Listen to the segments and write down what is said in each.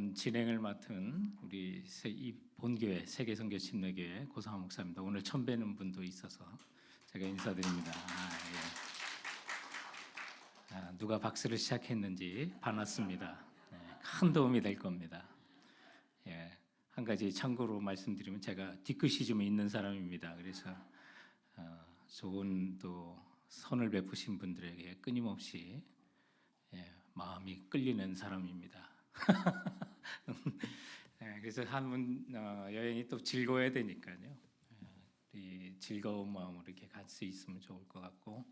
이번 진행을 맡은 우리 이 본교회 세계선교침례교회 고상환 목사입니다. 오늘 처음 뵈는 분도 있어서 제가 인사드립니다. 누가 박수를 시작했는지 반갑습니다. 큰 도움이 될 겁니다. 한 가지 참고로 말씀드리면 제가 뒤끝이 좀 있는 사람입니다. 그래서 좋은 또 선을 베푸신 분들에게 끊임없이 마음이 끌리는 사람입니다. 그래서 한번 여행이 또 즐거워야 되니까요. 이 즐거운 마음으로 이렇게 갈 수 있으면 좋을 것 같고,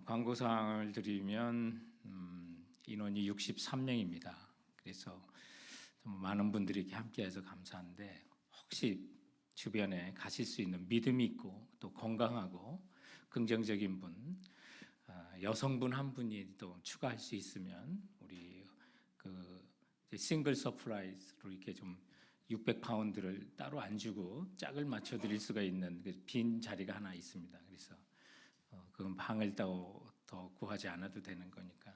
광고 사항을 드리면 인원이 63명입니다. 그래서 좀 많은 분들이 이렇게 함께해서 감사한데, 혹시 주변에 가실 수 있는 믿음이 있고 또 건강하고 긍정적인 분, 여성분 한 분이 또 추가할 수 있으면 우리 그 싱글 서프라이즈로 이렇게 좀 600파운드를 따로 안 주고 짝을 맞춰 드릴 수가 있는 빈 자리가 하나 있습니다. 그래서 그건 방을 더 구하지 않아도 되는 거니까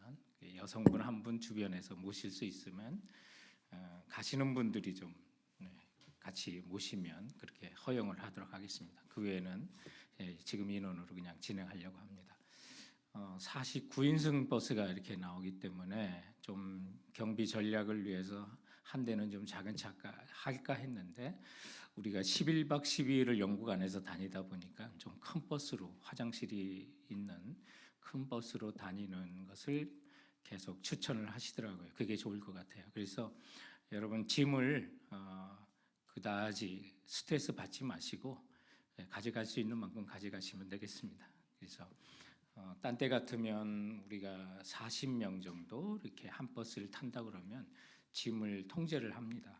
여성분 한 분 주변에서 모실 수 있으면 가시는 분들이 좀 같이 모시면 그렇게 허용을 하도록 하겠습니다. 그 외에는 지금 인원으로 그냥 진행하려고 합니다. 49인승 버스가 이렇게 나오기 때문에 좀 경비 전략을 위해서 한 대는 좀 작은 차가 할까 했는데, 우리가 11박 12일을 영국 안에서 다니다 보니까 좀 큰 버스로, 화장실이 있는 큰 버스로 다니는 것을 계속 추천을 하시더라고요. 그게 좋을 것 같아요. 그래서 여러분 짐을 그다지 스트레스 받지 마시고 가져갈 수 있는 만큼 가져가시면 되겠습니다. 그래서 딴 때 같으면 우리가 40명 정도 이렇게 한 버스를 탄다 그러면 짐을 통제를 합니다.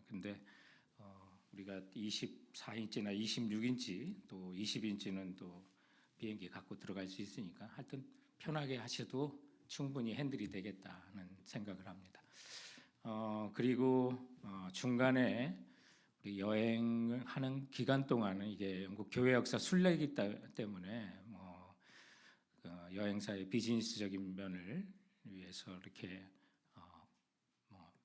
근데 우리가 24인치나 26인치 또 20인치는 또 비행기 갖고 들어갈 수 있으니까 하여튼 편하게 하셔도 충분히 핸들이 되겠다는 생각을 합니다. 그리고 중간에 우리 여행을 하는 기간 동안은 이게 영국 교회 역사 순례이기 때문에 여행사의 비즈니스적인 면을 위해서 이렇게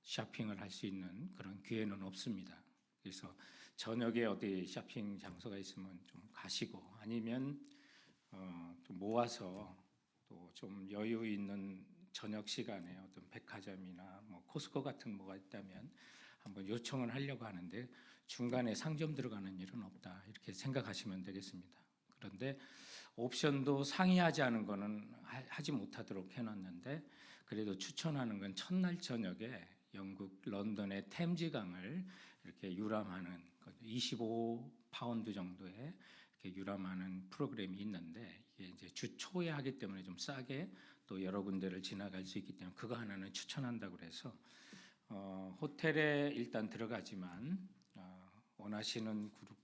쇼핑을 할 수 있는 그런 기회는 없습니다. 그래서 저녁에 어디 쇼핑 장소가 있으면 좀 가시고, 아니면 좀 모아서 또 좀 여유 있는 저녁 시간에 어떤 백화점이나 코스코 같은 뭐가 있다면 한번 요청을 하려고 하는데, 중간에 상점 들어가는 일은 없다 이렇게 생각하시면 되겠습니다. 그런데 옵션도 상의하지 않은 거는 하지 못하도록 해놨는데, 그래도 추천하는 건 첫날 저녁에 영국 런던의 템즈강을 이렇게 유람하는 25파운드 정도의 이렇게 유람하는 프로그램이 있는데, 이게 이제 주 초에 하기 때문에 좀 싸게 또 여러 군데를 지나갈 수 있기 때문에 그거 하나는 추천한다고 그래서 호텔에 일단 들어가지만 원하시는 그룹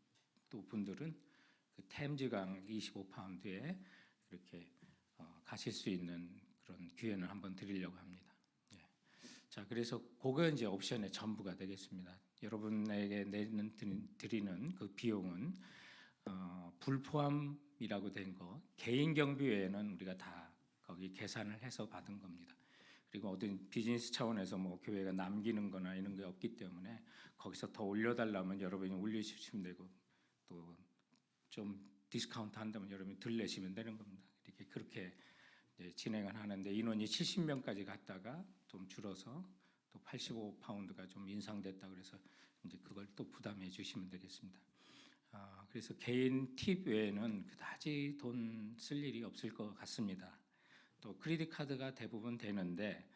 또 분들은 그 템즈강 25파운드에 이렇게 가실 수 있는 그런 기회는 한번 드리려고 합니다. 자, 그래서 그거 이제 옵션의 전부가 되겠습니다. 여러분에게 드리는 그 비용은 불포함이라고 된 거, 개인 경비 외에는 우리가 다 거기 계산을 해서 받은 겁니다. 그리고 어떤 비즈니스 차원에서 교회가 남기는 거나 이런 게 없기 때문에 거기서 더 올려달라면 여러분이 올려주시면 되고, 또 좀 디스카운트 한다면 여러분이 덜 내시면 되는 겁니다. 이렇게 그렇게 진행을 하는데, 인원이 70명까지 갔다가 좀 줄어서 또 85파운드가 좀 인상됐다 그래서 이제 그걸 또 부담해 주시면 되겠습니다. 그래서 개인 팁 외에는 그다지 돈 쓸 일이 없을 것 같습니다. 또 크레딧 카드가 대부분 되는데,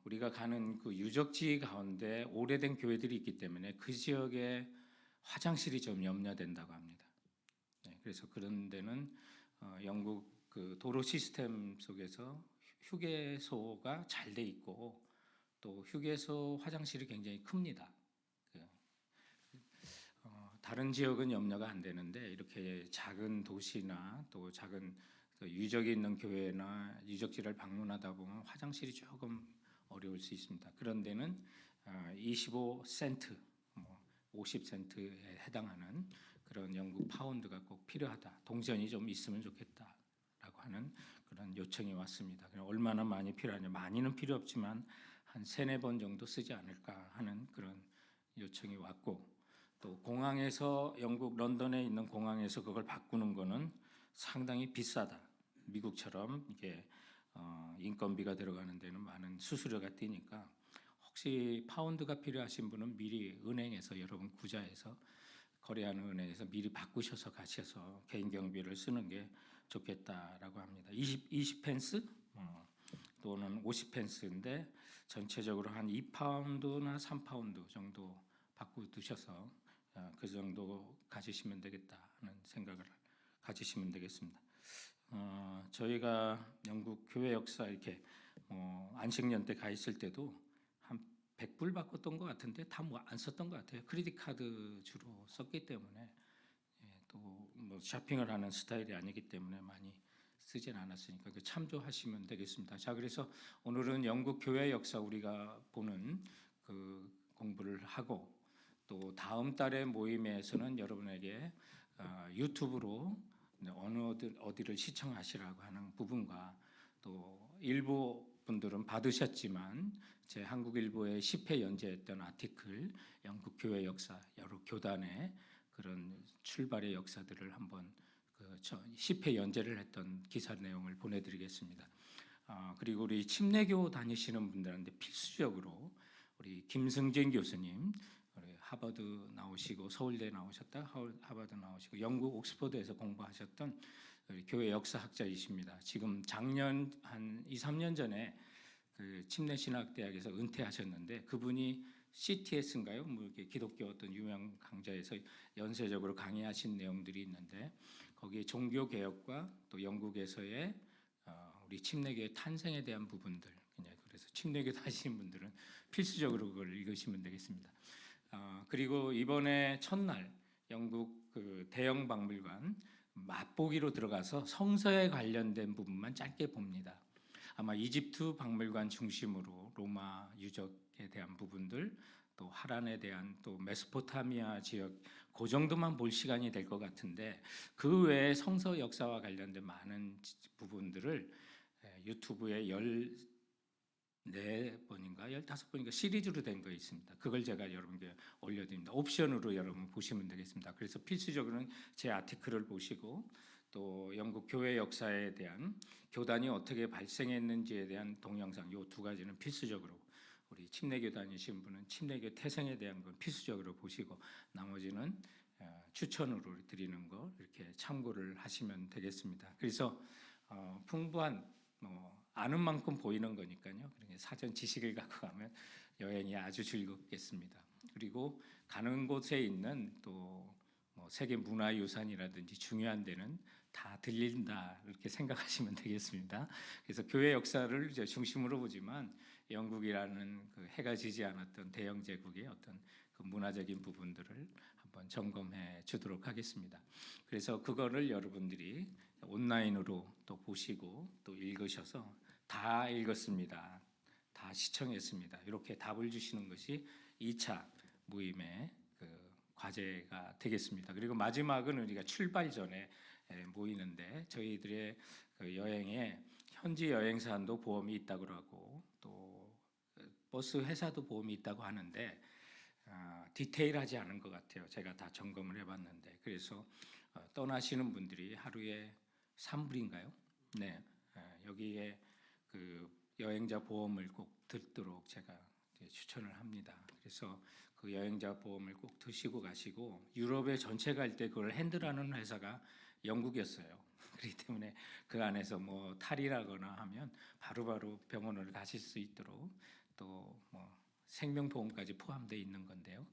우리가 가는 그 유적지 가운데 오래된 교회들이 있기 때문에 그 지역에 화장실이 좀 염려된다고 합니다. 그래서 그런 데는 영국 그 도로 시스템 속에서 휴게소가 잘 돼 있고, 또 휴게소 화장실이 굉장히 큽니다. 다른 지역은 염려가 안 되는데, 이렇게 작은 도시나 또 작은 유적이 있는 교회나 유적지를 방문하다 보면 화장실이 조금 어려울 수 있습니다. 그런 데는 25센트, 50센트에 해당하는 그런 영국 파운드가 꼭 필요하다. 동전이 좀 있으면 좋겠다라고 하는 그런 요청이 왔습니다. 얼마나 많이 필요하냐? 많이는 필요 없지만 한 3-4번 정도 쓰지 않을까 하는 그런 요청이 왔고, 또 공항에서 영국 런던에 있는 공항에서 그걸 바꾸는 거는 상당히 비싸다. 미국처럼 이게 인건비가 들어가는 데는 많은 수수료가 뛰니까 혹시 파운드가 필요하신 분은 미리 은행에서 여러분 구자에서 거래하는 은행에서 미리 바꾸셔서 가셔서 개인 경비를 쓰는 게 좋겠다라고 합니다. 20 펜스 또는 50 펜스인데 전체적으로 한 2파운드나 3파운드 정도 바꾸두셔서 그 정도 가지시면 되겠다 하는 생각을 가지시면 되겠습니다. 저희가 영국 교회 역사 이렇게 안식년 때 가 있을 때도 한 100불 바꿨던 것 같은데 다 뭐 안 썼던 것 같아요. 크레딧 카드 주로 썼기 때문에 또 뭐 쇼핑을 하는 스타일이 아니기 때문에 많이 쓰진 않았으니까 그 참조하시면 되겠습니다. 자, 그래서 오늘은 영국 교회 역사 우리가 보는 그 공부를 하고, 또 다음 달의 모임에서는 여러분에게 유튜브로 어디를 시청하시라고 하는 부분과, 또 일부 분들은 받으셨지만 제 한국일보에 10회 연재했던 아티클 영국 교회 역사 여러 교단의 그런 출발의 역사들을 한번 10회 연재를 했던 기사 내용을 보내드리겠습니다. 그리고 우리 침례교 다니시는 분들한테 필수적으로 우리 김승진 교수님, 우리 하버드 나오시고 서울대 나오셨다 하버드 나오시고 영국 옥스퍼드에서 공부하셨던 우리 교회 역사학자이십니다. 지금 작년 한 2-3년 전에 그 침례신학대학에서 은퇴하셨는데, 그분이 CTS인가요? 뭐 이렇게 기독교 어떤 유명 강좌에서 연쇄적으로 강의하신 내용들이 있는데, 거기에 종교 개혁과 또 영국에서의 우리 침례교의 탄생에 대한 부분들, 그래서 침례교 다니시는 분들은 필수적으로 그걸 읽으시면 되겠습니다. 그리고 이번에 첫날 영국 그 대형 박물관 맛보기로 들어가서 성서에 관련된 부분만 짧게 봅니다. 아마 이집트 박물관 중심으로 로마 유적에 대한 부분들, 또 하란에 대한, 또 메소포타미아 지역, 그 정도만 볼 시간이 될 것 같은데, 그 외에 성서 역사와 관련된 많은 부분들을 유튜브에 14번인가 15번인가 시리즈로 된 거 있습니다. 그걸 제가 여러분께 올려드립니다. 옵션으로 여러분 보시면 되겠습니다. 그래서 필수적으로는 제 아티클을 보시고, 또 영국 교회 역사에 대한, 교단이 어떻게 발생했는지에 대한 동영상, 이 2가지는 필수적으로, 우리 침례교 다니신 분은 침례교 태생에 대한 건 필수적으로 보시고, 나머지는 추천으로 드리는 거 이렇게 참고를 하시면 되겠습니다. 그래서 풍부한 아는 만큼 보이는 거니까요. 그러니까 사전 지식을 갖고 가면 여행이 아주 즐겁겠습니다. 그리고 가는 곳에 있는 또 세계 문화유산이라든지 중요한 데는 다 들린다, 이렇게 생각하시면 되겠습니다. 그래서 교회 역사를 이제 중심으로 보지만 영국이라는 그 해가 지지 않았던 대영 제국의 어떤 그 문화적인 부분들을 한번 점검해 주도록 하겠습니다. 그래서 그거를 여러분들이 온라인으로 또 보시고 또 읽으셔서 다 읽었습니다, 다 시청했습니다, 이렇게 답을 주시는 것이 2차 모임의 그 과제가 되겠습니다. 그리고 마지막은 우리가 출발 전에 모이는데, 저희들의 그 여행에 현지 여행사도 보험이 있다고 하고, 또 버스 회사도 보험이 있다고 하는데 디테일하지 않은 것 같아요. 제가 다 점검을 해봤는데. 그래서 떠나시는 분들이 하루에 3불인가요? 네, 여기에 그 여행자 보험을 꼭 듣도록 제가 추천을 합니다. 그래서 그 여행자 보험을 꼭 드시고 가시고, 유럽에 전체 갈 때 그걸 핸들하는 회사가 영국이었어요. 그렇기 때문에 그 안에서 뭐 탈이라거나 하면 바로바로 병원을 가실 수 있도록, 또 뭐 생명보험까지 포함되어 있는 건데요.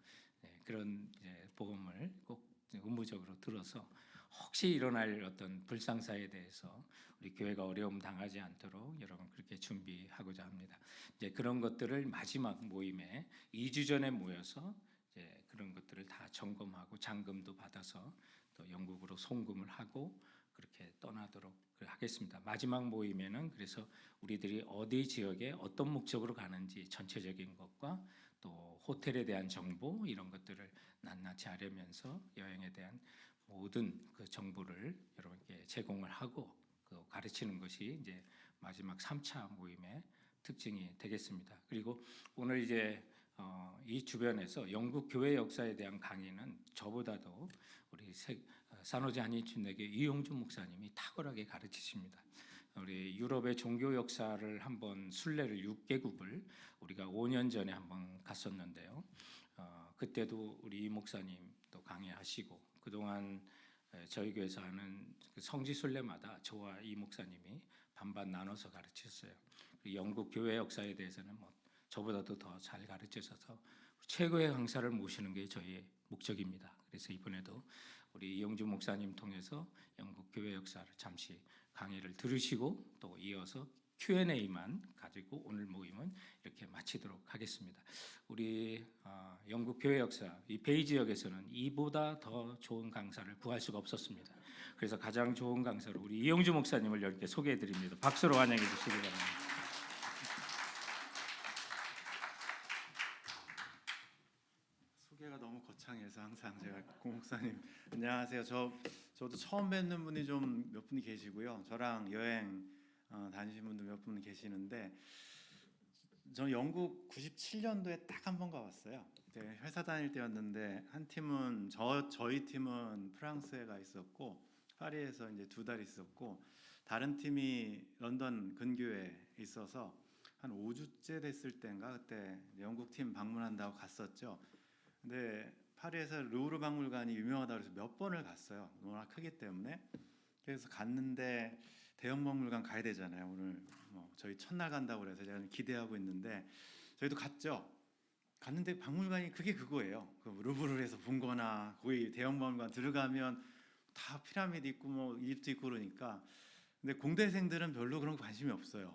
그런 보험을 꼭 의무적으로 들어서 혹시 일어날 어떤 불상사에 대해서 우리 교회가 어려움 당하지 않도록 여러분 그렇게 준비하고자 합니다. 이제 그런 것들을 마지막 모임에 2주 전에 모여서 이제 그런 것들을 다 점검하고 잔금도 받아서 또 영국으로 송금을 하고 그렇게 떠나도록 하겠습니다. 마지막 모임에는 그래서 우리들이 어디 지역에 어떤 목적으로 가는지 전체적인 것과 또 호텔에 대한 정보, 이런 것들을 낱낱이 알으면서 여행에 대한 모든 그 정보를 여러분께 제공을 하고 그 가르치는 것이 이제 마지막 3차 모임의 특징이 되겠습니다. 그리고 오늘 이제 이 주변에서 영국 교회 역사에 대한 강의는 저보다도 우리 산호제 한인침례교 이용준 목사님이 탁월하게 가르치십니다. 우리 유럽의 종교 역사를 한번 순례를 6개국을 우리가 5년 전에 한번 갔었는데요. 그때도 우리 이 목사님도 강의하시고 그동안 저희 교회에서 하는 그 성지 순례마다 저와 이 목사님이 반반 나눠서 가르쳤어요. 영국 교회 역사에 대해서는 뭐 저보다도 더 잘 가르치셔서 최고의 강사를 모시는 게 저희의 목적입니다. 그래서 이번에도 우리 이용준 목사님 통해서 영국 교회 역사를 잠시 강의를 들으시고 또 이어서 Q&A만 가지고 오늘 모임은 이렇게 마치도록 하겠습니다. 우리 영국 교회 역사 이 베이 지역에서는 이보다 더 좋은 강사를 구할 수가 없었습니다. 그래서 가장 좋은 강사로 우리 이용주 목사님을 이렇게 소개해 드립니다. 박수로 환영해 주시기 바랍니다. 소개가 너무 거창해서 항상 제가 고 목사님 안녕하세요. 저도 처음 뵙는 분이 좀 몇 분이 계시고요. 저랑 여행 다니신 분도 몇 분 계시는데 저는 영국 97년도에 딱 한 번 가봤어요. 그때 회사 다닐 때였는데 한 팀은 저희 팀은 프랑스에 가 있었고 파리에서 이제 2달 있었고 다른 팀이 런던 근교에 있어서 한 5주째 됐을 때인가 그때 영국 팀 방문한다고 갔었죠. 근데 파리에서 루브르 박물관이 유명하다고 해서 몇 번을 갔어요. 워낙 크기 때문에. 그래서 갔는데 대형 박물관 가야 되잖아요. 오늘 뭐 저희 첫날 간다고 그래서 제가 기대하고 있는데 저희도 갔죠. 갔는데 박물관이 그거예요. 그 루브르에서 본 거나 거기 대형 박물관 들어가면 다 피라미드 있고 뭐 이집트 있고 그러니까 근데 공대생들은 별로 그런 거 관심이 없어요.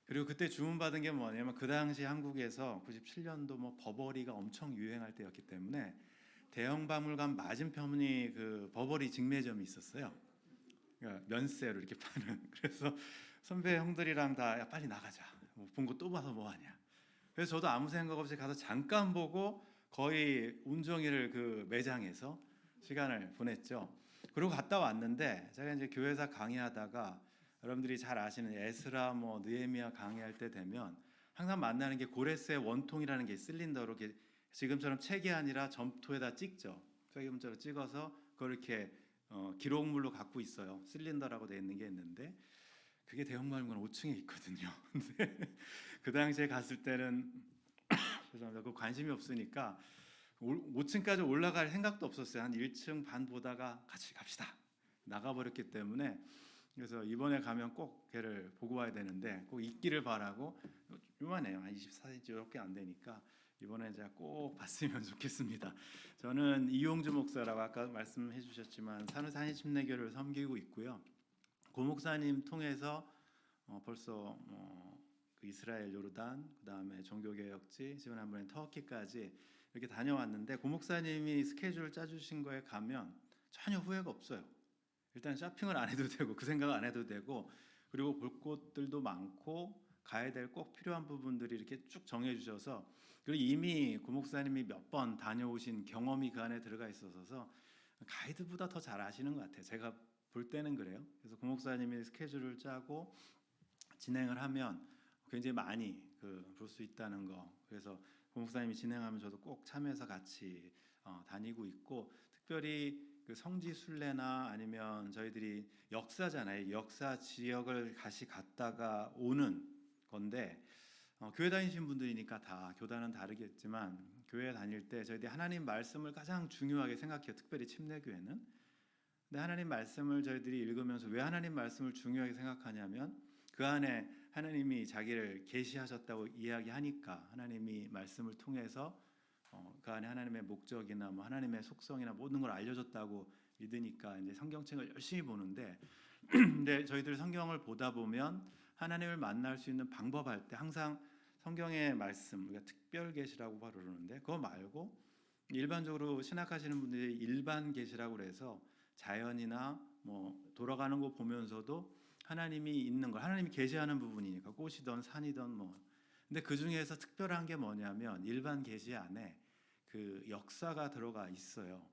그리고 그때 주문받은 게 뭐냐면 그 당시 한국에서 97년도 뭐 버버리가 엄청 유행할 때였기 때문에 대형 박물관 맞은편이 그 버버리 직매점이 있었어요. 그러니까 면세로 이렇게 파는. 그래서 선배 형들이랑 다 야, 빨리 나가자. 뭐 본 거 또 봐서 뭐 하냐. 그래서 저도 아무 생각 없이 가서 잠깐 보고 거의 온종일 그 매장에서 시간을 보냈죠. 그리고 갔다 왔는데 제가 이제 교회에서 강의하다가 여러분들이 잘 아시는 에스라 뭐 느헤미야 강의할 때 되면 항상 만나는 게 고레스의 원통이라는 게 실린더로 이렇게 지금처럼 책이 아니라 점토에다 찍죠. 책임자로 찍어서 그걸 이렇게 기록물로 갖고 있어요. 실린더라고 되어 있는 게 있는데 그게 대형박물관 5층에 있거든요. 근데 그 당시에 갔을 때는 죄송합니다. 그 관심이 없으니까 5층까지 올라갈 생각도 없었어요. 한 1층 반 보다가 같이 갑시다. 나가버렸기 때문에 그래서 이번에 가면 꼭 걔를 보고 와야 되는데 꼭 있기를 바라고 요만해요. 한 24cm밖에 안 되니까 이번에 제가 꼭 봤으면 좋겠습니다. 저는 이용주 목사라고 아까 말씀해 주셨지만 산호제 한인침례교를 섬기고 있고요. 고 목사님 통해서 벌써 그 이스라엘, 요르단, 그다음에 종교개혁지, 지난번에 터키까지 이렇게 다녀왔는데 고 목사님이 스케줄 짜주신 거에 가면 전혀 후회가 없어요. 일단 쇼핑을 안 해도 되고 그 생각 안 해도 되고 그리고 볼 곳들도 많고 가야 될 꼭 필요한 부분들이 이렇게 쭉 정해 주셔서 그리고 이미 고 목사님이 몇 번 다녀오신 경험이 그 안에 들어가 있어서 가이드보다 더 잘 아시는 것 같아요. 제가 볼 때는 그래요. 그래서 고 목사님이 스케줄을 짜고 진행을 하면 굉장히 많이 볼 수 있다는 거. 그래서 고 목사님이 진행하면 저도 꼭 참여해서 같이 다니고 있고 특별히 그 성지 순례나 아니면 저희들이 역사잖아요. 역사 지역을 다시 갔다가 오는 건데 교회 다니신 분들이니까 다 교단은 다르겠지만 교회 다닐 때 저희들이 하나님 말씀을 가장 중요하게 생각해요. 특별히 침례교회는. 근데 하나님 말씀을 저희들이 읽으면서 왜 하나님 말씀을 중요하게 생각하냐면 그 안에 하나님이 자기를 계시하셨다고 이야기하니까 하나님이 말씀을 통해서 그 안에 하나님의 목적이나 뭐 하나님의 속성이나 모든 걸 알려줬다고 믿으니까 이제 성경책을 열심히 보는데 근데 저희들 성경을 보다 보면 하나님을 만날 수 있는 방법할 때 항상 성경의 말씀 우리가 특별 계시라고 부르는데 그거 말고 일반적으로 신학하시는 분들이 일반 계시라고 그래서 자연이나 뭐 돌아가는 거 보면서도 하나님이 있는 걸 하나님이 계시하는 부분이니까 꽃이든 산이든 뭐 근데 그 중에서 특별한 게 뭐냐면 일반 계시 안에 그 역사가 들어가 있어요.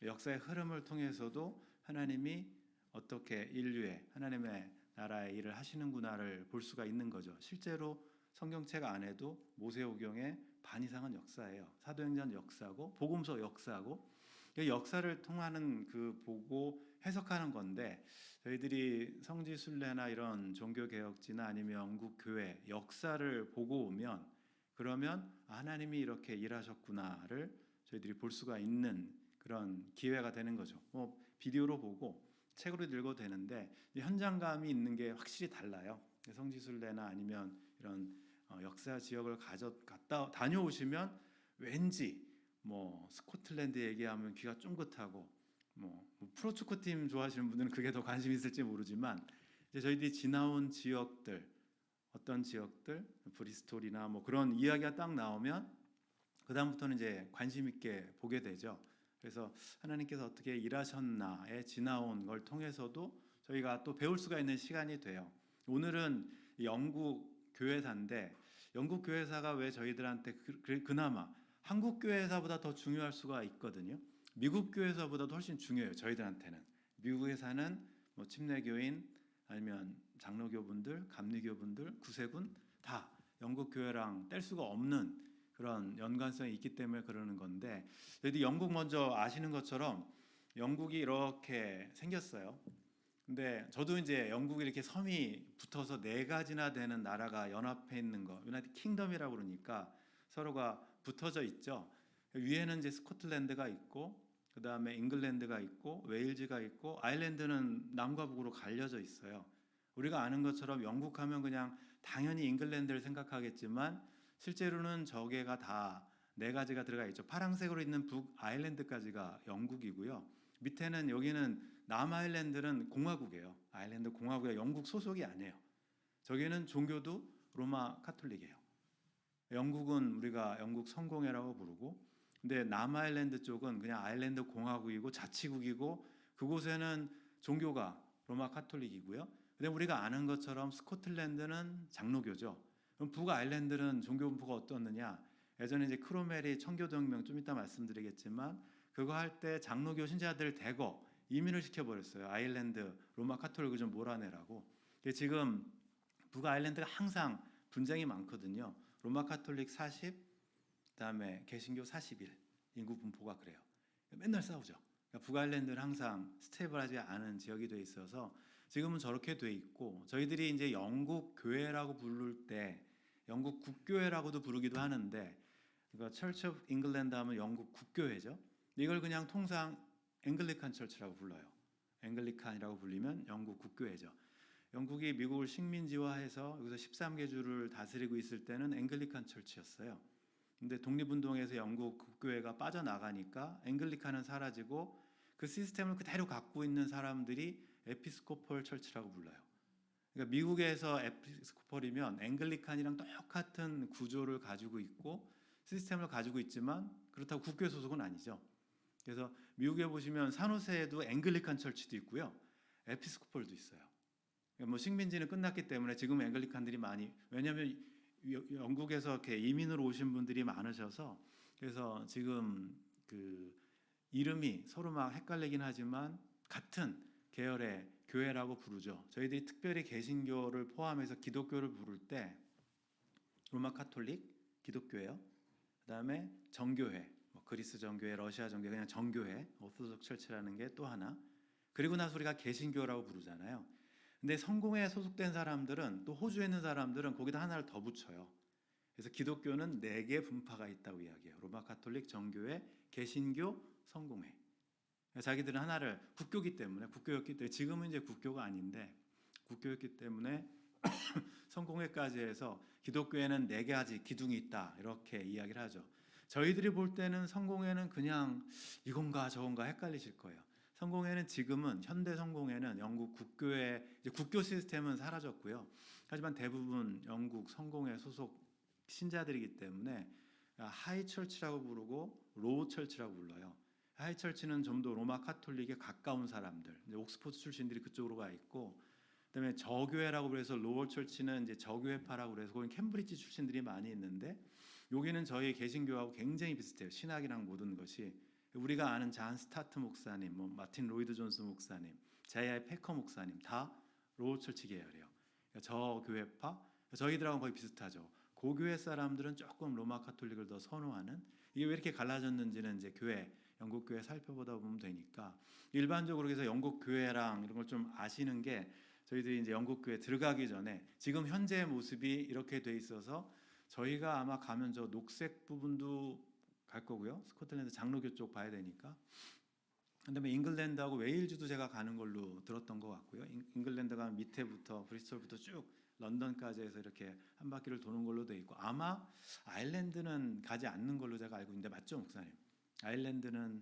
역사의 흐름을 통해서도 하나님이 어떻게 인류의 하나님의 나라의 일을 하시는구나를 볼 수가 있는 거죠. 실제로 성경책 안에도 모세오경의 반 이상은 역사예요. 사도행전 역사고 복음서 역사고 그 역사를 통하는 그 보고 해석하는 건데 저희들이 성지순례나 이런 종교개혁지나 아니면 영국 교회 역사를 보고 오면 그러면 하나님이 이렇게 일하셨구나를 저희들이 볼 수가 있는 그런 기회가 되는 거죠. 뭐 비디오로 보고 책으로 읽어도 되는데 현장감이 있는 게 확실히 달라요. 성지순례나 아니면 이런 역사 지역을 갔다 다녀오시면 왠지 뭐 스코틀랜드 얘기하면 귀가 쫑긋하고 뭐 프로축구팀 좋아하시는 분들은 그게 더 관심 있을지 모르지만 이제 저희들이 지나온 지역들 어떤 지역들 브리스톨이나 뭐 그런 이야기가 딱 나오면 그 다음부터는 이제 관심 있게 보게 되죠. 그래서 하나님께서 어떻게 일하셨나에 지나온 걸 통해서도 저희가 또 배울 수가 있는 시간이 돼요. 오늘은 영국 교회사인데 영국 교회사가 왜 저희들한테 그나마 한국 교회사보다 더 중요할 수가 있거든요. 미국 교회사보다도 훨씬 중요해요. 저희들한테는 미국에 사는 뭐 침례교인 아니면 장로교분들, 감리교분들, 구세군 다 영국 교회랑 뗄 수가 없는 그런 연관성이 있기 때문에 그러는 건데 저희도 영국 먼저 아시는 것처럼 영국이 이렇게 생겼어요. 근데 저도 이제 영국이 이렇게 섬이 붙어서 4가지나 되는 나라가 연합해 있는 거, 유나이티드 킹덤이라고 그러니까 서로가 붙어져 있죠. 위에는 이제 스코틀랜드가 있고, 그 다음에 잉글랜드가 있고, 웨일즈가 있고, 아일랜드는 남과 북으로 갈려져 있어요. 우리가 아는 것처럼 영국하면 그냥 당연히 잉글랜드를 생각하겠지만 실제로는 저게가 다 4가지가 들어가 있죠. 파란색으로 있는 북 아일랜드까지가 영국이고요. 밑에는 여기는 남아일랜드는 공화국이에요. 아일랜드 공화국이 영국 소속이 아니에요. 저기는 종교도 로마 카톨릭이에요. 영국은 우리가 영국 성공회라고 부르고, 근데 남아일랜드 쪽은 그냥 아일랜드 공화국이고 자치국이고 그곳에는 종교가 로마 카톨릭이고요. 근데 우리가 아는 것처럼 스코틀랜드는 장로교죠. 그럼 북아일랜드는 종교 분포가 어떻느냐? 예전에 이제 크로멜이 청교도혁명 좀 이따 말씀드리겠지만 그거 할 때 장로교 신자들 대거 이민을 시켜버렸어요. 아일랜드 로마 카톨릭을 좀 몰아내라고. 지금 북아일랜드가 항상 분쟁이 많거든요. 로마 카톨릭 40, 그다음에 개신교 41 인구 분포가 그래요. 맨날 싸우죠. 그러니까 북아일랜드는 항상 스테이블하지 않은 지역이 돼 있어서 지금은 저렇게 돼 있고 저희들이 이제 영국 교회라고 부를 때 영국 국교회라고도 부르기도 하는데 그러니까 Church of England 하면 영국 국교회죠. 이걸 그냥 통상 앵글리칸 철치라고 불러요. 앵글리칸이라고 불리면 영국 국교회죠. 영국이 미국을 식민지화해서 여기서 13개 주를 다스리고 있을 때는 앵글리칸 철치였어요. 근데 독립운동에서 영국 국교회가 빠져나가니까 앵글리칸은 사라지고 그 시스템을 그대로 갖고 있는 사람들이 에피스코폴 철치라고 불러요. 그러니까 미국에서 에피스코폴이면 앵글리칸이랑 똑같은 구조를 가지고 있고 시스템을 가지고 있지만 그렇다고 국교회 소속은 아니죠. 그래서 미국에 보시면 산호세에도 앵글리칸 철치도 있고요. 에피스코폴도 있어요. 그러니까 뭐 식민지는 끝났기 때문에 지금 앵글리칸들이 많이 왜냐하면 영국에서 이렇게 이민으로 오신 분들이 많으셔서 그래서 지금 그 이름이 서로 막 헷갈리긴 하지만 같은 계열의 교회라고 부르죠. 저희들이 특별히 개신교를 포함해서 기독교를 부를 때 로마 카톨릭 기독교예요. 그다음에 정교회, 뭐 그리스 정교회, 러시아 정교회, 그냥 정교회, 오르토독스 철치라는 게 또 하나. 그리고 나서 우리가 개신교라고 부르잖아요. 근데 성공회에 소속된 사람들은 또 호주에 있는 사람들은 거기다 하나를 더 붙여요. 그래서 기독교는 4개 분파가 있다고 이야기해요. 로마 카톨릭, 정교회, 개신교, 성공회. 자기들은 하나를 국교기 때문에 국교였기 때문에 지금은 이제 국교가 아닌데 국교였기 때문에 성공회까지 해서 기독교에는 4가지 기둥이 있다 이렇게 이야기를 하죠. 저희들이 볼 때는 성공회는 그냥 이건가 저건가 헷갈리실 거예요. 성공회는 지금은 현대 성공회는 영국 국교의 이제 국교 시스템은 사라졌고요. 하지만 대부분 영국 성공회 소속 신자들이기 때문에 하이 철치라고 부르고 로우 철치라고 불러요. 하이 철치는 좀 더 로마 카톨릭에 가까운 사람들, 이제 옥스포드 출신들이 그쪽으로 가 있고, 그다음에 저교회라고 그래서 로어 철치는 이제 저교회파라고 그래서 거기 캠브리지 출신들이 많이 있는데 여기는 저희 개신교하고 굉장히 비슷해요. 신학이랑 모든 것이. 우리가 아는 잔 스타트 목사님, 뭐 마틴 로이드 존스 목사님, 제이아이 패커 목사님 다 로우 철치 계열이에요. 저 교회파 저희들하고 거의 비슷하죠. 고교회 사람들은 조금 로마 카톨릭을 더 선호하는, 이게 왜 이렇게 갈라졌는지는 이제 교회, 영국 교회 살펴보다 보면 되니까, 일반적으로 그래서 영국 교회랑 이런 걸 좀 아시는 게, 저희들이 이제 영국 교회 들어가기 전에 지금 현재의 모습이 이렇게 돼 있어서 저희가 아마 가면 저 녹색 부분도 갈 거고요. 스코틀랜드 장로교 쪽 봐야 되니까. 그다음에 잉글랜드하고 웨일즈도 제가 가는 걸로 들었던 것 같고요. 잉글랜드가 밑에부터 브리스톨부터 쭉 런던까지 해서 이렇게 한 바퀴를 도는 걸로 돼 있고, 아마 아일랜드는 가지 않는 걸로 제가 알고 있는데 맞죠, 목사님? 아일랜드는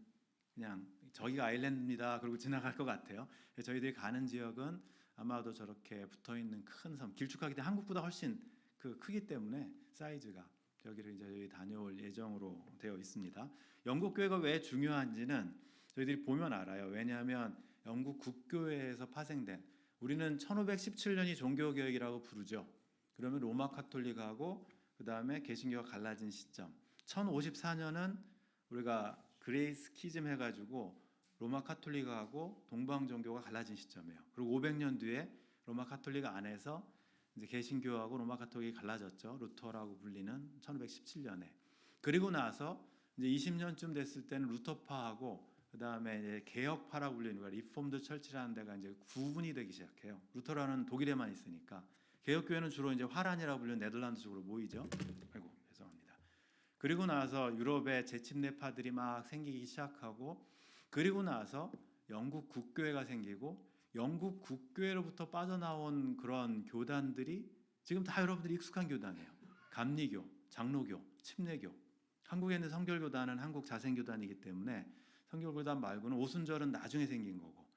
그냥 저기가 아일랜드입니다 그리고 지나갈 것 같아요. 저희들이 가는 지역은 아마도 저렇게 붙어 있는 큰 섬, 길쭉하기 때문에 한국보다 훨씬 크기 때문에 사이즈가, 여기를 이제 저희 다녀올 예정으로 되어 있습니다. 영국 교회가 왜 중요한지는 저희들이 보면 알아요. 왜냐하면 영국 국교회에서 파생된, 우리는 1517년이 종교개혁이라고 부르죠. 그러면 로마 카톨릭하고 그 다음에 개신교가 갈라진 시점, 1054년은 우리가 그레이스 키즘 해가지고 로마 카톨릭하고 동방 종교가 갈라진 시점이에요. 그리고 500년 뒤에 로마 카톨릭 안에서 이제 개신교하고 로마 카톨릭이 갈라졌죠. 루터라고 불리는 1517년에. 그리고 나서 이제 20년쯤 됐을 때는 루터파하고 그 다음에 이제 개혁파라고 불리는 거야. 리폼드 철치라는 데가 이제 구분이 되기 시작해요. 루터라는 독일에만 있으니까. 개혁교회는 주로 이제 화란이라고 불리는 네덜란드 쪽으로 모이죠. 아이고 죄송합니다. 그리고 나서 유럽에 재침례파들이 막 생기기 시작하고, 그리고 나서 영국 국교회가 생기고, 영국 국교회로부터 빠져나온 그런 교단들이 지금 다 여러분들이 익숙한 교단이에요. 감리교, 장로교, 침례교. 한국에 있는 성결교단은 한국 자생교단이기 때문에 성결교단 말고는 오순절은 나중에 생긴 거고,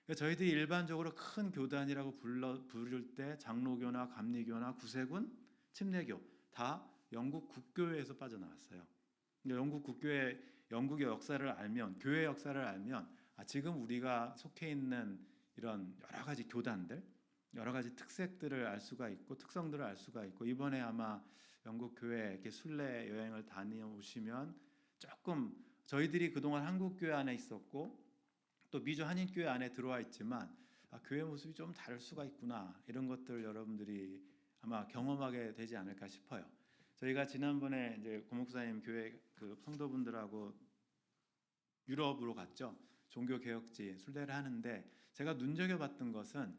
그러니까 저희들이 일반적으로 큰 교단이라고 부를 때 장로교나 감리교나 구세군, 침례교 다 영국 국교회에서 빠져나왔어요. 그러니까 영국 국교회, 영국의 역사를 알면, 교회 역사를 알면, 지금 우리가 속해 있는 이런 여러 가지 교단들, 여러 가지 특색들을 알 수가 있고, 특성들을 알 수가 있고, 이번에 아마 영국 교회 이렇게 순례 여행을 다녀오시면 조금, 저희들이 그동안 한국 교회 안에 있었고 또 미주 한인 교회 안에 들어와 있지만 교회 모습이 좀 다를 수가 있구나, 이런 것들 여러분들이 아마 경험하게 되지 않을까 싶어요. 저희가 지난번에 이제 고목사님 교회 그 성도분들하고 유럽으로 갔죠. 종교 개혁지 순례를 하는데 제가 눈여겨봤던 것은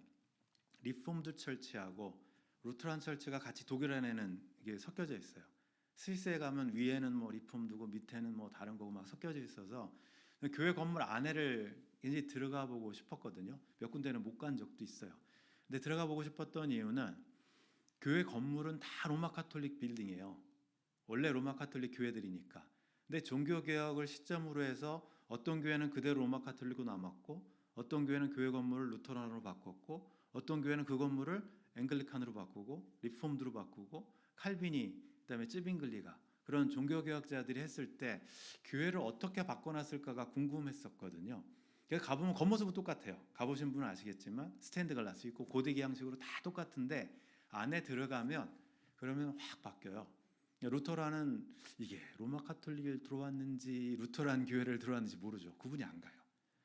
리폼드 철치하고 루트란 철치가 같이 독일 안에는 이게 섞여져 있어요. 스위스에 가면 위에는 뭐 리폼드고 밑에는 뭐 다른 거고 막 섞여져 있어서 교회 건물 안에를 굉장히 들어가 보고 싶었거든요. 몇 군데는 못 간 적도 있어요. 근데 들어가 보고 싶었던 이유는 교회 건물은 다 로마 카톨릭 빌딩이에요. 원래 로마 카톨릭 교회들이니까. 근데 종교 개혁을 시점으로 해서 어떤 교회는 그대로 로마 카톨릭으로 남았고, 어떤 교회는 교회 건물을 루터란으로 바꿨고, 어떤 교회는 그 건물을 앵글리칸으로 바꾸고 리폼드로 바꾸고, 칼빈이 그다음에 쯔빙글리가, 그런 종교 개혁자들이 했을 때 교회를 어떻게 바꿔놨을까가 궁금했었거든요. 그래서 가보면 겉모습은 똑같아요. 가보신 분은 아시겠지만 스테인드 글라스 있고 고데기 양식으로 다 똑같은데 안에 들어가면 그러면 확 바뀌어요. 루터라는, 이게 로마 카톨릭을 들어왔는지 루터란 교회를 들어왔는지 모르죠. 구분이 안 가요.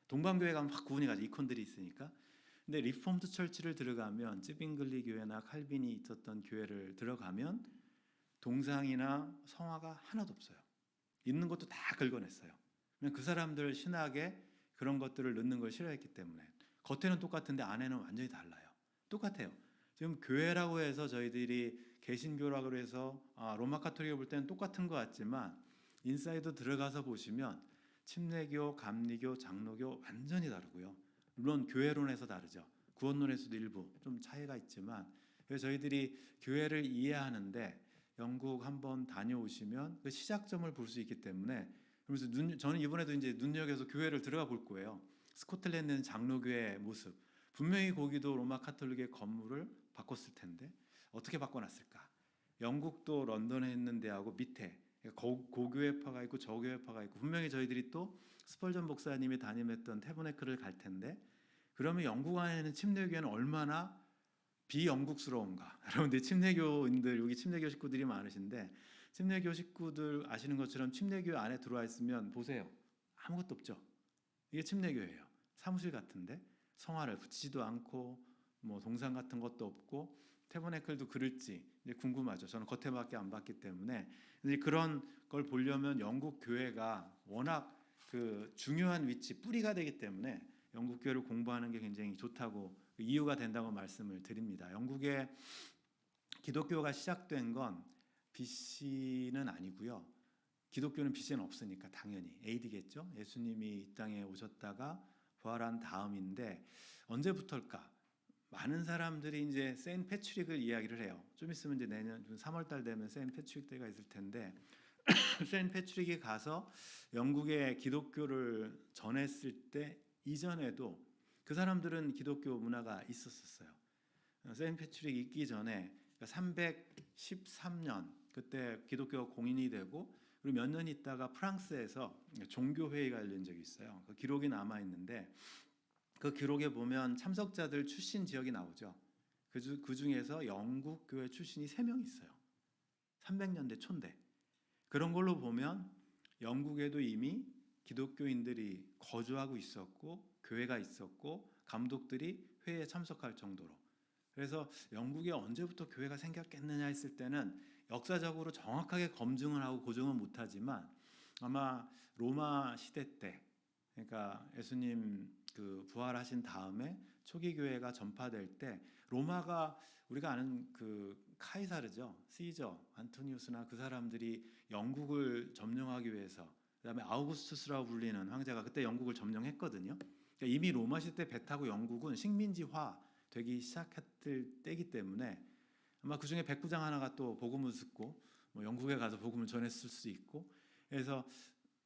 동방교회 가면 확 구분이 가죠. 이콘들이 있으니까. 근데 리폼드 철치를 들어가면, 쯔빙글리 교회나 칼빈이 있었던 교회를 들어가면 동상이나 성화가 하나도 없어요. 있는 것도 다 긁어냈어요. 그 사람들 신학에 그런 것들을 넣는 걸 싫어했기 때문에. 겉에는 똑같은데 안에는 완전히 달라요. 똑같아요. 지금 교회라고 해서 저희들이 개신교라고 해서 로마 카톨릭을 볼 때는 똑같은 것 같지만 인사이드 들어가서 보시면 침례교, 감리교, 장로교 완전히 다르고요. 물론 교회론에서 다르죠. 구원론에서도 일부 좀 차이가 있지만, 그래서 저희들이 교회를 이해하는데 영국 한번 다녀오시면 그 시작점을 볼 수 있기 때문에, 그래서 저는 이번에도 이제 눈여겨서 교회를 들어가 볼 거예요. 스코틀랜드는 장로교회 모습, 분명히 거기도 로마 카톨릭의 건물을 바꿨을 텐데 어떻게 바꿔놨을까? 영국도 런던에 있는 데하고 밑에 고교회파가 있고 저교회파가 있고, 분명히 저희들이 또 스펄전 목사님이 담임했던 태버네클을 갈 텐데, 그러면 영국 안에는 침례교회는 얼마나 비영국스러운가. 여러분들 침례교인들, 여기 침례교 식구들이 많으신데 침례교 식구들 아시는 것처럼 침례교회 안에 들어와 있으면 보세요. 아무것도 없죠. 이게 침례교회예요. 사무실 같은데 성화를 붙이지도 않고 뭐 동상 같은 것도 없고, 태버네클도 그럴지 이제 궁금하죠. 저는 겉에밖에 안 봤기 때문에. 근데 그런 걸 보려면 영국 교회가 워낙 그 중요한 위치 뿌리가 되기 때문에 영국 교회를 공부하는 게 굉장히 좋다고 이유가 된다고 말씀을 드립니다. 영국의 기독교가 시작된 건 BC는 아니고요. 기독교는 BC는 없으니까 당연히 AD겠죠. 예수님이 이 땅에 오셨다가 부활한 다음인데 언제부터일까? 많은 사람들이 이제 세인트 패트릭을 이야기를 해요. 좀 있으면 이제 내년 3월 달 되면 세인트 패트릭 데이가 있을 텐데 세인트 패트릭이 가서 영국의 기독교를 전했을 때 이전에도 그 사람들은 기독교 문화가 있었어요. 세인트 패트릭 있기 전에 313년 그때 기독교가 공인이 되고 그리고 몇 년 있다가 프랑스에서 종교 회의가 열린 적이 있어요. 그 기록이 남아 있는데 그 기록에 보면 참석자들 출신 지역이 나오죠. 그 중에서 영국 교회 출신이 3명 있어요. 300년대 초인데 그런 걸로 보면 영국에도 이미 기독교인들이 거주하고 있었고 교회가 있었고 감독들이 회의에 참석할 정도로. 그래서 영국에 언제부터 교회가 생겼겠느냐 했을 때는 역사적으로 정확하게 검증을 하고 고증은 못하지만 아마 로마 시대 때, 그러니까 예수님 그 부활하신 다음에 초기 교회가 전파될 때 로마가 우리가 아는 그 카이사르죠, 시저, 안토니우스나 그 사람들이 영국을 점령하기 위해서, 그다음에 아우구스투스라고 불리는 황제가 그때 영국을 점령했거든요. 그러니까 이미 로마 시대 배 타고 영국은 식민지화 되기 시작했을 때이기 때문에 아마 그 중에 백부장 하나가 또 복음을 듣고 뭐 영국에 가서 복음을 전했을 수 있고, 그래서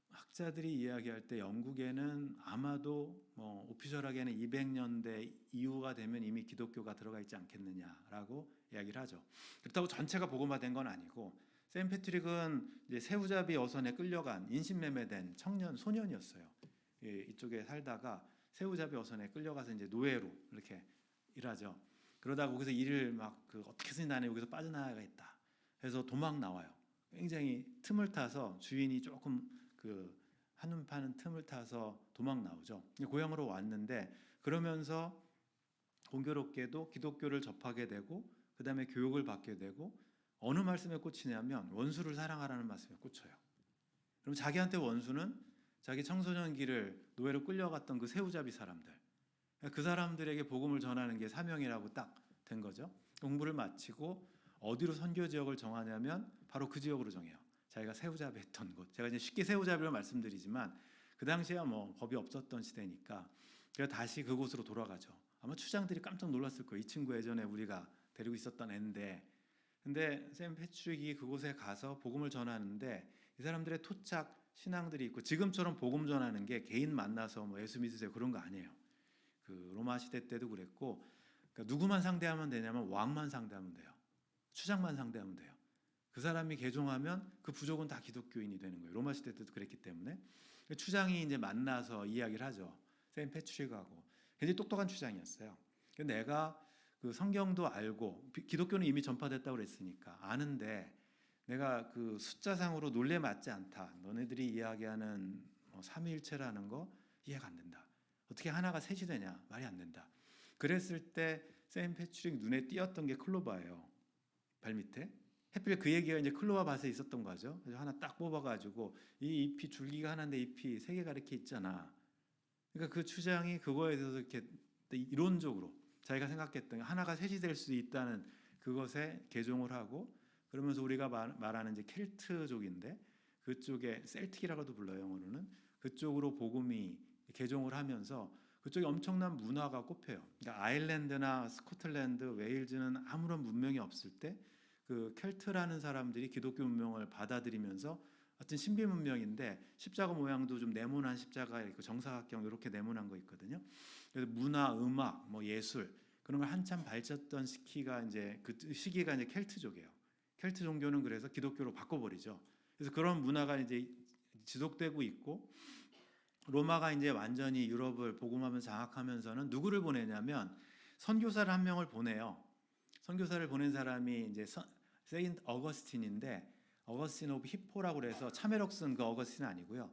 학자들이 이야기할 때 영국에는 아마도 뭐 오피셜하게는 200년대 이후가 되면 이미 기독교가 들어가 있지 않겠느냐라고 이야기를 하죠. 그렇다고 전체가 복음화된 건 아니고 세인트 패트릭은 이제 새우잡이 어선에 끌려간 인신매매된 청년 소년이었어요. 이쪽에 살다가 새우잡이 어선에 끌려가서 이제 노예로 이렇게 일하죠. 그러다가 거기서 일을 막 그 어떻게든 나는 여기서 빠져나가겠다 해서 도망 나와요. 굉장히 틈을 타서 주인이 조금 그 한눈 파는 틈을 타서 도망 나오죠. 고향으로 왔는데 그러면서 공교롭게도 기독교를 접하게 되고 그 다음에 교육을 받게 되고 어느 말씀에 꽂히냐면 원수를 사랑하라는 말씀에 꽂혀요. 그럼 자기한테 원수는 자기 청소년기를 노예로 끌려갔던 그 새우잡이 사람들, 그 사람들에게 복음을 전하는 게 사명이라고 딱 된 거죠. 공부를 마치고 어디로 선교 지역을 정하냐면 바로 그 지역으로 정해요. 자기가 새우잡이 했던 곳. 제가 이제 쉽게 새우잡이로 말씀드리지만 그 당시야 뭐 법이 없었던 시대니까 그래서 다시 그곳으로 돌아가죠. 아마 추장들이 깜짝 놀랐을 거예요. 이 친구 예전에 우리가 데리고 있었던 애인데. 근데 샘 패트릭이 그곳에 가서 복음을 전하는데 이 사람들의 토착 신앙들이 있고 지금처럼 복음 전하는 게 개인 만나서 뭐 예수 믿으세요 그런 거 아니에요. 그 로마 시대 때도 그랬고, 그러니까 누구만 상대하면 되냐면 왕만 상대하면 돼요. 추장만 상대하면 돼요. 그 사람이 개종하면 그 부족은 다 기독교인이 되는 거예요. 로마 시대 때도 그랬기 때문에. 추장이 이제 만나서 이야기를 하죠. 세인트 패트릭하고. 굉장히 똑똑한 추장이었어요. 내가 그 성경도 알고 기독교는 이미 전파됐다고 그랬으니까 아는데 내가 그 숫자상으로 논리에 맞지 않다. 너네들이 이야기하는 삼위일체라는 거 이해가 안 된다. 어떻게 하나가 셋이 되냐? 말이 안 된다. 그랬을 때 세인트 패트릭 눈에 띄었던 게 클로바예요. 발밑에. 해필 그 얘기가 이제 클로바 밭에 있었던 거죠. 그래서 하나 딱 뽑아가지고 이 잎이 줄기가 하나인데 잎이 3개가 이렇게 있잖아. 그러니까 그 추장이 그거에 대해서 이렇게 이론적으로 자기가 생각했던 하나가 셋이 될 수 있다는 그것에 개종을 하고, 그러면서 우리가 말하는 이제 켈트족인데 그쪽에 셀틱이라고도 불러요 영어로는. 그쪽으로 복음이 개종을 하면서 그쪽에 엄청난 문화가 꼽혀요. 그러니까 아일랜드나 스코틀랜드, 웨일즈는 아무런 문명이 없을 때 그 켈트라는 사람들이 기독교 문명을 받아들이면서 하여튼 신비 문명인데 십자가 모양도 좀 네모난 십자가 있고 정사각형 이렇게 네모난 거 있거든요. 그래서 문화, 음악, 뭐 예술 그런 걸 한참 발전했던 시기가 이제 그 시기가 이제 켈트족이에요. 켈트 종교는 그래서 기독교로 바꿔버리죠. 그래서 그런 문화가 이제 지속되고 있고, 로마가 이제 완전히 유럽을 복음하면서 장악하면서는 누구를 보내냐면 선교사를 한 명을 보내요. 선교사를 보낸 사람이 이제 세인트 어거스틴인데 어거스틴 오브 히포라고 그래서 차메록 쓴 그 어거스틴 아니고요.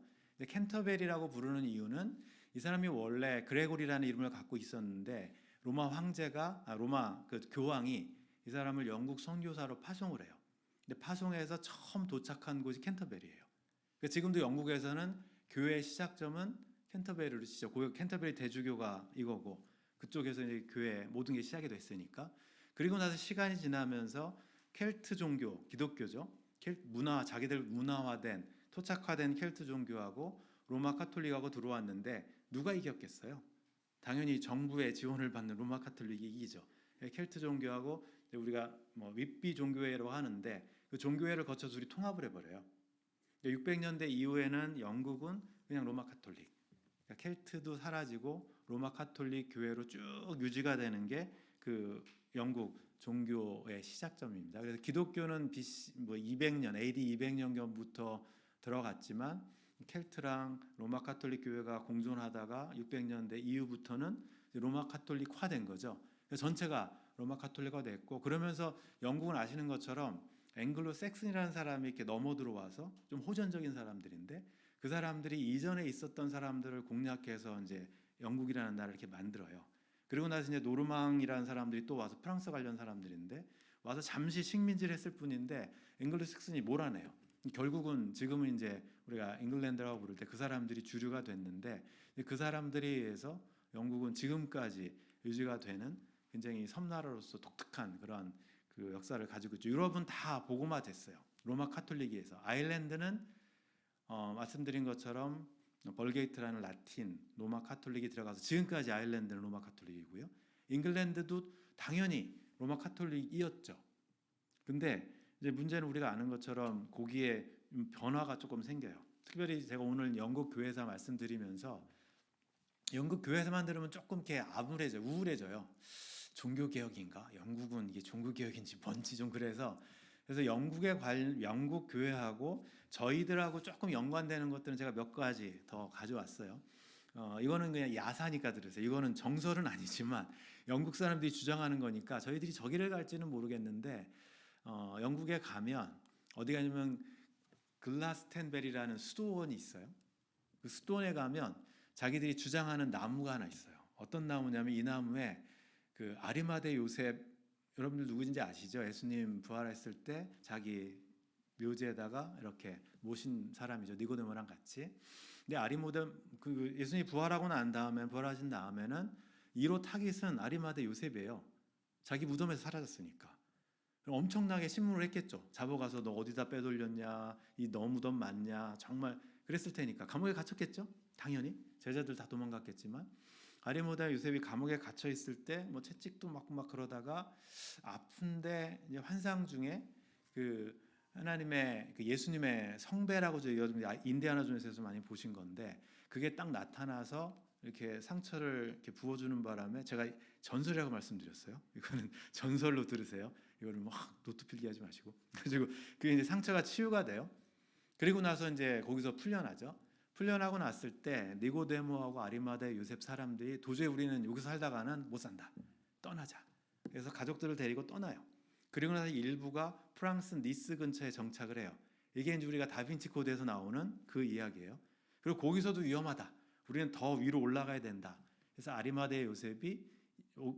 캔터베리라고 부르는 이유는 이 사람이 원래 그레고리라는 이름을 갖고 있었는데 로마 황제가 로마 그 교황이 이 사람을 영국 선교사로 파송을 해요. 근데 파송해서 처음 도착한 곳이 캔터베리예요. 그러니까 지금도 영국에서는 교회의 시작점은 캔터베리로 치죠. 캔터베리 대주교가 이거고 그쪽에서 이제 교회 모든 게 시작이 됐으니까. 그리고 나서 시간이 지나면서 켈트 종교, 기독교죠. 자기들 문화화된 토착화된 켈트 종교하고 로마 카톨릭하고 들어왔는데 누가 이겼겠어요? 당연히 정부의 지원을 받는 로마 카톨릭이 이기죠. 켈트 종교하고 우리가 뭐 윗비 종교회라고 하는데 그 종교회를 거쳐 둘이 통합을 해버려요. 600년대 이후에는 영국은 그냥 로마 카톨릭, 그러니까 켈트도 사라지고 로마 카톨릭 교회로 쭉 유지가 되는 게 그 영국 종교의 시작점입니다. 그래서 기독교는 BC 200년, AD 200년경부터 들어갔지만 켈트랑 로마 카톨릭 교회가 공존하다가 600년대 이후부터는 로마 카톨릭화된 거죠. 그래서 전체가 로마 카톨릭화 됐고, 그러면서 영국은 아시는 것처럼 앵글로 섹슨이라는 사람이 이렇게 넘어 들어와서 좀 호전적인 사람들인데 그 사람들이 이전에 있었던 사람들을 공략해서 이제 영국이라는 나라를 이렇게 만들어요. 그리고 나서 이제 노르망이라는 사람들이 또 와서 프랑스 관련 사람들인데 와서 잠시 식민지를 했을 뿐인데 앵글로 섹슨이 몰아내요. 결국은 지금은 이제 우리가 잉글랜드라고 부를 때 그 사람들이 주류가 됐는데 그 사람들에 의해서 영국은 지금까지 유지가 되는 굉장히 섬나라로서 독특한 그런 그 역사를 가지고 있죠. 유럽은 다 복음화 됐어요. 로마 카톨릭에서. 아일랜드는 말씀드린 것처럼 벌게이트라는 라틴 로마 카톨릭이 들어가서 지금까지 아일랜드는 로마 카톨릭이고요. 잉글랜드도 당연히 로마 카톨릭이었죠. 근데 이제 문제는 우리가 아는 것처럼 거기에 변화가 조금 생겨요. 특별히 제가 오늘 영국 교회사 말씀드리면서 영국 교회사만 들으면 조금 이렇게 암울해져요. 우울해져요. 종교 개혁인가? 영국은 이게 종교 개혁인지 뭔지 좀 그래서 영국 교회하고 저희들하고 조금 연관되는 것들은 제가 몇 가지 더 가져왔어요. 이거는 그냥 야사니까 들으세요. 이거는 정설은 아니지만 영국 사람들이 주장하는 거니까 저희들이 저기를 갈지는 모르겠는데 영국에 가면 어디 가냐면 글라스텐베리라는 수도원이 있어요. 그 수도원에 가면 자기들이 주장하는 나무가 하나 있어요. 어떤 나무냐면 이 나무에 그 아리마대 요셉, 여러분들 누구인지 아시죠? 예수님 부활했을 때 자기 묘지에다가 이렇게 모신 사람이죠. 니고데모랑 같이. 근데 그 예수님이 부활하신 다음에는 1호 타깃은 아리마대 요셉이에요. 자기 무덤에서 사라졌으니까. 엄청나게 신문을 했겠죠. 잡아가서 너 어디다 빼돌렸냐, 너 무덤 맞냐, 정말 그랬을 테니까 감옥에 갇혔겠죠. 당연히 제자들 다 도망갔겠지만 아리마대 요셉이 감옥에 갇혀 있을 때 뭐 채찍도 맞고 막 그러다가 아픈데 이제 환상 중에 그 하나님의 그 예수님의 성배라고 요즘 인디아나 존스에서 많이 보신 건데 그게 딱 나타나서 이렇게 상처를 이렇게 부어주는 바람에 제가 전설이라고 말씀드렸어요. 이거는 전설로 들으세요. 이거를 막 노트 필기하지 마시고. 그리고 그게 이제 상처가 치유가 돼요. 그리고 나서 이제 거기서 풀려나죠. 풀려나고 났을 때 니고데모하고 아리마대 요셉 사람들이 도저히 우리는 여기서 살다가는 못 산다. 떠나자. 그래서 가족들을 데리고 떠나요. 그리고 나서 일부가 프랑스 니스 근처에 정착을 해요. 이게 이제 우리가 다빈치 코드에서 나오는 그 이야기예요. 그리고 거기서도 위험하다. 우리는 더 위로 올라가야 된다. 그래서 아리마대 요셉이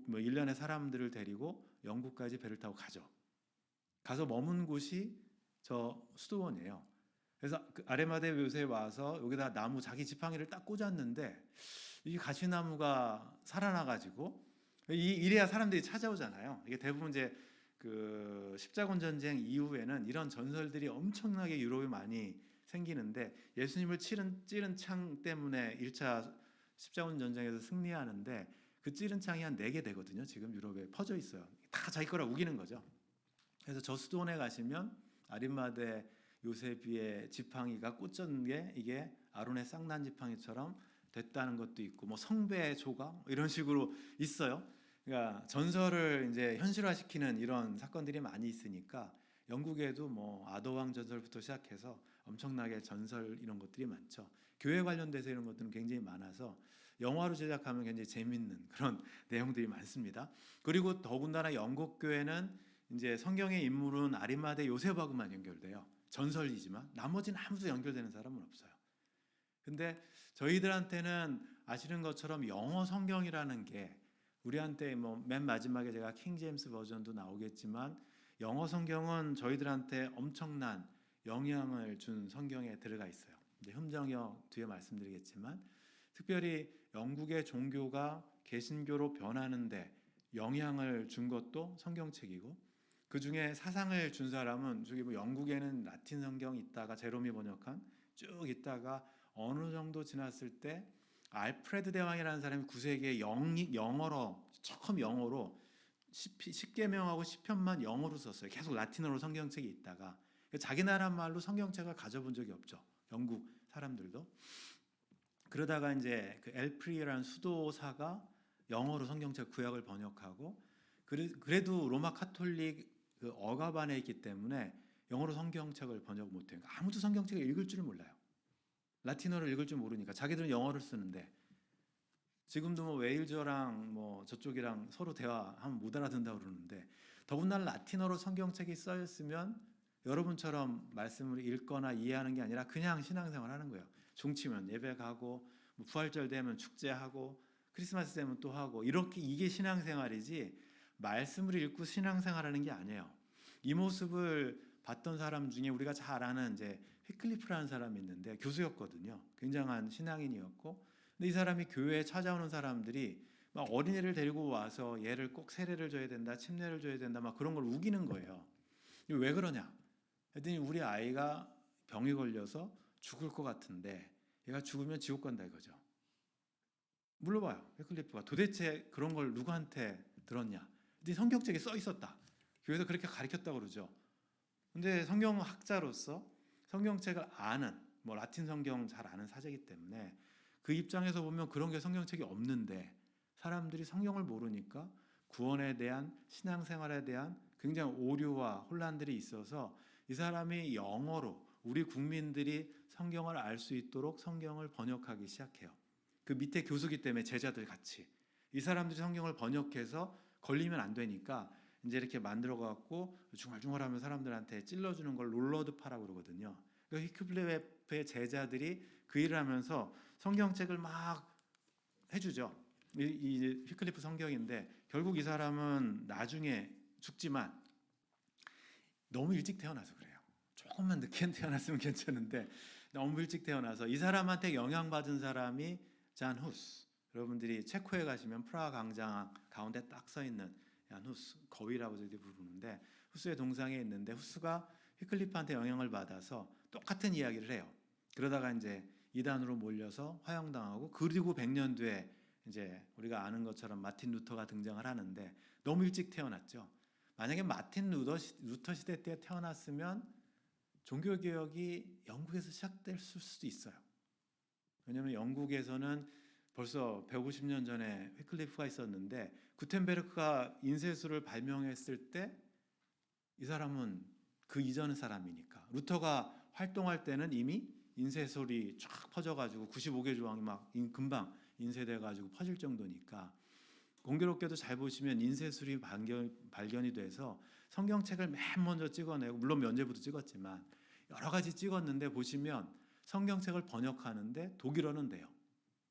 일련의 사람들을 데리고 영국까지 배를 타고 가죠. 가서 머문 곳이 저 수도원이에요. 그래서 그 아리마대 요셉에 와서 여기다 나무 자기 지팡이를 딱 꽂았는데 이 가시나무가 살아나가지고 이래야 사람들이 찾아오잖아요. 이게 대부분 이제 그 십자군 전쟁 이후에는 이런 전설들이 엄청나게 유럽에 많이 생기는데 예수님을 찌른 창 때문에 1차 십자군 전쟁에서 승리하는데 그 찌른 창이 한 4개 되거든요. 지금 유럽에 퍼져 있어요. 다 자기 거라 우기는 거죠. 그래서 저 수도원에 가시면 아리마대 요셉의 지팡이가 꽂은 게 이게 아론의 쌍난 지팡이처럼 됐다는 것도 있고 뭐 성배 조각 이런 식으로 있어요. 그러니까 전설을 이제 현실화시키는 이런 사건들이 많이 있으니까 영국에도 뭐 아더왕 전설부터 시작해서 엄청나게 전설 이런 것들이 많죠. 교회 관련돼서 이런 것들은 굉장히 많아서 영화로 제작하면 굉장히 재밌는 그런 내용들이 많습니다. 그리고 더군다나 영국 교회는 이제 성경의 인물은 아리마대 요셉하고만 연결돼요. 전설이지만 나머지는 아무도 연결되는 사람은 없어요. 근데 저희들한테는 아시는 것처럼 영어 성경이라는 게 우리한테 뭐 맨 마지막에 제가 킹 제임스 버전도 나오겠지만 영어 성경은 저희들한테 엄청난 영향을 준 성경에 들어가 있어요. 이제 흠정여 뒤에 말씀드리겠지만 특별히 영국의 종교가 개신교로 변하는데 영향을 준 것도 성경책이고 그 중에 사상을 준 사람은 저기 뭐 영국에는 라틴 성경이 있다가 제롬이 번역한 쭉 있다가 어느 정도 지났을 때 알프레드 대왕이라는 사람이 9세기에 영어로 처음 영어로 십계명하고 시편만 영어로 썼어요. 계속 라틴어로 성경책이 있다가 자기 나라 말로 성경책을 가져본 적이 없죠. 영국 사람들도. 그러다가 이제 그 엘프리라는 수도사가 영어로 성경책 구약을 번역하고 그래도 로마 카톨릭 그 억압안에 있기 때문에 영어로 성경책을 번역 못해요. 그러니까 아무도 성경책을 읽을 줄을 몰라요. 라틴어를 읽을 줄 모르니까 자기들은 영어를 쓰는데 지금도 뭐 웨일즈랑 뭐 저쪽이랑 서로 대화하면 못 알아듣는다고 그러는데 더군다나 라틴어로 성경책이 써있으면 여러분처럼 말씀을 읽거나 이해하는 게 아니라 그냥 신앙생활하는 거예요. 중치면 예배 가고 뭐 부활절 되면 축제하고 크리스마스 되면 또 하고 이렇게 이게 신앙생활이지 말씀을 읽고 신앙생활하는 게 아니에요. 이 모습을 봤던 사람 중에 우리가 잘 아는 이제 휘클리프라는 사람이 있는데 교수였거든요. 굉장한 신앙인이었고 근데 이 사람이 교회에 찾아오는 사람들이 막 어린이를 데리고 와서 얘를 꼭 세례를 줘야 된다, 침례를 줘야 된다, 막 그런 걸 우기는 거예요. 왜 그러냐? 했더니 우리 아이가 병이 걸려서 죽을 것 같은데 얘가 죽으면 지옥 간다 이거죠. 물어봐요. 휘클리프가 도대체 그런 걸 누구한테 들었냐? 근데 성경책에 써 있었다. 교회에서 그렇게 가르쳤다고 그러죠. 근데 성경학자로서 성경책을 아는 뭐 라틴 성경 잘 아는 사제이기 때문에 그 입장에서 보면 그런 게 성경책이 없는데 사람들이 성경을 모르니까 구원에 대한 신앙생활에 대한 굉장히 오류와 혼란들이 있어서 이 사람이 영어로 우리 국민들이 성경을 알 수 있도록 성경을 번역하기 시작해요. 그 밑에 교수기 때문에 제자들 같이 이 사람들이 성경을 번역해서 걸리면 안 되니까 이제 이렇게 만들어 갖고 중얼중얼하면 사람들한테 찔러주는 걸 롤러드파라고 그러거든요. 그 히클리프의 제자들이 그 일을 하면서 성경책을 막 해주죠. 이 히클리프 성경인데 결국 이 사람은 나중에 죽지만 너무 일찍 태어나서 그래요. 조금만 늦게 태어났으면 괜찮은데 너무 일찍 태어나서 이 사람한테 영향받은 사람이 잔 후스. 여러분들이 체코에 가시면 프라하 광장 가운데 딱 서 있는 잔 후스 거위라고 저희들이 부르는데 후스의 동상에 있는데 후스가 휘클리프한테 영향을 받아서 똑같은 이야기를 해요. 그러다가 이제 이단으로 몰려서 화형당하고 그리고 100년 뒤에 이제 우리가 아는 것처럼 마틴 루터가 등장을 하는데 너무 일찍 태어났죠. 만약에 마틴 루터 시대 때 태어났으면 종교개혁이 영국에서 시작될 수도 있어요. 왜냐하면 영국에서는 벌써 150년 전에 휘클리프가 있었는데 구텐베르크가 인쇄술을 발명했을 때 이 사람은 그 이전의 사람이니까 루터가 활동할 때는 이미 인쇄술이 쫙 퍼져가지고 95개 조항이 막 금방 인쇄돼가지고 퍼질 정도니까 공교롭게도 잘 보시면 인쇄술이 발견이 돼서 성경책을 맨 먼저 찍어내고 물론 면죄부도 찍었지만 여러 가지 찍었는데 보시면 성경책을 번역하는데 독일어는 돼요.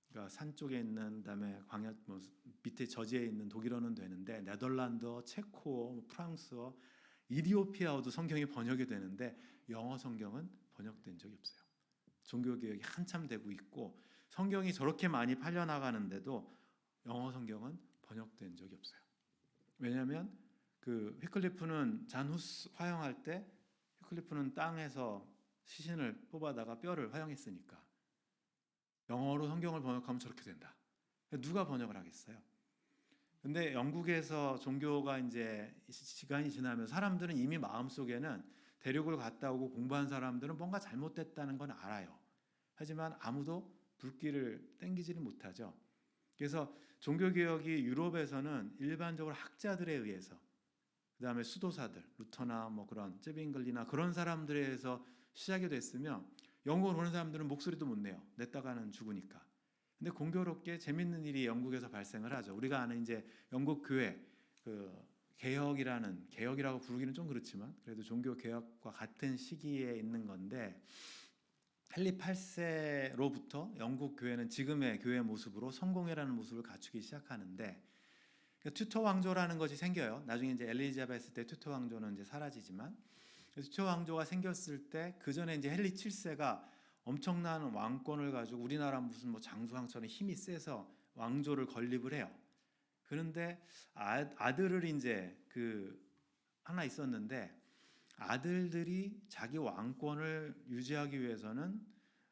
그러니까 산 쪽에 있는 그다음에 광야 뭐 밑에 저지에 있는 독일어는 되는데 네덜란드어, 체코어, 프랑스어, 이디오피아어도 성경이 번역이 되는데 영어 성경은 번역된 적이 없어요. 종교개혁이 한참 되고 있고 성경이 저렇게 많이 팔려나가는데도 영어 성경은 번역된 적이 없어요. 왜냐하면 그 휘클리프는 잔 후스 화형할 때 휘클리프는 땅에서 시신을 뽑아다가 뼈를 화형했으니까 영어로 성경을 번역하면 저렇게 된다. 누가 번역을 하겠어요? 근데 영국에서 종교가 이제 시간이 지나면 사람들은 이미 마음속에는 대륙을 갔다 오고 공부한 사람들은 뭔가 잘못됐다는 건 알아요. 하지만 아무도 불길을 땡기지를 못하죠. 그래서 종교개혁이 유럽에서는 일반적으로 학자들에 의해서 그다음에 수도사들, 루터나 뭐 그런 쯔빙글리나 그런 사람들에 의해서 시작이 됐으며 영국을 오는 사람들은 목소리도 못 내요. 냈다가는 죽으니까. 근데 공교롭게 재밌는 일이 영국에서 발생을 하죠. 우리가 아는 이제 영국 교회 그 개혁이라고 부르기는 좀 그렇지만 그래도 종교 개혁과 같은 시기에 있는 건데 헨리 8세로부터 영국 교회는 지금의 교회 모습으로 성공회라는 모습을 갖추기 시작하는데 그러니까 튜터 왕조라는 것이 생겨요. 나중에 이제 엘리자베스 때 튜터 왕조는 이제 사라지지만, 튜터 왕조가 생겼을 때 그 전에 이제 헨리 7세가 엄청난 왕권을 가지고 우리나라 무슨 뭐 장수왕처럼 힘이 세서 왕조를 건립을 해요. 그런데 아들을 이제 그 하나 있었는데, 아들들이 자기 왕권을 유지하기 위해서는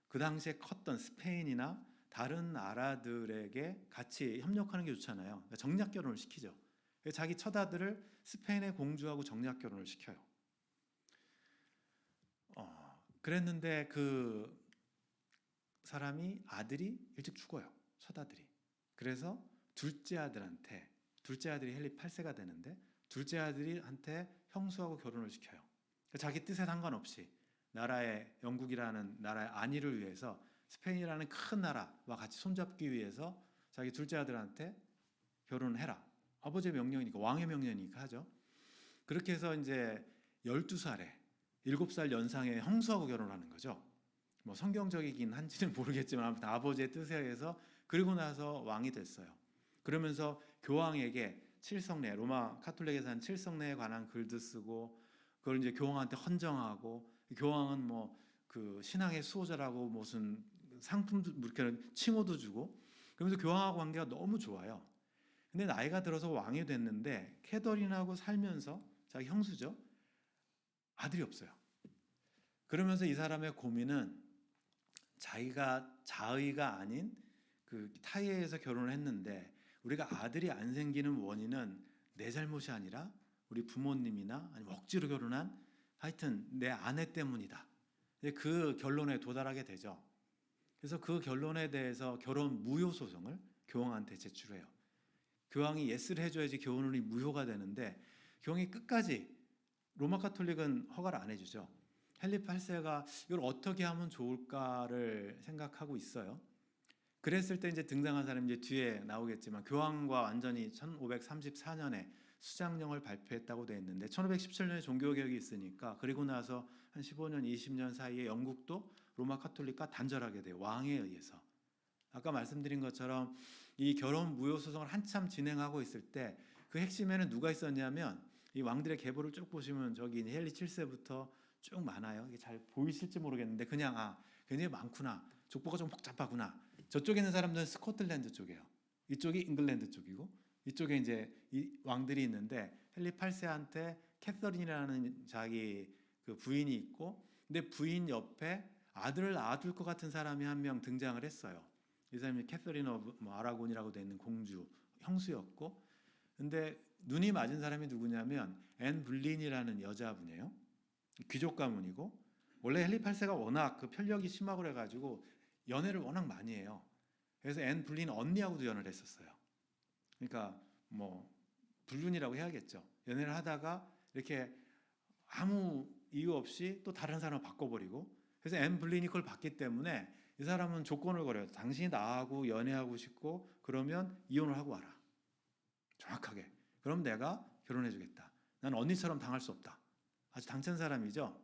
그 당시에 컸던 스페인이나 다른 나라들에게 같이 협력하는 게 좋잖아요. 그러니까 정략 결혼을 시키죠. 그래서 자기 첫아들을 스페인의 공주하고 정략 결혼을 시켜요. 그랬는데 그 사람이 아들이 일찍 죽어요. 첫아들이. 그래서 둘째 아들이 헨리 8세가 되는데 둘째 아들한테 형수하고 결혼을 시켜요. 자기 뜻에 상관없이 나라의 영국이라는 나라의 안위를 위해서 스페인이라는 큰 나라와 같이 손잡기 위해서 자기 둘째 아들한테 결혼을 해라. 아버지의 명령이니까, 왕의 명령이니까 하죠. 그렇게 해서 이제 12살에 7살 연상의 형수하고 결혼하는 거죠. 뭐 성경적이긴 한지는 모르겠지만 아무튼 아버지의 뜻에 의해서, 그리고 나서 왕이 됐어요. 그러면서 교황에게 칠성례, 로마 카톨릭에서 한 칠성례에 관한 글도 쓰고, 그걸 이제 교황한테 헌정하고, 교황은 뭐 그 신앙의 수호자라고 무슨 상품도 이렇게 칭호도 주고, 그러면서 교황하고 관계가 너무 좋아요. 근데 나이가 들어서 왕이 됐는데 캐더린하고 살면서, 자기 형수죠, 아들이 없어요. 그러면서 이 사람의 고민은, 자기가 자의가 아닌 그 타의에서 결혼을 했는데 우리가 아들이 안 생기는 원인은 내 잘못이 아니라 우리 부모님이나 아니면 억지로 결혼한, 하여튼 내 아내 때문이다. 그 결론에 도달하게 되죠. 그래서 그 결론에 대해서 결혼 무효 소송을 교황한테 제출해요. 교황이 예스를 해줘야지 결혼이 무효가 되는데, 교황이 끝까지, 로마 카톨릭은 허가를 안 해주죠. 헨리 8세가 이걸 어떻게 하면 좋을까를 생각하고 있어요. 그랬을 때 이제 등장한 사람이 이제 뒤에 나오겠지만, 교황과 완전히 1534년에 수장령을 발표했다고 되어 있는데, 1517년에 종교개혁이 있으니까, 그리고 나서 한 15년, 20년 사이에 영국도 로마 카톨릭과 단절하게 돼요. 왕에 의해서. 아까 말씀드린 것처럼 이 결혼 무효 소송을 한참 진행하고 있을 때 그 핵심에는 누가 있었냐면, 이 왕들의 계보를 쭉 보시면 저기 헨리 7세부터 쭉 많아요. 이게 잘 보이실지 모르겠는데 그냥 굉장히 많구나. 족보가 좀 복잡하구나. 저쪽에 있는 사람들은 스코틀랜드 쪽이에요. 이쪽이 잉글랜드 쪽이고, 이쪽에 이제 이 왕들이 있는데, 헨리 8세한테 캐서린이라는 자기 그 부인이 있고, 근데 부인 옆에 아들을 낳아둘 것 같은 사람이 한 명 등장을 했어요. 이 사람이 캐서린 오브 뭐 아라곤이라고 되어 있는 공주 형수였고, 근데 눈이 맞은 사람이 누구냐면 앤 불린이라는 여자분이에요. 귀족 가문이고, 원래 헨리 8세가 워낙 그 편력이 심하고 그래가지고 연애를 워낙 많이 해요. 그래서 앤 불린 언니하고도 연애를 했었어요. 그러니까 뭐 불륜이라고 해야겠죠. 연애를 하다가 이렇게 아무 이유 없이 또 다른 사람을 바꿔버리고, 그래서 앤 불린이 그걸 봤기 때문에 이 사람은 조건을 걸어요. 당신이 나하고 연애하고 싶고 그러면 이혼을 하고 와라. 정확하게. 그럼 내가 결혼해주겠다. 난 언니처럼 당할 수 없다. 아주 당찬 사람이죠.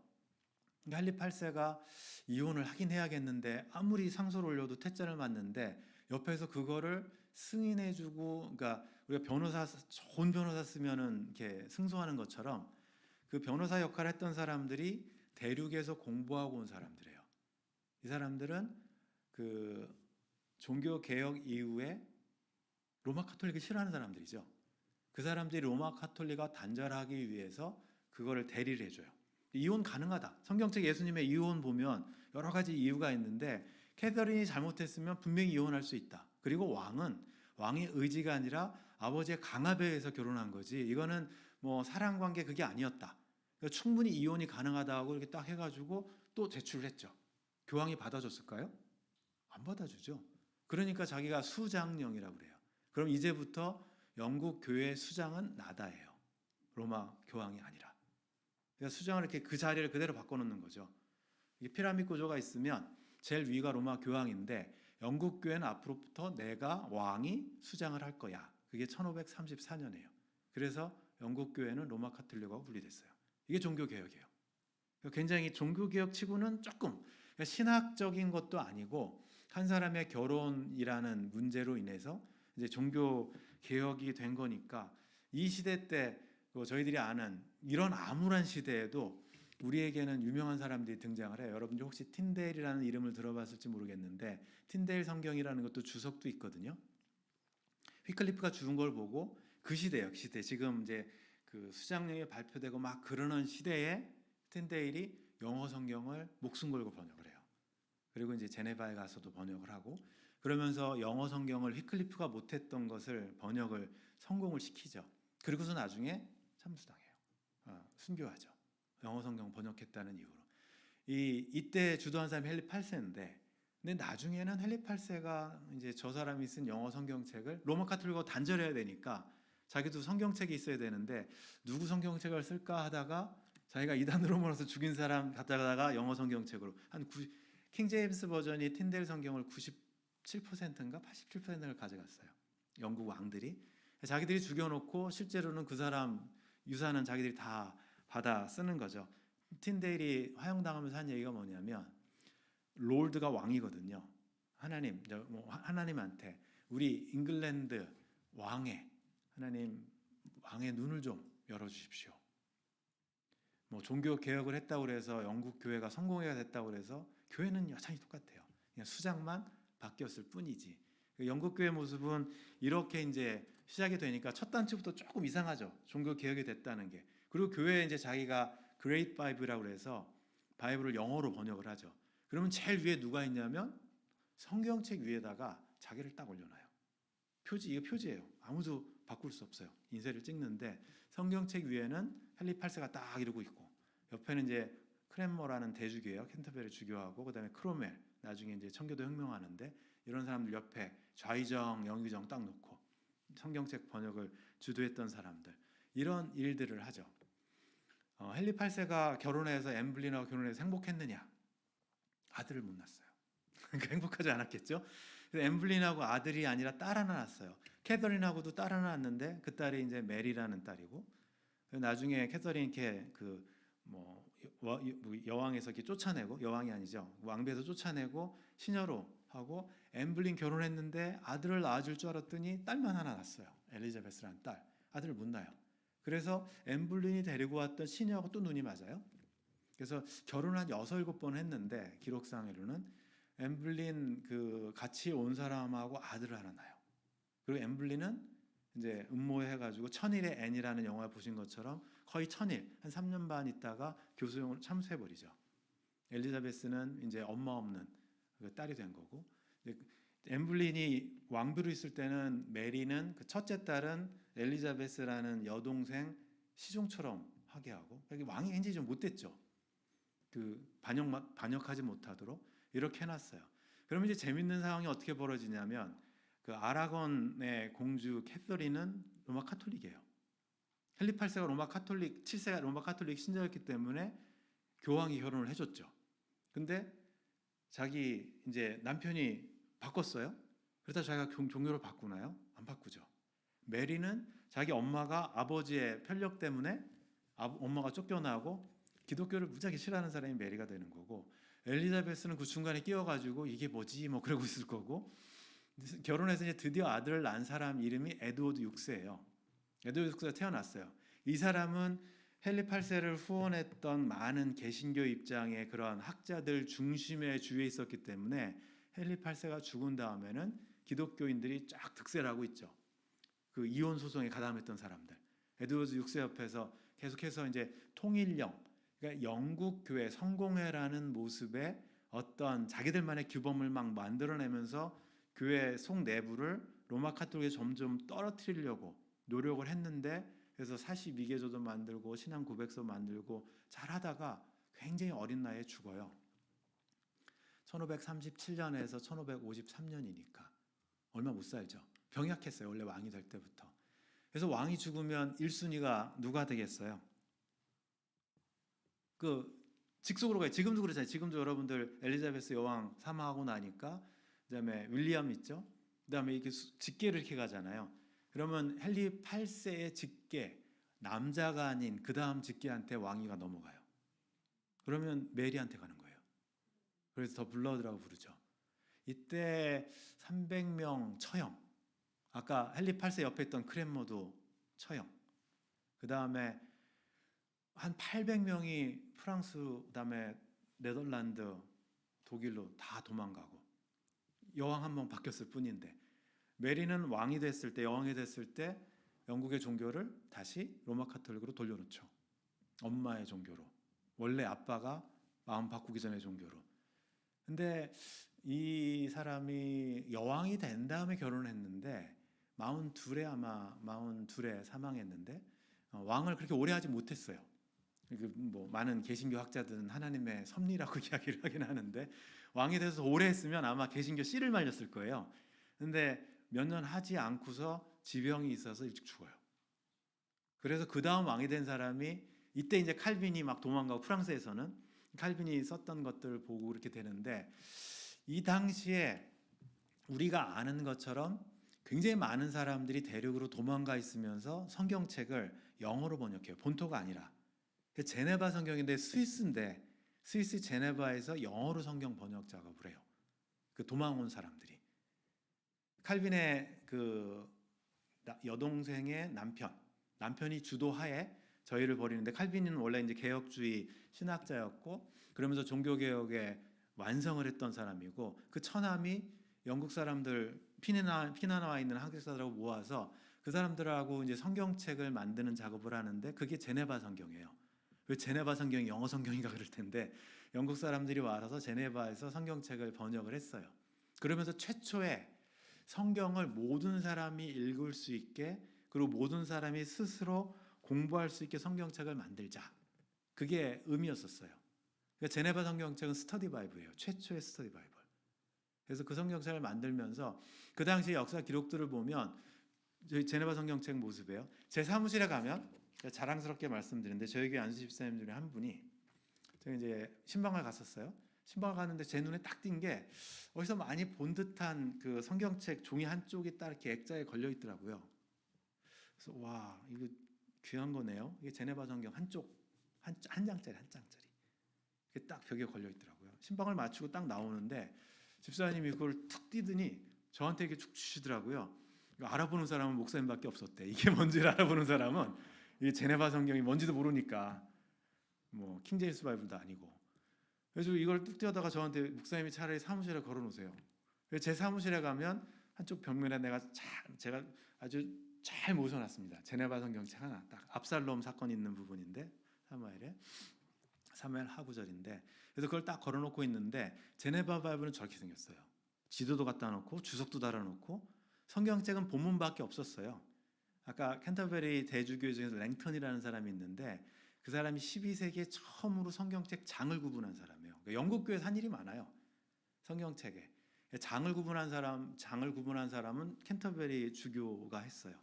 그러니까 헨리 8세가 이혼을 하긴 해야겠는데, 아무리 상소를 올려도 퇴짜를 맞는데, 옆에서 그거를 승인해주고, 그러니까 우리가 좋은 변호사 쓰면은 이렇게 승소하는 것처럼 그 변호사 역할을 했던 사람들이 대륙에서 공부하고 온 사람들이에요. 이 사람들은 그 종교 개혁 이후에 로마 카톨릭을 싫어하는 사람들이죠. 그 사람들이 로마 카톨릭과 단절하기 위해서 그거를 대리를 해줘요. 이혼 가능하다. 성경책 예수님의 이혼 보면 여러 가지 이유가 있는데, 캐서린이 잘못했으면 분명히 이혼할 수 있다. 그리고 왕의 의지가 아니라 아버지의 강압에 의해서 결혼한 거지, 이거는 뭐 사랑 관계 그게 아니었다. 그러니까 충분히 이혼이 가능하다고 이렇게 딱 해가지고 또 제출을 했죠. 교황이 받아줬을까요? 안 받아주죠. 그러니까 자기가 수장령이라고 그래요. 그럼 이제부터 영국 교회 수장은 나다예요. 로마 교황이 아니라. 그러니까 수장을 이렇게 그 자리를 그대로 바꿔놓는 거죠. 이게 피라미드 구조가 있으면 제일 위가 로마 교황인데, 영국 교회는 앞으로부터 내가 왕이 수장을 할 거야. 그게 1534년이에요. 그래서 영국 교회는 로마 카톨릭하고 분리됐어요. 이게 종교 개혁이에요. 굉장히 종교 개혁 치고는 조금 신학적인 것도 아니고, 한 사람의 결혼이라는 문제로 인해서 이제 종교 개혁이 된 거니까 이 시대 때 저희들이 아는 이런 암울한 시대에도 우리에게는 유명한 사람들이 등장을 해요. 여러분들 혹시 틴데일이라는 이름을 들어봤을지 모르겠는데 틴데일 성경이라는 것도 주석도 있거든요. 휘클리프가 죽은 걸 보고 그 시대 지금 이제 그 수장령이 발표되고 막 그러는 시대에 틴데일이 영어 성경을 목숨 걸고 번역을 해요. 그리고 이제 제네바에 가서도 번역을 하고 그러면서 영어 성경을 휘클리프가 못했던 것을 번역을 성공을 시키죠. 그리고서 나중에 참수당해요. 순교하죠. 영어 성경 번역했다는 이유로. 이때 주도한 사람이 헨리 8세인데 근데 나중에는 헨리 8세가 이제 저 사람이 쓴 영어 성경책을 로마 카톨릭하고 단절해야 되니까 자기도 성경책이 있어야 되는데 누구 성경책을 쓸까 하다가 자기가 이단으로 몰아서 죽인 사람 갖다가 영어 성경책으로 킹 제임스 버전이 틴델 성경을 97%인가 87%를 가져갔어요. 영국 왕들이 자기들이 죽여놓고 실제로는 그 사람 유산은 자기들이 다 받아 쓰는 거죠. 틴데일이 화형당하면서 한 얘기가 뭐냐면 롤드가 왕이거든요. 하나님한테 우리 잉글랜드 하나님 왕의 눈을 좀 열어주십시오. 뭐 종교 개혁을 했다고 그래서 영국 교회가 성공회가 됐다고 그래서 교회는 여전히 똑같아요. 그냥 수장만 바뀌었을 뿐이지. 영국 교회 모습은 이렇게 이제 시작이 되니까 첫 단추부터 조금 이상하죠. 종교 개혁이 됐다는 게. 그리고 교회에 이제 자기가 그레이트 바이블이라고 그래서 바이블을 영어로 번역을 하죠. 그러면 제일 위에 누가 있냐면 성경책 위에다가 자기를 딱 올려놔요. 이거 표지예요. 아무도 바꿀 수 없어요. 인쇄를 찍는데 성경책 위에는 헨리 8세가 딱 이러고 있고 옆에는 이제 크랜머라는 대주교예요. 캔터베리 주교하고 그다음에 크로멜 나중에 이제 청교도 혁명하는데 이런 사람들 옆에 좌의정, 영의정 딱 놓고 성경책 번역을 주도했던 사람들 이런 일들을 하죠. 헨리 8세가 결혼해서 엠블린하고 결혼해서 행복했느냐? 아들을 못 낳았어요. 그러니까 행복하지 않았겠죠? 그래서 엠블린하고 아들이 아니라 딸 하나 낳았어요. 캐서린하고도 딸 하나 낳았는데 그 딸이 이제 메리라는 딸이고 나중에 캐서린 이렇게 여왕에서 이렇게 쫓아내고 여왕이 아니죠. 왕비에서 쫓아내고 시녀로 하고 엠블린 결혼했는데 아들을 낳아줄 줄 알았더니 딸만 하나 낳았어요. 엘리자베스라는 딸. 아들을 못 낳아요. 그래서 엠블린이 데리고 왔던 시녀하고 또 눈이 맞아요. 그래서 결혼을 한 6, 7번 했는데 기록상으로는 엠블린 같이 온 사람하고 아들을 하나 낳아요. 그리고 엠블린은 이제 음모해가지고 천일의 앤이라는 영화 보신 것처럼 거의 천일 한 3년 반 있다가 교수형으로 참수해버리죠. 엘리자베스는 이제 엄마 없는 딸이 된 거고 엠블린이 왕비로 있을 때는 메리는 그 첫째 딸은 엘리자베스라는 여동생 시종처럼 하게 하고 왕이 굉장히 좀 못됐죠. 반역하지 못하도록 이렇게 해놨어요. 그러면 이제 재밌는 상황이 어떻게 벌어지냐면 아라곤의 공주 캐서린은 로마 카톨릭이에요. 헨리 8세가 로마 카톨릭, 7세가 로마 카톨릭 신자였기 때문에 교황이 결혼을 해줬죠. 근데 자기 이제 남편이 바꿨어요. 그러다 자기가 종교를 바꾸나요? 안 바꾸죠. 메리는 자기 엄마가 아버지의 편력 때문에 엄마가 쫓겨나고 기독교를 무지하게 싫어하는 사람이 메리가 되는 거고 엘리자베스는 그 중간에 끼어가지고 이게 뭐지 뭐 그러고 있을 거고 결혼해서 이제 드디어 아들을 낳은 사람 이름이 에드워드 6세예요. 에드워드 6세가 태어났어요. 이 사람은 헨리 8세를 후원했던 많은 개신교 입장의 그런 학자들 중심의 주위에 있었기 때문에 헨리 8세가 죽은 다음에는 기독교인들이 쫙 득세를 하고 있죠. 이혼 소송에 가담했던 사람들. 에드워드 6세 옆에서 계속해서 이제 통일령, 그러니까 영국 교회 성공회라는 모습의 어떤 자기들만의 규범을 막 만들어내면서 교회 속 내부를 로마 카톨릭에 점점 떨어뜨리려고 노력을 했는데 그래서 42개조도 만들고 신앙 고백서 만들고 잘하다가 굉장히 어린 나이에 죽어요. 1537년에서 1553년이니까 얼마 못 살죠. 병약했어요. 원래 왕이 될 때부터. 그래서 왕이 죽으면 1순위가 누가 되겠어요? 직속으로 가요. 지금도 그렇잖아요. 지금도 여러분들 엘리자베스 여왕 사망하고 나니까 그다음에 윌리엄 있죠. 그다음에 이렇게 직계를 이렇게 가잖아요. 그러면 헨리 8세의 직계 남자가 아닌 그 다음 직계한테 왕위가 넘어가요. 그러면 메리한테 가는 거예요. 그래서 더 블러드라고 부르죠. 이때 300명 처형 아까 헨리 8세 옆에 있던 크렘머도 처형. 그 다음에 한 800명이 프랑스, 그다음에 네덜란드, 독일로 다 도망가고 여왕 한 번 바뀌었을 뿐인데 메리는 왕이 됐을 때, 여왕이 됐을 때 영국의 종교를 다시 로마 카톨릭으로 돌려놓죠. 엄마의 종교로. 원래 아빠가 마음 바꾸기 전의 종교로. 근데 이 사람이 여왕이 된 다음에 결혼했는데 42에 사망했는데 왕을 그렇게 오래 하지 못했어요. 뭐 많은 개신교 학자들은 하나님의 섭리라고 이야기를 하긴 하는데 왕이 돼서 오래 했으면 아마 개신교 씨를 말렸을 거예요. 근데 몇 년 하지 않고서 지병이 있어서 일찍 죽어요. 그래서 그 다음 왕이 된 사람이 이때 이제 칼빈이 막 도망가고 프랑스에서는 칼빈이 썼던 것들을 보고 그렇게 되는데 이 당시에 우리가 아는 것처럼 굉장히 많은 사람들이 대륙으로 도망가 있으면서 성경책을 영어로 번역해요. 본토가 아니라. 제네바 성경인데 스위스인데 스위스 제네바에서 영어로 성경 번역 작업을 해요. 그 도망 온 사람들이. 칼빈의 그 여동생의 남편이 주도하에 저희를 버리는데 칼빈은 원래 이제 개혁주의 신학자였고 그러면서 종교개혁에 완성을 했던 사람이고 그 처남이 영국 사람들 피난와 있는 한국사람들하고 모아서 그 사람들하고 이제 성경책을 만드는 작업을 하는데 그게 제네바 성경이에요. 왜 제네바 성경이 영어 성경인가 그럴 텐데 영국 사람들이 와서 제네바에서 성경책을 번역을 했어요. 그러면서 최초의 성경을 모든 사람이 읽을 수 있게 그리고 모든 사람이 스스로 공부할 수 있게 성경책을 만들자. 그게 의미였었어요. 그러니까 제네바 성경책은 스터디 바이블이에요. 최초의 스터디 바이블. 그래서 그 성경책을 만들면서 그 당시 역사 기록들을 보면 저희 제네바 성경책 모습이에요. 제 사무실에 가면 자랑스럽게 말씀드리는데 저희 교회 안수 집사님 중에 한 분이 제가 이제 신방을 갔었어요. 신방을 갔는데 제 눈에 딱 띈 게 어디서 많이 본 듯한 그 성경책 종이 한쪽이 딱 이렇게 액자에 걸려 있더라고요. 그래서 와 이거 귀한 거네요. 이게 제네바 성경 한 장짜리. 그게 딱 벽에 걸려 있더라고요. 신방을 마치고 딱 나오는데 집사님이 그걸 툭 띄더니 저한테 이렇게 쭉 주시더라고요. 알아보는 사람은 목사님밖에 없었대. 이게 뭔지를 알아보는 사람은 이 제네바 성경이 뭔지도 모르니까 뭐 킹제임스 바이블도 아니고. 그래서 이걸 뚝 띄어다가 저한테 목사님이 차라리 사무실에 걸어놓으세요. 제 사무실에 가면 한쪽 벽면에 제가 아주 잘 모셔놨습니다. 제네바 성경책 하나 딱 압살롬 사건 있는 부분인데 사무엘 하구절인데 그래서 그걸 딱 걸어놓고 있는데 제네바 바이블은 저렇게 생겼어요. 지도도 갖다 놓고 주석도 달아놓고 성경책은 본문밖에 없었어요. 아까 캔터베리 대주교 중에서 랭턴이라는 사람이 있는데 그 사람이 12세기에 처음으로 성경책 장을 구분한 사람이에요. 그러니까 영국 교회에서 한 일이 많아요. 성경책에 장을 구분한 사람은 캔터베리 주교가 했어요.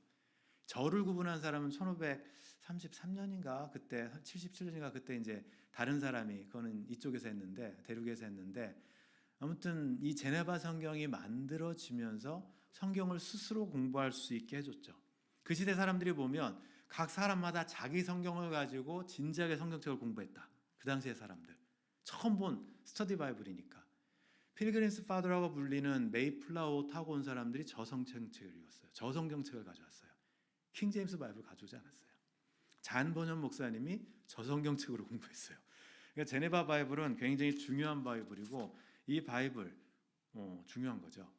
절을 구분한 사람은 1533년인가 그때 77년인가 그때 이제 다른 사람이 그거는 이쪽에서 했는데 대륙에서 했는데 아무튼 이 제네바 성경이 만들어지면서 성경을 스스로 공부할 수 있게 해줬죠. 그 시대 사람들이 보면 각 사람마다 자기 성경을 가지고 진지하게 성경책을 공부했다. 그 당시의 사람들 처음 본 스터디 바이블이니까 필그림스 파더라고 불리는 메이플라워 타고 온 사람들이 저성경책을 읽었어요. 저성경책을 가져왔어요. 킹제임스 바이블 가져오지 않았어요. 잔 번연 목사님이 저성경책으로 공부했어요. 그러니까 제네바 바이블은 굉장히 중요한 바이블이고 이 바이블 중요한 거죠.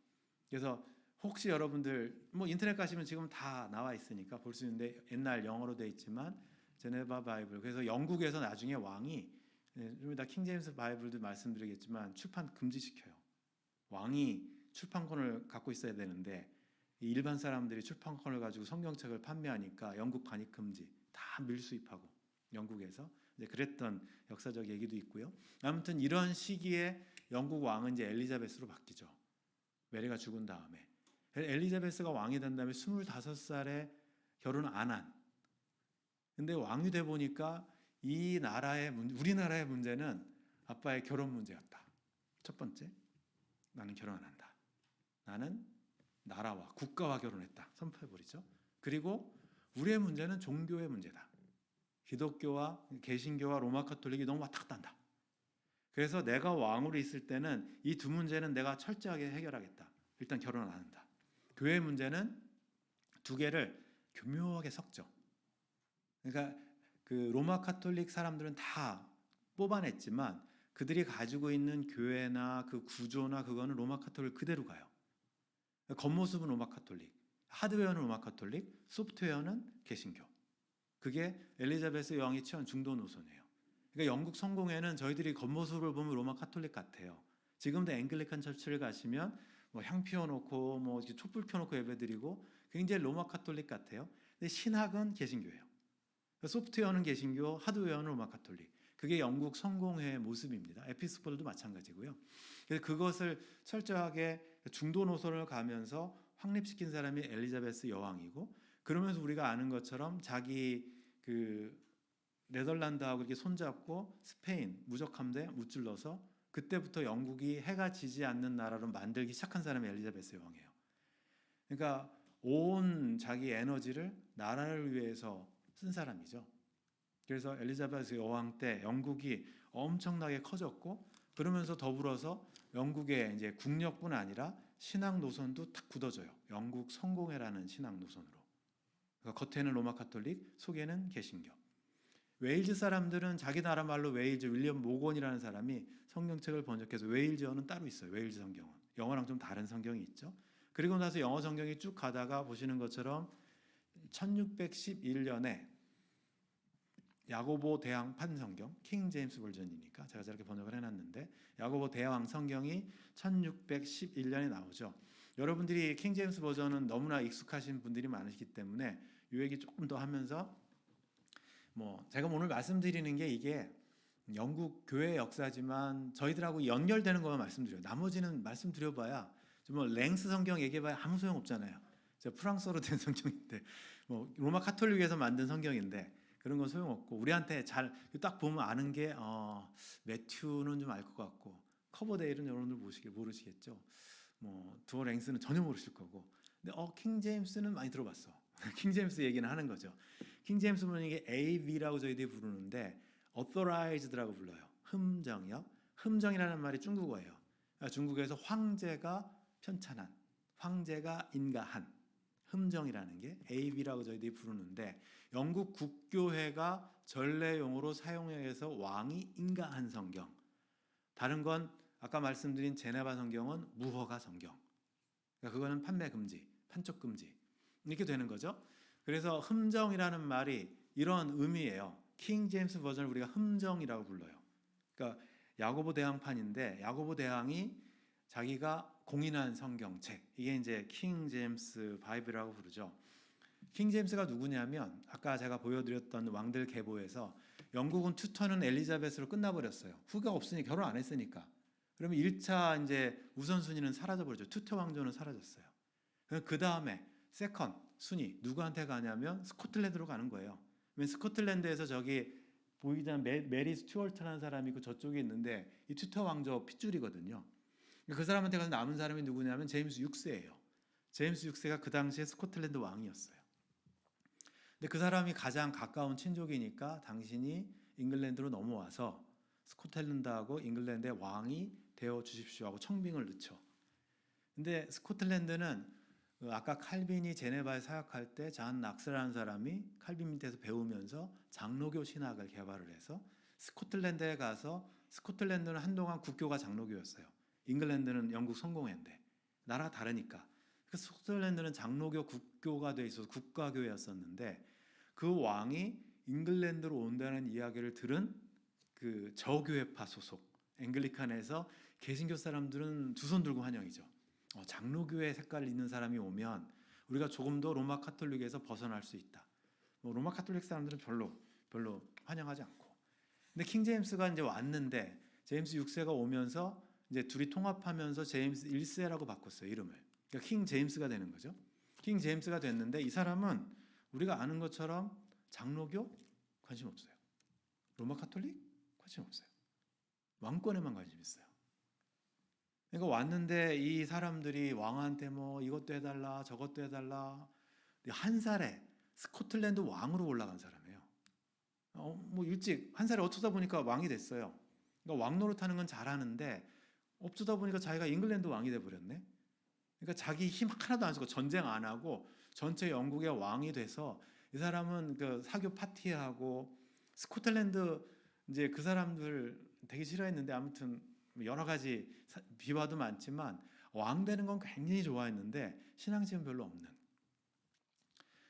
그래서 혹시 여러분들 뭐 인터넷 가시면 지금 다 나와 있으니까 볼 수 있는데 옛날 영어로 돼 있지만 제네바 바이블 그래서 영국에서 나중에 왕이 좀 이따 킹제임스 바이블도 말씀드리겠지만 출판 금지시켜요. 왕이 출판권을 갖고 있어야 되는데 일반 사람들이 출판권을 가지고 성경책을 판매하니까 영국 관입 금지 다 밀수입하고 영국에서 이제 그랬던 역사적 얘기도 있고요. 아무튼 이런 시기에 영국 왕은 이제 엘리자베스로 바뀌죠. 메리가 죽은 다음에 엘리자베스가 왕이 된 다음에 25살에 결혼을 안 한. 근데 왕이 돼 보니까 우리나라의 문제는 아빠의 결혼 문제였다. 첫 번째, 나는 결혼 안 한다. 나는 나라와 국가와 결혼했다. 선포해버리죠. 그리고 우리의 문제는 종교의 문제다. 기독교와 개신교와 로마 카톨릭이 너무 왔다 갔다 한다. 그래서 내가 왕으로 있을 때는 이 두 문제는 내가 철저하게 해결하겠다. 일단 결혼 안 한다. 교회 문제는 두 개를 교묘하게 섞죠. 그러니까 그 로마 카톨릭 사람들은 다 뽑아냈지만 그들이 가지고 있는 교회나 그 구조나 그거는 로마 카톨릭 그대로 가요. 겉모습은 로마 카톨릭, 하드웨어는 로마 카톨릭, 소프트웨어는 개신교. 그게 엘리자베스 여왕이 취한 중도 노선이에요. 그러니까 영국 성공회는 저희들이 겉모습을 보면 로마 카톨릭 같아요. 지금도 앵글리칸 처치를 가시면 뭐 향 피워놓고 뭐 촛불 켜놓고 예배드리고 굉장히 로마 카톨릭 같아요. 근데 신학은 개신교예요. 소프트웨어는 개신교, 하드웨어는 로마 카톨릭. 그게 영국 성공회의 모습입니다. 에피스콜도 마찬가지고요. 그래서 그것을 철저하게 중도 노선을 가면서 확립시킨 사람이 엘리자베스 여왕이고, 그러면서 우리가 아는 것처럼 자기 그 네덜란드하고 이렇게 손잡고 스페인 무적함대 무찔러서 그때부터 영국이 해가 지지 않는 나라로 만들기 시작한 사람이 엘리자베스 여왕이에요. 그러니까 온 자기 에너지를 나라를 위해서 쓴 사람이죠. 그래서 엘리자베스 여왕 때 영국이 엄청나게 커졌고, 그러면서 더불어서 영국의 이제 국력뿐 아니라 신앙 노선도 탁 굳어져요. 영국 성공회라는 신앙 노선으로. 그러니까 겉에는 로마 카톨릭, 속에는 개신교. 웨일즈 사람들은 자기 나라 말로 웨일즈, 윌리엄 모건이라는 사람이 성경책을 번역해서 웨일즈어는 따로 있어요. 웨일즈 성경은 영어랑 좀 다른 성경이 있죠. 그리고 나서 영어 성경이 쭉 가다가 보시는 것처럼 1611년에 야고보 대왕판 성경, 킹 제임스 버전이니까 제가 저렇게 번역을 해놨는데, 야고보 대왕 성경이 1611년에 나오죠. 여러분들이 킹 제임스 버전은 너무나 익숙하신 분들이 많으시기 때문에 이 얘기 조금 더 하면서, 뭐 제가 오늘 말씀드리는 게 이게 영국 교회 역사지만 저희들하고 연결되는 것만 말씀드려요. 나머지는 말씀드려봐야 뭐 랭스 성경 얘기해봐야 아무 소용 없잖아요. 제가 프랑스어로 된 성경인데, 뭐 로마 카톨릭에서 만든 성경인데 그런 건 소용없고, 우리한테 잘 딱 보면 아는 게 매튜는 좀 알 것 같고, 커버데일은 여러분들 모르시겠죠. 뭐 두어 랭스는 전혀 모르실 거고, 근데 킹 제임스는 많이 들어봤어. 킹 제임스 얘기는 하는 거죠. 킹 제임스는 이게 AV라고 저희들이 부르는데 authorized라고 불러요. 흠정이요. 흠정이라는 말이 중국어예요. 중국에서 황제가 편찬한, 황제가 인가한 흠정이라는 게 AV라고 저희들이 부르는데, 영국 국교회가 전례용어로 사용해서 왕이 인가한 성경. 다른 건 아까 말씀드린 제네바 성경은 무허가 성경. 그러니까 그거는 판매 금지, 판촉 금지 이렇게 되는 거죠. 그래서 흠정이라는 말이 이런 의미예요. 킹 제임스 버전을 우리가 흠정이라고 불러요. 그러니까 야고보 대왕판인데 야고보 대왕이 자기가 공인한 성경책, 이게 이제 킹 제임스 바이블이라고 부르죠. 킹 제임스가 누구냐면 아까 제가 보여드렸던 왕들 계보에서 영국은 튜터는 엘리자베스로 끝나버렸어요. 후가 없으니 결혼 안 했으니까. 그러면 1차 이제 우선순위는 사라져버렸죠. 튜터 왕조는 사라졌어요. 그 다음에 세컨 순위 누구한테 가냐면 스코틀랜드로 가는 거예요. 스코틀랜드에서 저기 보이잖아, 메리 스튜어트라는 사람이 그 저쪽에 있는데 이 튜터 왕조 핏줄이거든요. 그 사람한테 가서 남은 사람이 누구냐면 제임스 6세예요. 제임스 6세가 그 당시에 스코틀랜드 왕이었어요. 근데 그 사람이 가장 가까운 친족이니까 당신이 잉글랜드로 넘어와서 스코틀랜드하고 잉글랜드의 왕이 되어 주십시오 하고 청빙을 넣죠. 근데 스코틀랜드는 아까 칼빈이 제네바에 사역할 때 잔 낙스라는 사람이 칼빈 밑에서 배우면서 장로교 신학을 개발을 해서 스코틀랜드에 가서, 스코틀랜드는 한동안 국교가 장로교였어요. 잉글랜드는 영국 성공회인데 나라가 다르니까. 스코틀랜드는 장로교 국교가 돼 있어서 국가교회였었는데, 그 왕이 잉글랜드로 온다는 이야기를 들은 그 저교회파 소속 앵글리칸에서 개신교 사람들은 두 손 들고 환영이죠. 장로교회 색깔을 있는 사람이 오면 우리가 조금 더 로마 카톨릭에서 벗어날 수 있다. 로마 카톨릭 사람들은 별로 환영하지 않고. 근데 킹 제임스가 이제 왔는데, 제임스 6세가 오면서 이제 둘이 통합하면서 제임스 1세라고 바꿨어요, 이름을. 그러니까 킹 제임스가 되는 거죠. 킹 제임스가 됐는데 이 사람은 우리가 아는 것처럼 장로교 관심 없어요. 로마 카톨릭 관심 없어요. 왕권에만 관심 있어요. 그러니까 왔는데 이 사람들이 왕한테 뭐 이것도 해달라 저것도 해달라, 한 살에 스코틀랜드 왕으로 올라간 사람이에요. 뭐 일찍 한 살에 어쩌다 보니까 왕이 됐어요. 그러니까 왕 노릇하는 건 잘하는데 어쩌다 보니까 자기가 잉글랜드 왕이 돼버렸네. 그러니까 자기 힘 하나도 안 쓰고 전쟁 안 하고 전체 영국의 왕이 돼서 이 사람은 그 사교 파티하고 스코틀랜드 이제 그 사람들 되게 싫어했는데 아무튼 여러 가지 비화도 많지만 왕 되는 건 굉장히 좋아했는데 신앙심은 별로 없는.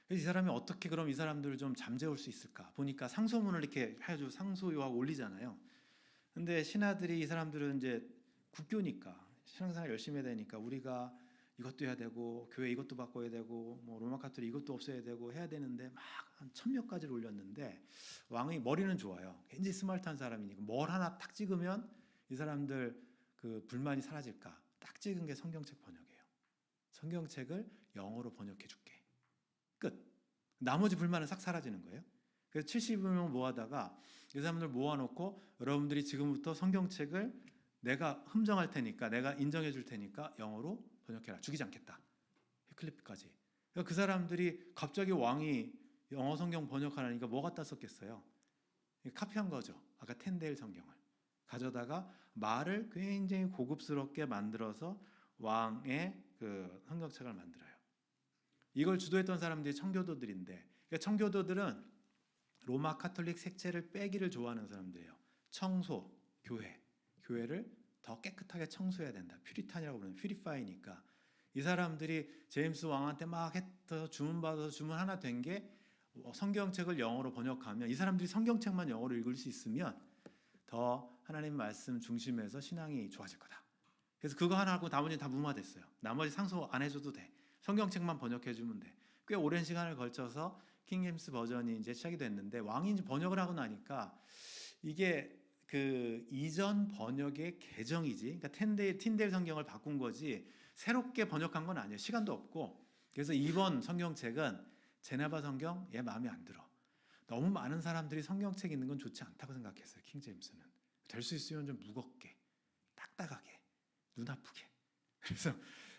그래서 이 사람이 어떻게 그럼 이 사람들을 좀 잠재울 수 있을까? 보니까 상소문을 이렇게 해가지고 상소요하고 올리잖아요. 근데 신하들이 이 사람들은 이제 국교니까 신앙생활 열심히 해야 되니까 우리가 이것도 해야 되고 교회 이것도 바꿔야 되고 뭐 로마 카톨릭 이것도 없애야 되고 해야 되는데 막 한 1000몇 가지를 올렸는데 왕의 머리는 좋아요. 굉장히 스마트한 사람이니까 뭘 하나 딱 찍으면 이 사람들 그 불만이 사라질까? 딱 찍은 게 성경책 번역이에요. 성경책을 영어로 번역해 줄게. 끝. 나머지 불만은 싹 사라지는 거예요. 그래서 70명 모아다가 이 사람들 모아놓고 여러분들이 지금부터 성경책을 내가 흠정할 테니까 내가 인정해 줄 테니까 영어로 번역해라. 죽이지 않겠다. 히클리프까지. 그러니까 그 사람들이 갑자기 왕이 영어 성경 번역하라니까 뭐 갖다 썼겠어요? 카피한 거죠. 아까 텐데일 성경을 가져다가 말을 굉장히 고급스럽게 만들어서 왕의 그 성경책을 만들어요. 이걸 주도했던 사람들이 청교도들인데, 그러니까 청교도들은 로마 카톨릭 색채를 빼기를 좋아하는 사람들이에요. 청소, 교회를 더 깨끗하게 청소해야 된다. 퓨리탄이라고 부르는 퓨리파이니까 이 사람들이 제임스 왕한테 막 해서 주문받아서 주문 하나 된 게 성경책을 영어로 번역하면 이 사람들이 성경책만 영어로 읽을 수 있으면 더 하나님 말씀 중심에서 신앙이 좋아질 거다. 그래서 그거 하나 하고 나머지는 다 무마됐어요. 나머지 상소 안 해줘도 돼. 성경책만 번역해주면 돼. 꽤 오랜 시간을 걸쳐서 킹제임스 버전이 이제 시작이 됐는데 왕이 이제 번역을 하고 나니까 이게 그 이전 번역의 개정이지. 그러니까 틴데일 성경을 바꾼 거지 새롭게 번역한 건 아니에요. 시간도 없고. 그래서 이번 성경책은 제네바 성경 얘 마음에 안 들어. 너무 많은 사람들이 성경책 읽는 건 좋지 않다고 생각했어요. 킹제임스는. 될 수 있으면 좀 무겁게, 딱딱하게, 눈 아프게. 그래서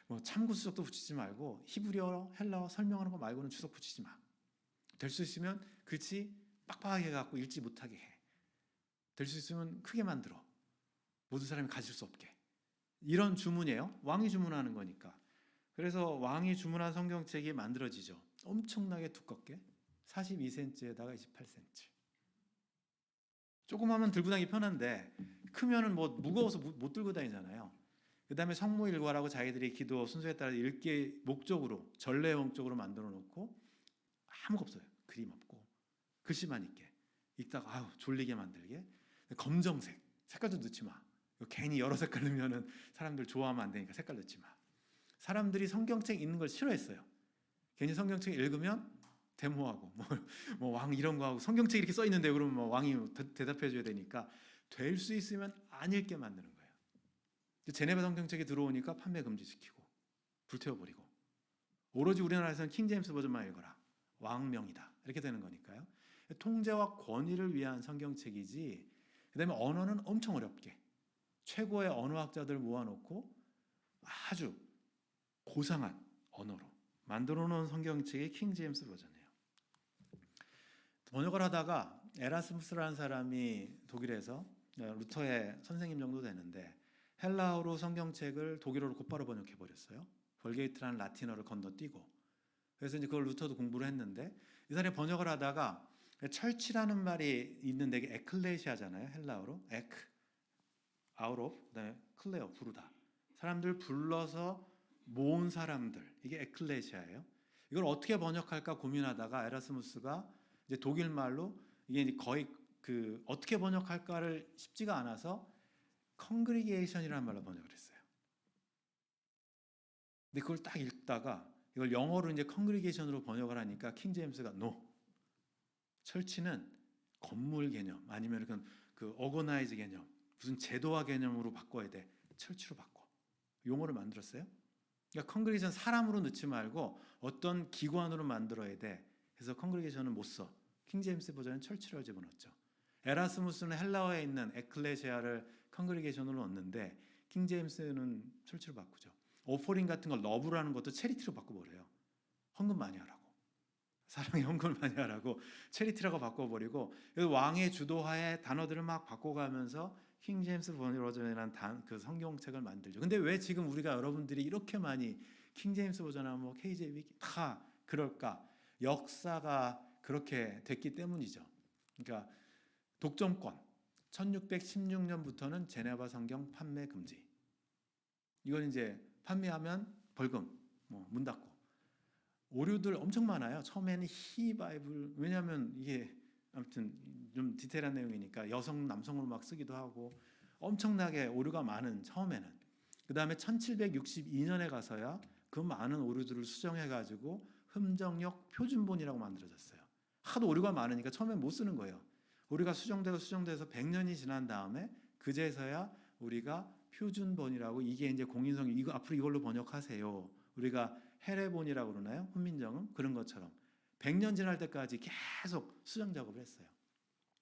뭐 참고 수석도 붙이지 말고 히브리어, 헬라어 설명하는 거 말고는 주석 붙이지 마. 될 수 있으면 글씨 빡빡하게 해갖고 읽지 못하게 해. 될 수 있으면 크게 만들어. 모든 사람이 가질 수 없게. 이런 주문이에요. 왕이 주문하는 거니까. 그래서 왕이 주문한 성경책이 만들어지죠. 엄청나게 두껍게 42cm에다가 28cm. 조금 하면 들고 다니기 편한데 크면은 뭐 무거워서 못 들고 다니잖아요. 그 다음에 성모일과라고 자기들이 기도 순서에 따라 읽기 목적으로 전례 목적으로 만들어 놓고 아무것도 없어요. 그림 없고 글씨만 있게 읽다가 아우 졸리게 만들게. 검정색 색깔도 넣지 마. 괜히 여러 색깔 넣으면은 사람들 좋아하면 안 되니까 색깔 넣지 마. 사람들이 성경책 읽는 걸 싫어했어요. 괜히 성경책 읽으면 데모하고 뭐 왕 이런 거 하고 성경책 이렇게 써 있는데 그러면 뭐 왕이 대답해 줘야 되니까 될 수 있으면 안 읽게 만드는 거예요. 제네바 성경책이 들어오니까 판매 금지시키고 불태워버리고 오로지 우리나라에서는 킹제임스 버전만 읽어라. 왕명이다. 이렇게 되는 거니까요. 통제와 권위를 위한 성경책이지 그다음에 언어는 엄청 어렵게 최고의 언어학자들 모아놓고 아주 고상한 언어로 만들어 놓은 성경책이 킹제임스 버전이에요. 번역을 하다가 에라스무스라는 사람이 독일에서 루터의 선생님 정도 되는데 헬라어로 성경책을 독일어로 곧바로 번역해 버렸어요. 벌게이트라는 라틴어를 건너뛰고. 그래서 이제 그걸 루터도 공부를 했는데 이 사람이 번역을 하다가 철치라는 말이 있는데 이게 에클레시아잖아요. 헬라어로 에크, 아우로, 그다음에 클레오 부르다. 사람들 불러서 모은 사람들 이게 에클레시아예요. 이걸 어떻게 번역할까 고민하다가 에라스무스가 이제 독일 말로 이게 거의 그 어떻게 번역할까를 쉽지가 않아서 컨그리게이션이라는 말로 번역을 했어요. 근데 그걸 딱 읽다가 이걸 영어로 이제 컨그리게이션으로 번역을 하니까 킹제임스가 no. 철치는 건물 개념 아니면 그 어거나이즈 개념 무슨 제도화 개념으로 바꿔야 돼. 철치로 바꿔. 용어를 만들었어요. 그러니까 컨그리게이션 사람으로 넣지 말고 어떤 기관으로 만들어야 돼. 그래서 컨그리게이션은 못 써. 킹제임스 버전은 철치를 집어넣었죠. 에라스무스는 헬라어에 있는 에클레시아를 컨그리게이션으로 넣는데 킹제임스는 철치로 바꾸죠. 오퍼링 같은 걸 러브라는 것도 체리티로 바꿔버려요. 헌금 많이 하라고. 사랑의 헌금을 많이 하라고 체리티라고 바꿔버리고 왕의 주도하에 단어들을 막 바꿔가면서 킹제임스 버전이라는 그 성경책을 만들죠. 근데 왜 지금 우리가 여러분들이 이렇게 많이 킹제임스 버전하고 뭐 KJV 다 그럴까? 역사가 그렇게 됐기 때문이죠. 그러니까 독점권 1616년부터는 제네바 성경 판매 금지. 이건 이제 판매하면 벌금, 뭐 문 닫고. 오류들 엄청 많아요. 처음에는 히 바이블, 왜냐하면 이게 아무튼 좀 디테일한 내용이니까 여성 남성으로 막 쓰기도 하고 엄청나게 오류가 많은 처음에는. 그 다음에 1762년에 가서야 그 많은 오류들을 수정해가지고 흠정역 표준본이라고 만들어졌어요. 하도 오류가 많으니까 처음엔 못 쓰는 거예요. 오류가 수정돼서 100년이 지난 다음에 그제서야 우리가 표준본이라고, 이게 이제 공인성, 이거 앞으로 이걸로 번역하세요. 우리가 해례본이라고 그러나요? 훈민정음 그런 것처럼 100년 지날 때까지 계속 수정 작업을 했어요.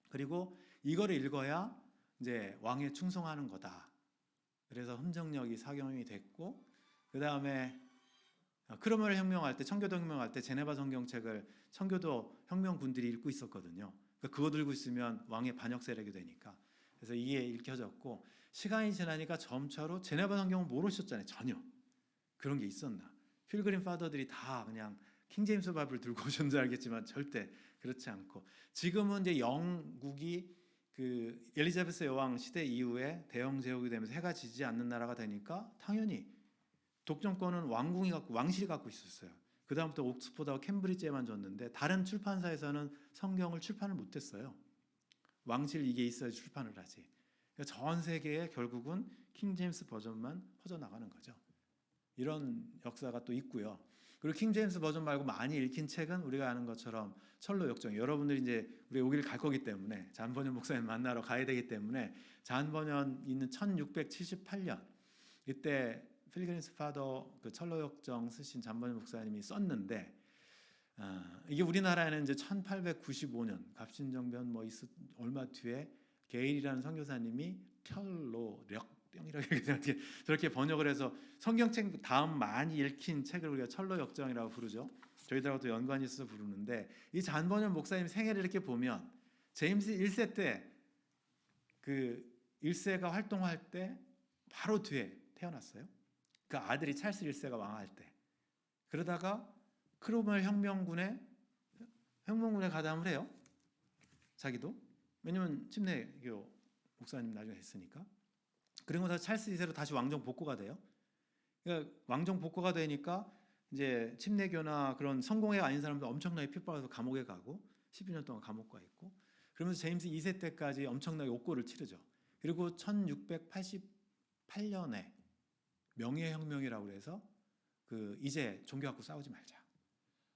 그리고 이거를 읽어야 이제 왕에 충성하는 거다. 그래서 흠정역이 사경이 됐고, 그 다음에 크롬웰 혁명할 때, 청교도 혁명할 때 제네바 성경책을 청교도 혁명군들이 읽고 있었거든요. 그거 들고 있으면 왕의 반역 세력이 되니까. 그래서 이게 읽혀졌고, 시간이 지나니까 점차로 제네바 성경은 모르셨잖아요. 전혀 그런 게 있었나. 필그림 파더들이 다 그냥 킹제임스 바이블 들고 오신 줄 알겠지만 절대 그렇지 않고, 지금은 이제 영국이 그 엘리자베스 여왕 시대 이후에 대영 제국이 되면서 해가 지지 않는 나라가 되니까 당연히 독점권은 왕궁이 갖고, 왕실이 갖고 있었어요. 그 다음부터 옥스포드하고 캠브리지에만 줬는데 다른 출판사에서는 성경을 출판을 못했어요. 왕실 이게 있어야 출판을 하지. 그러니까 전 세계에 결국은 킹제임스 버전만 퍼져나가는 거죠. 이런 역사가 또 있고요. 그리고 킹제임스 버전 말고 많이 읽힌 책은 우리가 아는 것처럼 철로 역정. 여러분들이 이제 우리 여기를 갈 거기 때문에 잔번연 목사님 만나러 가야 되기 때문에 잔번연 있는 1678년 이때 필그림스 파더 그 철로 역정 쓰신 잔번연 목사님이 썼는데, 이게 우리나라에는 이제 1895년 갑신정변 뭐 얼마 뒤에 게일이라는 선교사님이 철로역정이라고 저렇게 번역을 해서 성경책 다음 많이 읽힌 책을 우리가 철로역정이라고 부르죠. 저희들하고도 연관이 있어서 부르는데, 이 잔번연 목사님 생애를 이렇게 보면 제임스 1세 때 그 1세가 활동할 때 바로 뒤에 태어났어요. 그 아들이 찰스 1세가 왕할 때. 그러다가 크롬웰 혁명군에 가담을 해요. 자기도. 왜냐면 침례교 목사님 나중에 했으니까. 그리고 나서 찰스 2세로 다시 왕정 복구가 돼요. 그러니까 왕정 복구가 되니까 이제 침례교나 그런 성공회 아닌 사람들 엄청나게 핍박해서 감옥에 가고 12년 동안 감옥 가 있고, 그러면서 제임스 2세 때까지 엄청나게 옥고를 치르죠. 그리고 1688년에 명예혁명이라고 해서 그 이제 종교 갖고 싸우지 말자.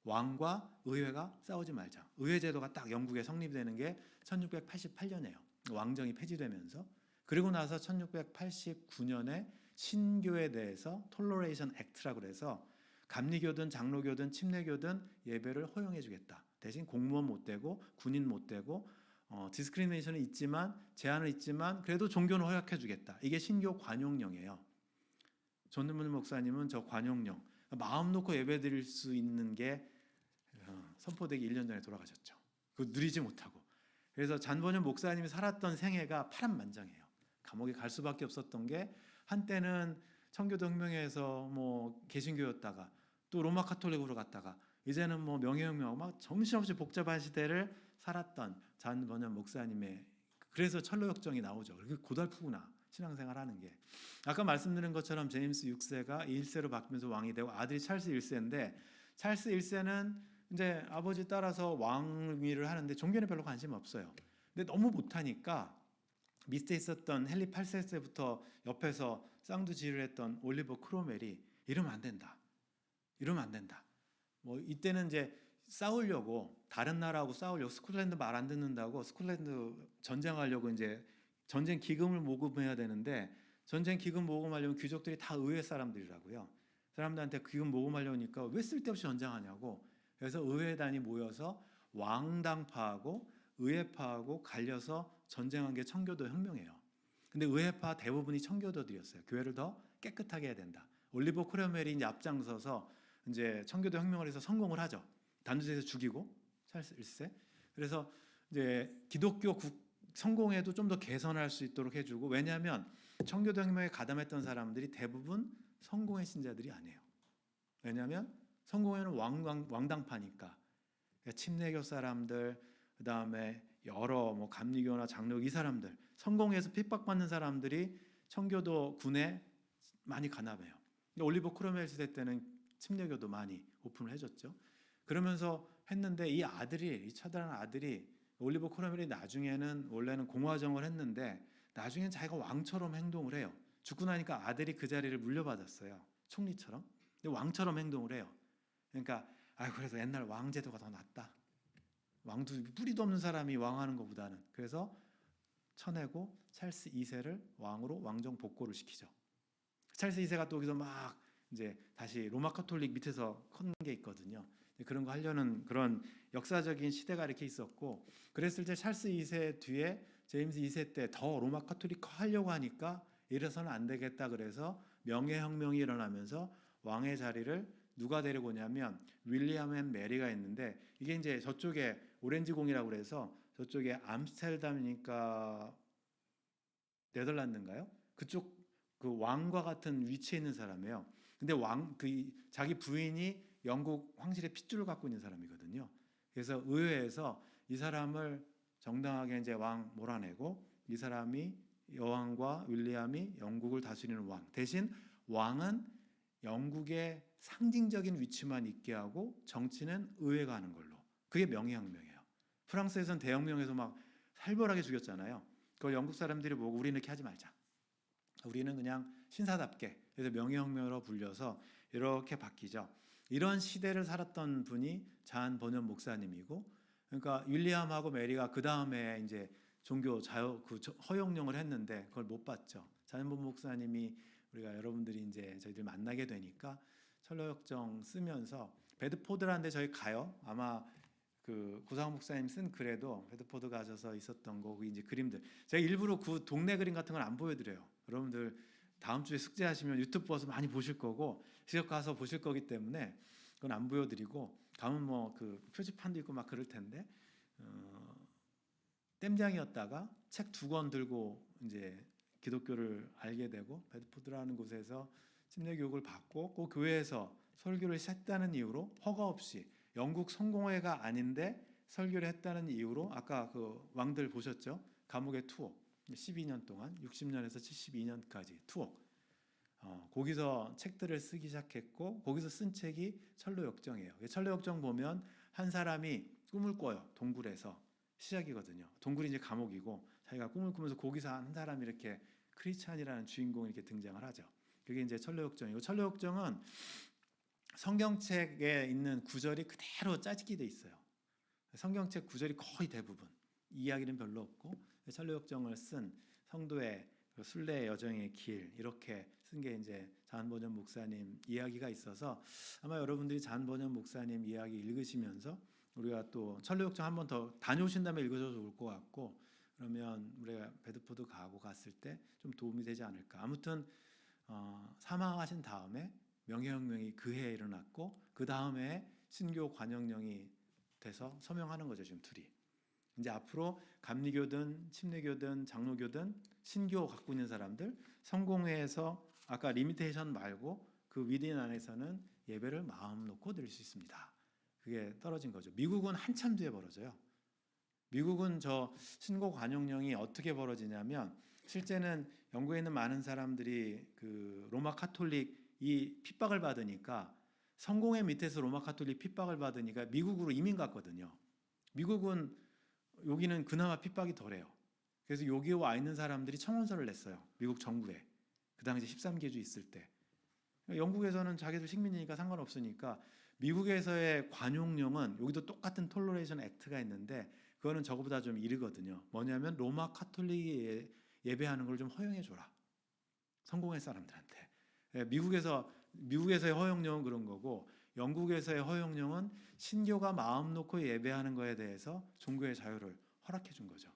왕과 의회가 싸우지 말자. 의회 제도가 딱 영국에 성립되는 게 1688년이에요. 왕정이 폐지되면서. 그리고 나서 1689년에 신교에 대해서 톨러레이션 액트라고 해서 감리교든 장로교든 침례교든 예배를 허용해 주겠다. 대신 공무원 못 되고 군인 못 되고 디스크리미네이션은 있지만, 제한은 있지만 그래도 종교는 허락해 주겠다. 이게 신교 관용령이에요. 존문문 목사님은 저 관용령, 마음 놓고 예배 드릴 수 있는 게 선포되기 1년 전에 돌아가셨죠. 그거 누리지 못하고. 그래서 잔번연 목사님이 살았던 생애가 파란만장해요. 감옥에 갈 수밖에 없었던 게, 한때는 청교도 혁명에서 뭐 개신교였다가 또 로마 카톨릭으로 갔다가 이제는 뭐 명예혁명, 막 정신없이 복잡한 시대를 살았던 잔번연 목사님의, 그래서 철로역정이 나오죠. 그게 고달프구나 신앙생활하는 게. 아까 말씀드린 것처럼 제임스 6세가 1세로 바뀌면서 왕이 되고 아들이 찰스 1세인데, 찰스 1세는 이제 아버지 따라서 왕위를 하는데 종교에 별로 관심 없어요. 근데 너무 못하니까 밑에 있었던 헨리 8세부터 옆에서 쌍두지휘를 했던 올리버 크롬웰이 이러면 안 된다. 뭐 이때는 이제 싸우려고, 다른 나라하고 싸우려고, 스코틀랜드 말 안 듣는다고 스코틀랜드 전쟁하려고 이제 전쟁 기금을 모금해야 되는데, 전쟁 기금 모금하려면 귀족들이 다 의회 사람들이라고요. 사람들한테 기금 모금하려니까 왜 쓸데없이 전쟁하냐고. 그래서 의회단이 모여서 왕당파하고 의회파하고 갈려서 전쟁한 게 청교도 혁명이에요. 근데 의회파 대부분이 청교도들이었어요. 교회를 더 깨끗하게 해야 된다. 올리버 크롬웰이 이제 앞장서서 이제 청교도 혁명을 해서 성공을 하죠. 단두대에서 죽이고 찰스 1세. 그래서 이제 기독교 성공에도 좀 더 개선할 수 있도록 해주고, 왜냐하면 청교도 혁명에 가담했던 사람들이 대부분 성공의 신자들이 아니에요. 왜냐하면 성공회는 왕당파니까. 그러니까 침례교 사람들, 그 다음에 여러 뭐 감리교나 장로교 이 사람들, 성공회에서 핍박받는 사람들이 청교도 군에 많이 가담해요. 올리버 크롬웰 시대 때는 침례교도 많이 오픈을 해줬죠. 그러면서 했는데 이 처절한 아들이 올리버 크롬웰이 나중에는 원래는 공화정을 했는데 나중엔 자기가 왕처럼 행동을 해요. 죽고 나니까 아들이 그 자리를 물려받았어요. 총리처럼. 근데 왕처럼 행동을 해요. 그러니까 그래서 옛날 왕제도가 더 낫다. 왕도 뿌리도 없는 사람이 왕하는 것보다는. 그래서 쳐내고 찰스 2세를 왕으로 왕정 복고를 시키죠. 찰스 2세가 또 여기서 막 이제 다시 로마 카톨릭 밑에서 큰 게 있거든요. 그런 거 하려는 그런 역사적인 시대가 이렇게 있었고, 그랬을 때 찰스 2세 뒤에 제임스 2세 때 더 로마 카톨릭 하려고 하니까 이래서는 안 되겠다. 그래서 명예혁명이 일어나면서 왕의 자리를 누가 데리고 오냐면 윌리엄 앤 메리가 있는데, 이게 이제 저쪽에 오렌지공이라고 그래서 저쪽에 암스테르담이니까 네덜란드인가요? 그쪽 그 왕과 같은 위치에 있는 사람이에요. 근데 자기 부인이 영국 황실의 핏줄을 갖고 있는 사람이거든요. 그래서 의회에서 이 사람을 정당하게 이제 왕 몰아내고, 이 사람이 여왕과 윌리엄이 영국을 다스리는 왕 대신, 왕은 영국의 상징적인 위치만 있게 하고 정치는 의회가 하는 걸로. 그게 명예혁명이에요. 프랑스에서는 대혁명에서 막 살벌하게 죽였잖아요. 그걸 영국 사람들이 보고 우리는 이렇게 하지 말자. 우리는 그냥 신사답게. 그래서 명예혁명으로 불려서 이렇게 바뀌죠. 이런 시대를 살았던 분이 잔 버년 목사님이고, 그러니까 윌리엄하고 메리가 그 다음에 이제 종교 허용령을 했는데 그걸 못 받죠. 잔 버년 목사님이 우리가 여러분들이 이제 저희들 만나게 되니까 철로역정 쓰면서 베드포드라는 데 저희 가요. 아마 그 고상훈 목사님 쓴 글에도 베드포드 가셔서 있었던 거, 이제 그림들. 제가 일부러 그 동네 그림 같은 걸 안 보여드려요. 여러분들 다음 주에 숙제하시면 유튜브 봐서 많이 보실 거고 직접 가서 보실 거기 때문에 그건 안 보여드리고, 가면 뭐 그 표지판도 있고 막 그럴 텐데, 땜장이었다가 책 2권 들고 이제 기독교를 알게 되고 베드포드라는 곳에서 침례 교육을 받고 그 교회에서 설교를 했다는 이유로 허가 없이, 영국 성공회가 아닌데 설교를 했다는 이유로, 아까 그 왕들 보셨죠? 감옥의 투옥 12년 동안 60년에서 72년까지 투옥. 거기서 책들을 쓰기 시작했고, 거기서 쓴 책이 철로역정이에요. 철로역정 보면 한 사람이 꿈을 꿔요. 동굴에서 시작이거든요. 동굴이 이제 감옥이고 자기가 꿈을 꾸면서 거기서 한 사람이 이렇게 크리스찬이라는 주인공이 이렇게 등장을 하죠. 그게 이제 철로역정이고, 철로역정은 성경책에 있는 구절이 그대로 짜집기 돼 있어요. 성경책 구절이 거의 대부분, 이야기는 별로 없고, 철로역정을 쓴 성도의 순례 여정의 길, 이렇게 쓴 게 이제 잔 버년 목사님 이야기가 있어서, 아마 여러분들이 잔 버년 목사님 이야기 읽으시면서 우리가 또 철로역정 한 번 더 다녀오신 다음에 읽으셔도 좋을 것 같고, 그러면 우리가 베드포드 갔을 때 좀 도움이 되지 않을까. 아무튼 사망하신 다음에 명예혁명이 그 해에 일어났고, 그 다음에 신교 관영령이 돼서 서명하는 거죠. 지금 둘이 이제 앞으로 감리교든 침례교든 장로교든 신교 갖고 있는 사람들, 성공회에서 아까 리미테이션 말고 그 위딘 안에서는 예배를 마음 놓고 드릴 수 있습니다. 그게 떨어진 거죠. 미국은 한참 뒤에 벌어져요. 미국은 저 신고 관용령이 어떻게 벌어지냐면, 실제는 영국에 있는 많은 사람들이 그 로마 카톨릭이 핍박을 받으니까, 성공회 밑에서 로마 카톨릭 핍박을 받으니까 미국으로 이민 갔거든요. 미국은 여기는 그나마 핍박이 덜해요. 그래서 여기에 와 있는 사람들이 청원서를 냈어요. 미국 정부에. 그 당시 13개주 있을 때. 영국에서는 자기들 식민이니까 상관없으니까, 미국에서의 관용령은 여기도 똑같은 톨러레이션 액트가 있는데 그거는 저거보다 좀 이르거든요. 뭐냐면 로마 카톨릭이 예배하는 걸 좀 허용해 줘라. 성공회 사람들한테. 미국에서의 허용령은 그런 거고, 영국에서의 허용령은 신교가 마음 놓고 예배하는 거에 대해서 종교의 자유를 허락해 준 거죠.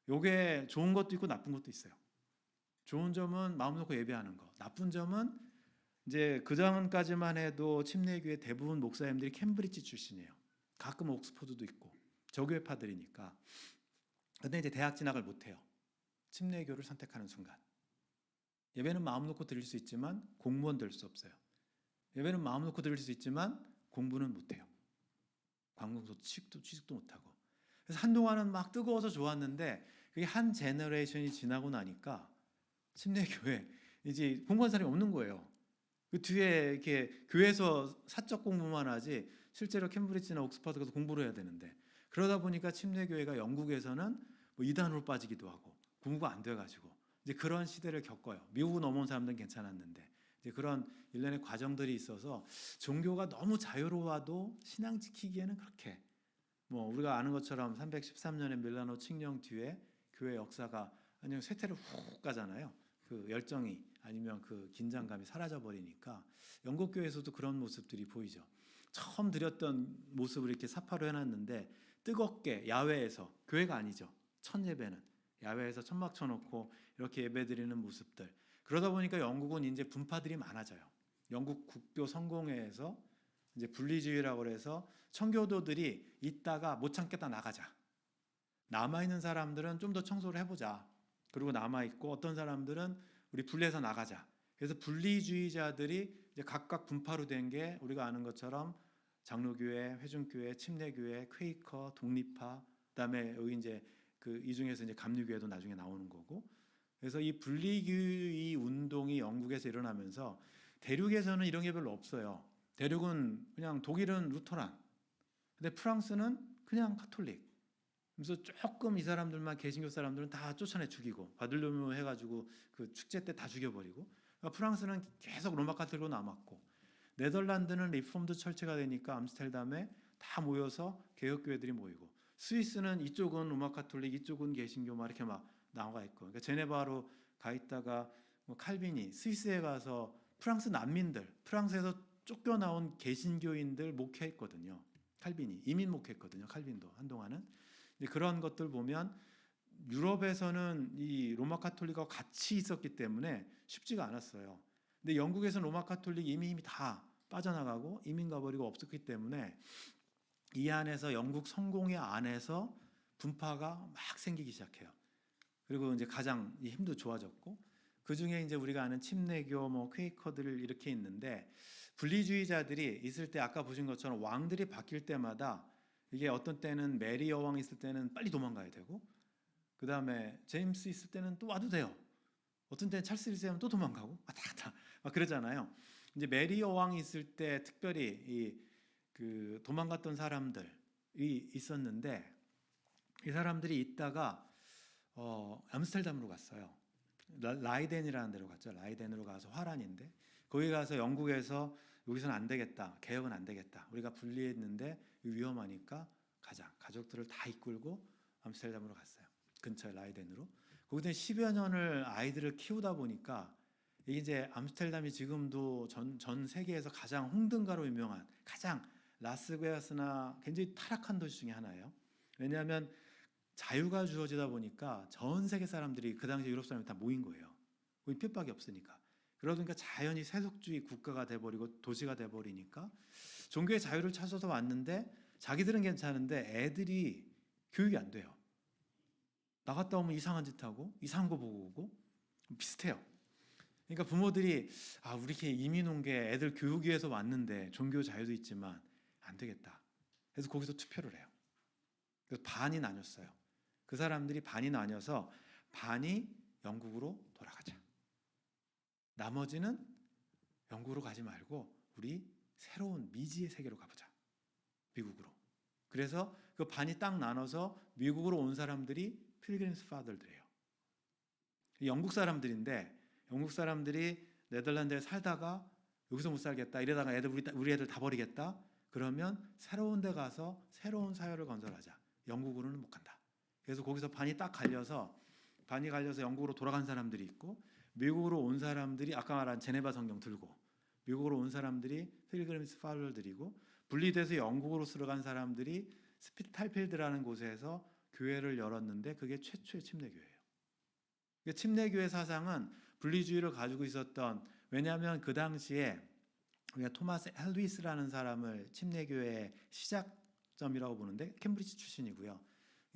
요게 좋은 것도 있고 나쁜 것도 있어요. 좋은 점은 마음 놓고 예배하는 거. 나쁜 점은 이제 그 전까지만 해도 침례교회 대부분 목사님들이 캠브리지 출신이에요. 가끔 옥스퍼드도 있고 저교회파들이니까. 근데 이제 대학 진학을 못 해요. 침례교를 선택하는 순간. 예배는 마음 놓고 드릴 수 있지만 공무원 될 수 없어요. 예배는 마음 놓고 드릴 수 있지만 공부는 못해요. 관공서 취직도 못하고. 그래서 한동안은 막 뜨거워서 좋았는데 그게 한 제너레이션이 지나고 나니까 침례교회 이제 공부한 사람이 없는 거예요. 그 뒤에 이렇게 교회에서 사적 공부만 하지 실제로 캠브리지나 옥스퍼드 가서 공부를 해야 되는데, 그러다 보니까 침례교회가 영국에서는 뭐 이단으로 빠지기도 하고 공부가 안 돼가지고 이제 그런 시대를 겪어요. 미국 넘어온 사람들은 괜찮았는데 이제 그런 일련의 과정들이 있어서 종교가 너무 자유로워도 신앙 지키기에는 그렇게, 뭐 우리가 아는 것처럼 313년에 밀라노 칙령 뒤에 교회 역사가 그냥 쇠퇴를 훅 가잖아요. 그 열정이 아니면 그 긴장감이 사라져 버리니까 영국 교회에서도 그런 모습들이 보이죠. 처음 드렸던 모습을 이렇게 사파로 해놨는데 뜨겁게 야외에서, 교회가 아니죠, 첫 예배는 야외에서 천막 쳐놓고 이렇게 예배드리는 모습들. 그러다 보니까 영국은 이제 분파들이 많아져요. 영국 국교 성공회에서 이제 분리주의라고 해서 청교도들이 있다가 못 참겠다 나가자. 남아있는 사람들은 좀 더 청소를 해보자. 그리고 남아있고 어떤 사람들은 우리 분리해서 나가자. 그래서 분리주의자들이 이제 각각 분파로 된 게 우리가 아는 것처럼 장로교회, 회중교회, 침례교회, 퀘이커, 독립파, 그다음에 여기 이제 그 이 중에서 이제 감리교회도 나중에 나오는 거고. 그래서 이 분리주의 운동이 영국에서 일어나면서 대륙에서는 이런 게 별로 없어요. 대륙은 그냥 독일은 루터란, 근데 프랑스는 그냥 카톨릭. 그래서 조금 이 사람들만, 개신교 사람들은 다 쫓아내 죽이고 바들로뮤 해가지고 그 축제 때 다 죽여버리고, 그러니까 프랑스는 계속 로마 카톨릭으로 남았고, 네덜란드는 리폼드 철치가 되니까 암스테르담에 다 모여서 개혁교회들이 모이고, 스위스는 이쪽은 로마 카톨릭, 이쪽은 개신교 막 이렇게 막 나와 있고, 그러니까 제네바로 가 있다가 뭐 칼빈이 스위스에 가서 프랑스 난민들, 프랑스에서 쫓겨나온 개신교인들 목회했거든요. 칼빈이 이민 목회했거든요. 칼빈도 한동안은. 그런 것들 보면 유럽에서는 이 로마 카톨릭과 같이 있었기 때문에 쉽지가 않았어요. 근데 영국에서는 로마 카톨릭 이미 다 빠져나가고 이민 가버리고 없었기 때문에 이 안에서 영국 성공회 안에서 분파가 막 생기기 시작해요. 그리고 이제 가장 이 힘도 좋아졌고, 그 중에 이제 우리가 아는 침례교, 뭐 퀘이커들 이렇게 있는데, 분리주의자들이 있을 때 아까 보신 것처럼 왕들이 바뀔 때마다 이게 어떤 때는 메리 여왕 있을 때는 빨리 도망가야 되고, 그 다음에 제임스 있을 때는 또 와도 돼요. 어떤 때는 찰스 있으면 또 도망가고 왔다 갔다 막 그러잖아요. 이제 메리 여왕이 있을 때 특별히 그 도망갔던 사람들이 있었는데, 이 사람들이 있다가 암스테르담으로 갔어요. 라이덴이라는 데로 갔죠. 라이덴으로 가서 화란인데, 거기 가서 영국에서 여기서는 안 되겠다, 개혁은 안 되겠다, 우리가 분리했는데 위험하니까 가자. 가족들을 다 이끌고 암스테르담으로 갔어요. 근처에 라이덴으로. 거기서 10여 년을 아이들을 키우다 보니까 이게 이제 암스테르담이 지금도 전 세계에서 가장 홍등가로 유명한, 가장 라스베가스나 굉장히 타락한 도시 중에 하나예요. 왜냐하면 자유가 주어지다 보니까 전 세계 사람들이, 그 당시 유럽 사람이 다 모인 거예요. 거기 핍박이 없으니까. 그러니까 자연히 세속주의 국가가 돼버리고 도시가 돼버리니까 종교의 자유를 찾아서 왔는데, 자기들은 괜찮은데 애들이 교육이 안 돼요. 나갔다 오면 이상한 짓 하고 이상한 거 보고 오고 비슷해요. 그러니까 부모들이 우리 이렇게 이민 온 게 애들 교육 위해서 왔는데 종교 자유도 있지만 안 되겠다. 그래서 거기서 투표를 해요. 그래서 반이 나뉘었어요. 그 사람들이 반이 나뉘어서 반이 영국으로 돌아가자. 나머지는 영국으로 가지 말고 우리 새로운 미지의 세계로 가보자. 미국으로. 그래서 그 반이 딱 나눠서 미국으로 온 사람들이 필그림스 파더들이에요. 영국 사람들인데, 영국 사람들이 네덜란드에 살다가 여기서 못 살겠다, 이러다가 우리 애들 다 버리겠다, 그러면 새로운 데 가서 새로운 사회를 건설하자. 영국으로는 못 간다. 그래서 거기서 반이 갈려서 영국으로 돌아간 사람들이 있고, 미국으로 온 사람들이 아까 말한 제네바 성경 들고 미국으로 온 사람들이 필그림스 파더들이고, 분리돼서 영국으로 들어간 사람들이 스피탈필드라는 곳에서 교회를 열었는데 그게 최초의 침례교회예요. 침례교회 사상은 분리주의를 가지고 있었던, 왜냐하면 그 당시에 우리가 토마스 헬위스라는 사람을 침례교회의 시작점이라고 보는데, 캠브리지 출신이고요.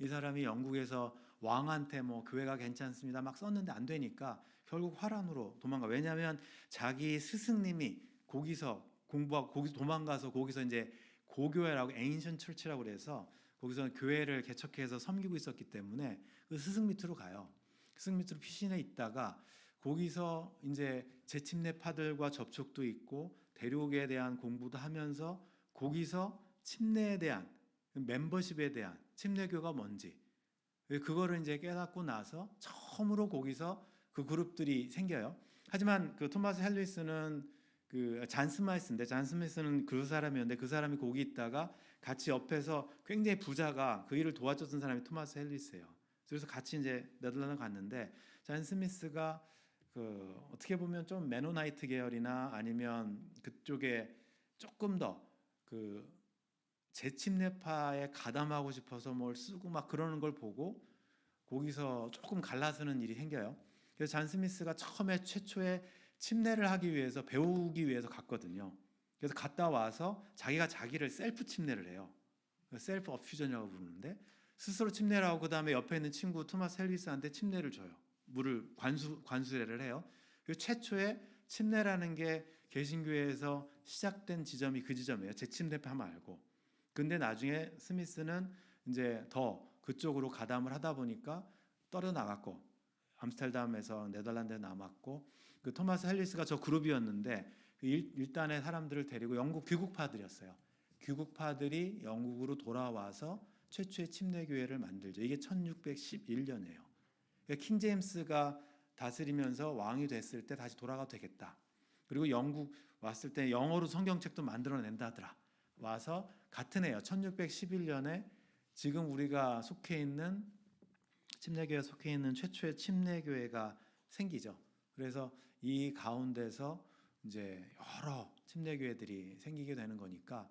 이 사람이 영국에서 왕한테 뭐 교회가 괜찮습니다 막 썼는데 안 되니까 결국 화란으로 도망가. 왜냐하면 자기 스승님이 거기서 공부하고 거기서 도망가서 거기서 이제 고교회라고 에인션 철치라고 그래서 거기서 교회를 개척해서 섬기고 있었기 때문에 그 스승 밑으로 가요. 스승 밑으로 피신해 있다가 거기서 이제 재침례파들과 접촉도 있고 대륙에 대한 공부도 하면서 거기서 침례에 대한 멤버십에 대한 침례교가 뭔지 그거를 이제 깨닫고 나서 처음으로 거기서 그 그룹들이 생겨요. 하지만 그 토마스 헬리스는 그 잔 스마이스인데 잔 스미스는 그 사람이었는데 그 사람이 거기 있다가 같이 옆에서 굉장히 부자가 그 일을 도와줬던 사람이 토마스 헬리스예요. 그래서 같이 이제 네덜란드 갔는데 잔 스미스가 그 어떻게 보면 좀 메노나이트 계열이나 아니면 그쪽에 조금 더 그 재침례파에 가담하고 싶어서 뭘 쓰고 막 그러는 걸 보고 거기서 조금 갈라서는 일이 생겨요. 그래서 잔 스미스가 처음에 최초에 침례를 하기 위해서 배우기 위해서 갔거든요. 그래서 갔다 와서 자기가 자기를 셀프 침례를 해요. 셀프 어퓨전이라고 부르는데 스스로 침례를 하고 그다음에 옆에 있는 친구 토마스 헬리스한테 침례를 줘요. 물을 관수례를 해요. 그리고 최초의 침례라는 게 개신교회에서 시작된 지점이 그 지점이에요. 재침례파 말고. 근데 나중에 스미스는 이제 더 그쪽으로 가담을 하다 보니까 떨어 나갔고 암스테르담에서 네덜란드에 남았고 그 토마스 헬리스가 저 그룹이었는데 그 일단의 사람들을 데리고 영국 귀국파들이었어요. 귀국파들이 영국으로 돌아와서 최초의 침례교회를 만들죠. 이게 1611년이에요. 킹 제임스가 다스리면서 왕이 됐을 때 다시 돌아가도 되겠다. 그리고 영국 왔을 때 영어로 성경책도 만들어낸다더라. 와서 같은 해요. 1611년에 지금 우리가 속해 있는 침례교회에 속해 있는 최초의 침례교회가 생기죠. 그래서 이 가운데서 이제 여러 침례교회들이 생기게 되는 거니까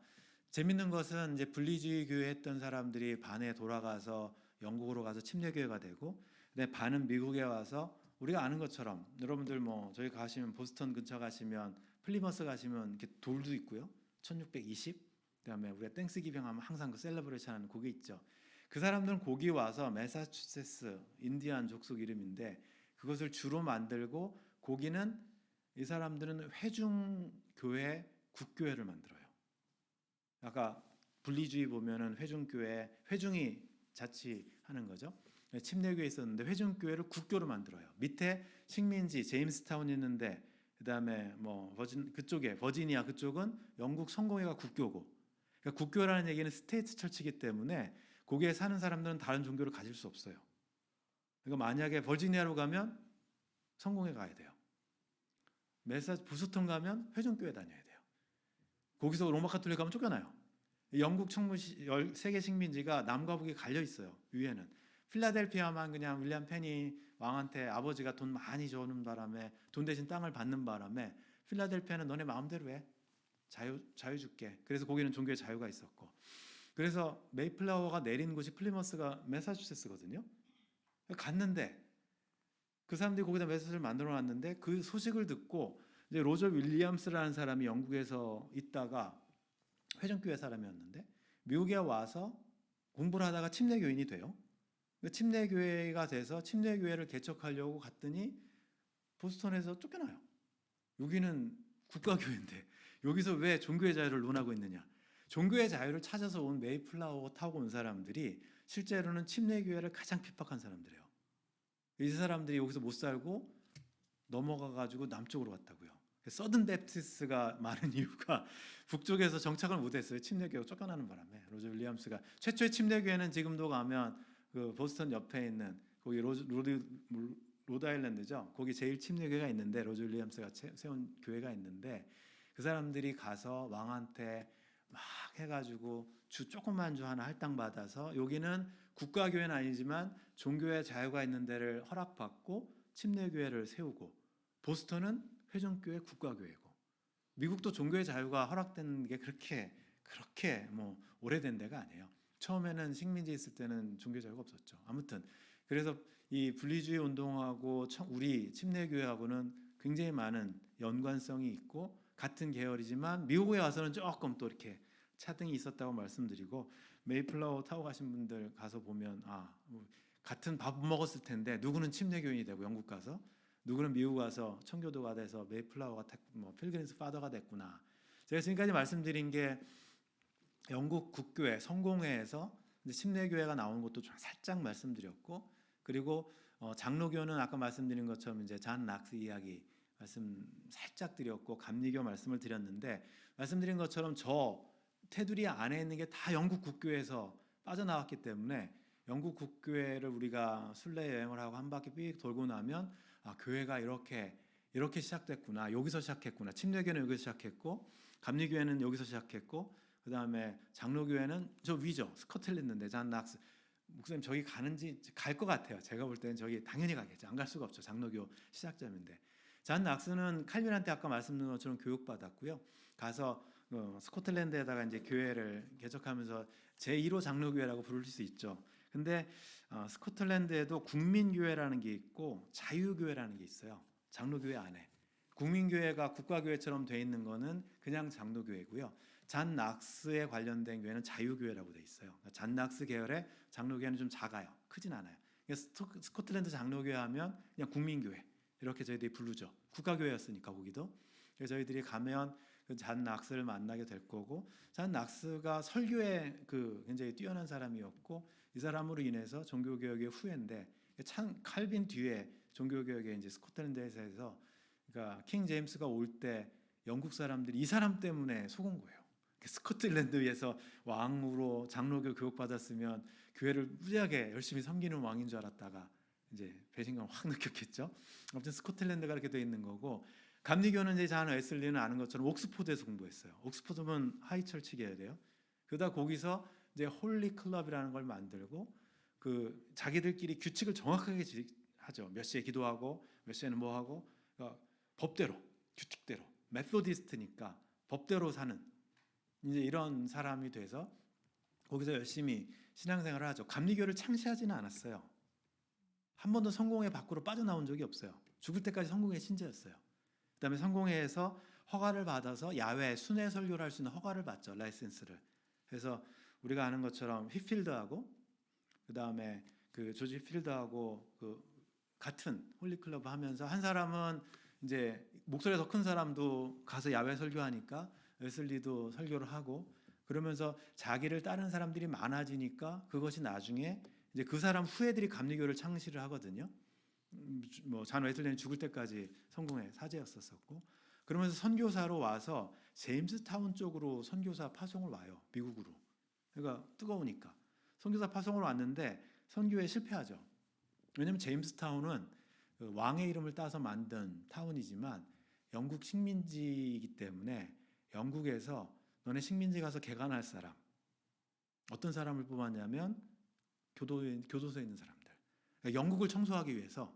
재밌는 것은 이제 분리주의 교회 했던 사람들이 반에 돌아가서 영국으로 가서 침례교회가 되고 근데 반은 미국에 와서 우리가 아는 것처럼 여러분들 뭐 저희 가시면 보스턴 근처 가시면 플리머스 가시면 이렇게 돌도 있고요. 1620 그다음에 우리가 땡스기빙 하면 항상 그 셀러브레이션 하는 그게 있죠. 그 사람들은 거기 와서 매사추세츠 인디안 족속 이름인데 그것을 주로 만들고 거기는 이 사람들은 회중교회 국교회를 만들어요. 아까 분리주의 보면은 회중교회 회중이 자치하는 거죠. 침례교회 있었는데 회중교회를 국교로 만들어요. 밑에 식민지 제임스타운 있는데 그다음에 뭐 그쪽에 버지니아 그쪽은 영국 성공회가 국교고 그러니까 국교라는 얘기는 스테이트 철치이기 때문에 거기에 사는 사람들은 다른 종교를 가질 수 없어요. 그러니까 만약에 버지니아로 가면 성공회 가야 돼요. 부스턴 가면 회중교회 다녀야 돼요. 거기서 로마 카톨릭 가면 쫓겨나요. 영국 청무 13개 식민지가 남과 북이 갈려 있어요. 위에는 필라델피아만 그냥 윌리엄 펜이 왕한테 아버지가 돈 많이 줘는 바람에 돈 대신 땅을 받는 바람에 필라델피아는 너네 마음대로 해. 자유 줄게. 그래서 거기는 종교의 자유가 있었고 그래서 메이플라워가 내린 곳이 플리머스가 매사추세츠거든요. 갔는데 그 사람들이 거기다 매사추세츠를 만들어놨는데 그 소식을 듣고 이제 로저 윌리엄스라는 사람이 영국에서 있다가 회전교회 사람이었는데 미국에 와서 공부를 하다가 침례교인이 돼요. 침례교회가 돼서 침례교회를 개척하려고 갔더니 보스턴에서 쫓겨나요. 여기는 국가교회인데 여기서 왜 종교의 자유를 논하고 있느냐. 종교의 자유를 찾아서 온 메이플라워 타고 온 사람들이 실제로는 침례교회를 가장 핍박한 사람들이에요. 이 사람들이 여기서 못 살고 넘어가가지고 남쪽으로 갔다고요. 서든 베프티스트가 많은 이유가 북쪽에서 정착을 못했어요. 침례교회가 쫓겨나는 바람에. 로저 윌리엄스가 최초의 침례교회는 지금도 가면 그 보스턴 옆에 있는 거기 로드아일랜드죠. 거기 제일 침례교회가 있는데 로저 윌리엄스가 세운 교회가 있는데 그 사람들이 가서 왕한테 막 해가지고 조그만 주 하나 할당 받아서 여기는 국가교회는 아니지만 종교의 자유가 있는 데를 허락받고 침례교회를 세우고 보스턴은 회중교회 국가교회고 미국도 종교의 자유가 허락된 게 그렇게 뭐 오래된 데가 아니에요. 처음에는 식민지 있을 때는 종교 자유가 없었죠. 아무튼 그래서 이 분리주의 운동하고 우리 침례교회하고는 굉장히 많은 연관성이 있고 같은 계열이지만 미국에 와서는 조금 또 이렇게 차등이 있었다고 말씀드리고 메이플라워 타고 가신 분들 가서 보면 같은 밥 먹었을 텐데 누구는 침례교인이 되고 영국 가서 누구는 미국 가서 청교도가 돼서 메이플라워가 필그림스 파더가 됐구나. 제가 지금까지 말씀드린 게 영국 국교회 성공회에서 침례교회가 나오는 것도 좀 살짝 말씀드렸고, 그리고 장로교는 아까 말씀드린 것처럼 이제 잔 락스 이야기 말씀 살짝 드렸고, 감리교 말씀을 드렸는데, 말씀드린 것처럼 저 테두리 안에 있는 게 다 영국 국교회에서 빠져나왔기 때문에 영국 국교회를 우리가 순례 여행을 하고 한 바퀴 삐 돌고 나면 교회가 이렇게 시작됐구나, 여기서 시작했구나. 침례교회는 여기서 시작했고, 감리교회는 여기서 시작했고, 그 다음에 장로교회는 저 위죠, 스코틀랜드인데 잔 락스 목사님 저기 가는지 갈 것 같아요. 제가 볼 때는 저기 당연히 가겠죠. 안 갈 수가 없죠. 장로교 시작점인데. 잔 락스는 칼빈한테 아까 말씀드린 것처럼 교육받았고요. 가서 스코틀랜드에다가 이제 교회를 개척하면서 제1호 장로교회라고 부를 수 있죠. 근데 스코틀랜드에도 국민교회라는 게 있고 자유교회라는 게 있어요. 장로교회 안에. 국민교회가 국가교회처럼 돼 있는 거는 그냥 장로교회고요. 잔 락스에 관련된 교회는 자유교회라고 돼 있어요. 잔 락스 계열의 장로교회는 좀 작아요. 크진 않아요. 스코틀랜드 장로교회 하면 그냥 국민교회 이렇게 저희들이 부르죠. 국가교회였으니까 거기도. 그래서 저희들이 가면 그 잔 락스를 만나게 될 거고, 잔 락스가 설교에 굉장히 뛰어난 사람이었고, 이 사람으로 인해서 종교개혁의 후예인데, 참 칼빈 뒤에 종교개혁의 이제 스코틀랜드에서 그러니까 킹 제임스가 올 때 영국 사람들이 이 사람 때문에 속은 거예요. 스코틀랜드에서 왕으로 장로교 교육받았으면 교회를 무지하게 열심히 섬기는 왕인 줄 알았다가 이제 배신감을 확 느꼈겠죠. 아무튼 스코틀랜드가 이렇게 돼 있는 거고, 감리교는 이제 잔 웨슬리는 아는 것처럼 옥스포드에서 공부했어요. 옥스포드면 하이처치 계열이에요. 그러다 거기서 이제 홀리 클럽이라는 걸 만들고, 자기들끼리 규칙을 정확하게 하죠. 몇 시에 기도하고 몇 시에는 뭐 하고, 그러니까 법대로, 규칙대로, 메소디스트니까 법대로 사는 이제 이런 사람이 돼서 거기서 열심히 신앙생활을 하죠. 감리교를 창시하지는 않았어요. 한 번도 성공회 밖으로 빠져나온 적이 없어요. 죽을 때까지 성공회 신자였어요. 그다음에 성공회에서 허가를 받아서 야외 순회 설교를 할 수 있는 허가를 받죠. 라이센스를. 그래서 우리가 아는 것처럼 휘필드하고 그다음에 조지 휘필드하고 같은 홀리클럽 하면서, 한 사람은 이제 목소리가 더 큰 사람도 가서 야외 설교하니까 웨슬리도 설교를 하고, 그러면서 자기를 따르는 사람들이 많아지니까 그것이 나중에 이제 그 사람 후예들이 감리교를 창시를 하거든요. 잔 웨슬리는 죽을 때까지 성공의 사제였었고, 그러면서 선교사로 와서 제임스타운 쪽으로 선교사 파송을 와요. 미국으로. 그러니까 뜨거우니까 선교사 파송을 왔는데 선교에 실패하죠. 왜냐하면 제임스타운은 왕의 이름을 따서 만든 타운이지만 영국 식민지이기 때문에 영국에서 너네 식민지 가서 개간할 사람, 어떤 사람을 뽑았냐면 교도소에 있는 사람들. 그러니까 영국을 청소하기 위해서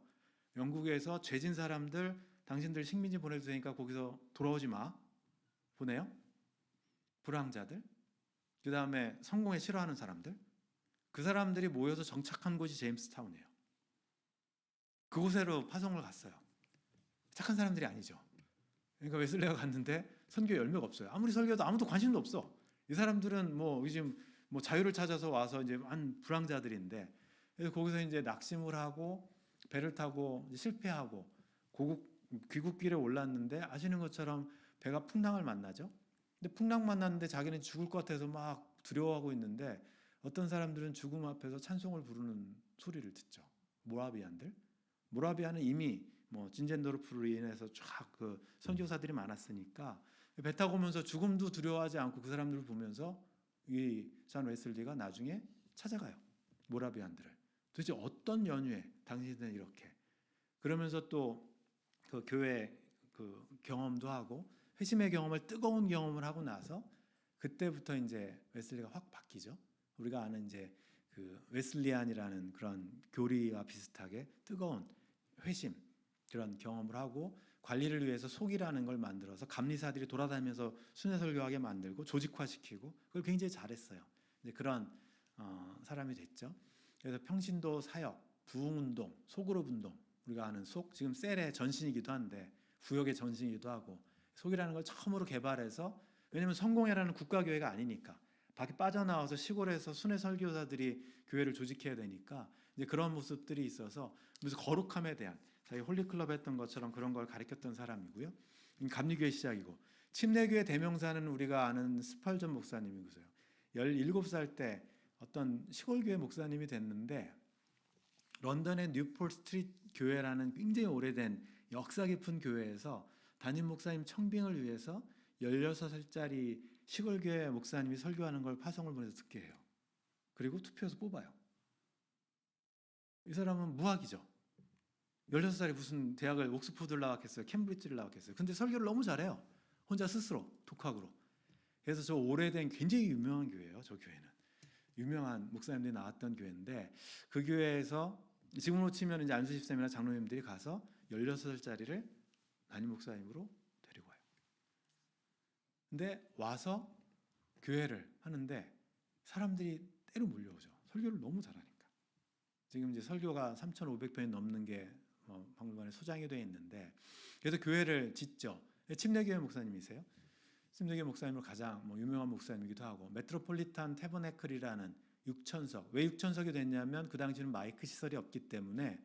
영국에서 죄진 사람들, 당신들 식민지 보내도 되니까 거기서 돌아오지 마, 보내요. 불황자들, 그 다음에 성공에 싫어하는 사람들, 그 사람들이 모여서 정착한 곳이 제임스타운이에요. 그곳으로 파송을 갔어요. 착한 사람들이 아니죠. 그러니까 웨슬리가 갔는데 선교 열매가 없어요. 아무리 설교해도 아무도 관심도 없어. 이 사람들은 요즘 자유를 찾아서 와서 이제 한 불황자들인데, 그래서 거기서 이제 낙심을 하고 배를 타고 실패하고 귀국길에 올랐는데, 아시는 것처럼 배가 풍랑을 만나죠. 근데 풍랑 만났는데 자기는 죽을 것 같아서 막 두려워하고 있는데, 어떤 사람들은 죽음 앞에서 찬송을 부르는 소리를 듣죠. 모라비아는 이미 진젠도르프로 인해서 쫙 선교사들이 많았으니까 배 타고 오면서 죽음도 두려워하지 않고 그 사람들을 보면서 이 잔 웨슬리가 나중에 찾아가요. 모라비안들을. 도대체 어떤 연유에 당신들은 이렇게, 그러면서 또 그 교회 경험도 하고 회심의 경험을, 뜨거운 경험을 하고 나서 그때부터 이제 웨슬리가 확 바뀌죠. 우리가 아는 이제 웨슬리안이라는 그런 교리와 비슷하게 뜨거운 회심, 그런 경험을 하고 관리를 위해서 속이라는 걸 만들어서 감리사들이 돌아다니면서 순회 설교하게 만들고 조직화시키고, 그걸 굉장히 잘했어요. 이제 그런 사람이 됐죠. 그래서 평신도 사역, 부흥운동, 소그룹 운동, 우리가 아는 지금 셀의 전신이기도 한데 구역의 전신이기도 하고, 속이라는 걸 처음으로 개발해서, 왜냐하면 성공회라는 국가교회가 아니니까 밖에 빠져나와서 시골에서 순회 설교사들이 교회를 조직해야 되니까 이제 그런 모습들이 있어서, 그래서 거룩함에 대한 자기 홀리클럽 했던 것처럼 그런 걸 가르쳤던 사람이고요. 감리교회 시작이고, 침례교의 대명사는 우리가 아는 스펄전 목사님이고요. 17살 때 어떤 시골교회 목사님이 됐는데 런던의 뉴폴 스트리트 교회라는 굉장히 오래된 역사 깊은 교회에서 담임 목사님 청빙을 위해서 16살짜리 시골교회 목사님이 설교하는 걸 파송을 보내서 듣게 해요. 그리고 투표해서 뽑아요. 이 사람은 무학이죠. 16살에 무슨 대학을 옥스퍼드를 나왔겠어요. 캠브리지를 나왔겠어요. 근데 설교를 너무 잘해요. 혼자 스스로 독학으로. 그래서 저 오래된 굉장히 유명한 교회예요. 저 교회는 유명한 목사님들이 나왔던 교회인데 그 교회에서 지금으로 치면 이제 안수 집사님이나 장로님들이 가서 16살짜리를 담임 목사님으로 데리고 와요. 근데 와서 교회를 하는데 사람들이 때로 몰려오죠. 설교를 너무 잘하니까. 지금 이제 설교가 3,500편이 넘는 게 박물관에 소장이 되어 있는데 그래서 교회를 짓죠. 침례교회 목사님이세요. 침례교회 목사님으로 가장 유명한 목사님이기도 하고 메트로폴리탄 태버네클이라는 6천석. 왜 6천석이 됐냐면 그 당시는 마이크 시설이 없기 때문에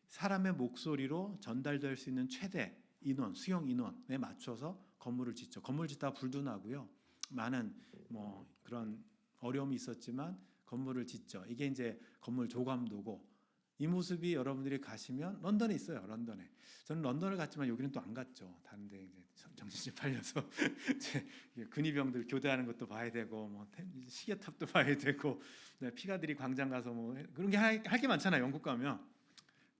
사람의 목소리로 전달될 수 있는 최대 인원, 수용 인원에 맞춰서 건물을 짓죠. 건물 짓다가 불도 나고요. 많은 그런 어려움이 있었지만 건물을 짓죠. 이게 이제 건물 조감도고 이 모습이 여러분들이 가시면 런던에 있어요. 런던에. 저는 런던을 갔지만 여기는 또 안 갔죠. 다른 데 이제 정신이 팔려서 근위병들 교대하는 것도 봐야 되고 시계탑도 봐야 되고 피가드리 광장 가서 그런 게 할 게 많잖아요. 영국 가면.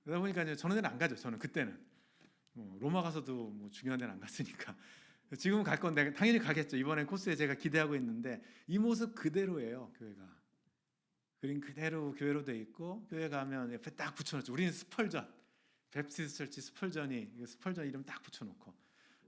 그러다 보니까 이제 저런 데는 안 가죠. 저는 그때는 로마 가서도 중요한 데는 안 갔으니까. 지금은 갈 건데 당연히 가겠죠. 이번에 코스에 제가 기대하고 있는데 이 모습 그대로예요. 교회가. 그림 그대로 교회로 돼 있고 교회 가면 옆에 딱 붙여놓죠. 우리는 스펄전, 베프티스트 철치 스펄전 이름 딱 붙여놓고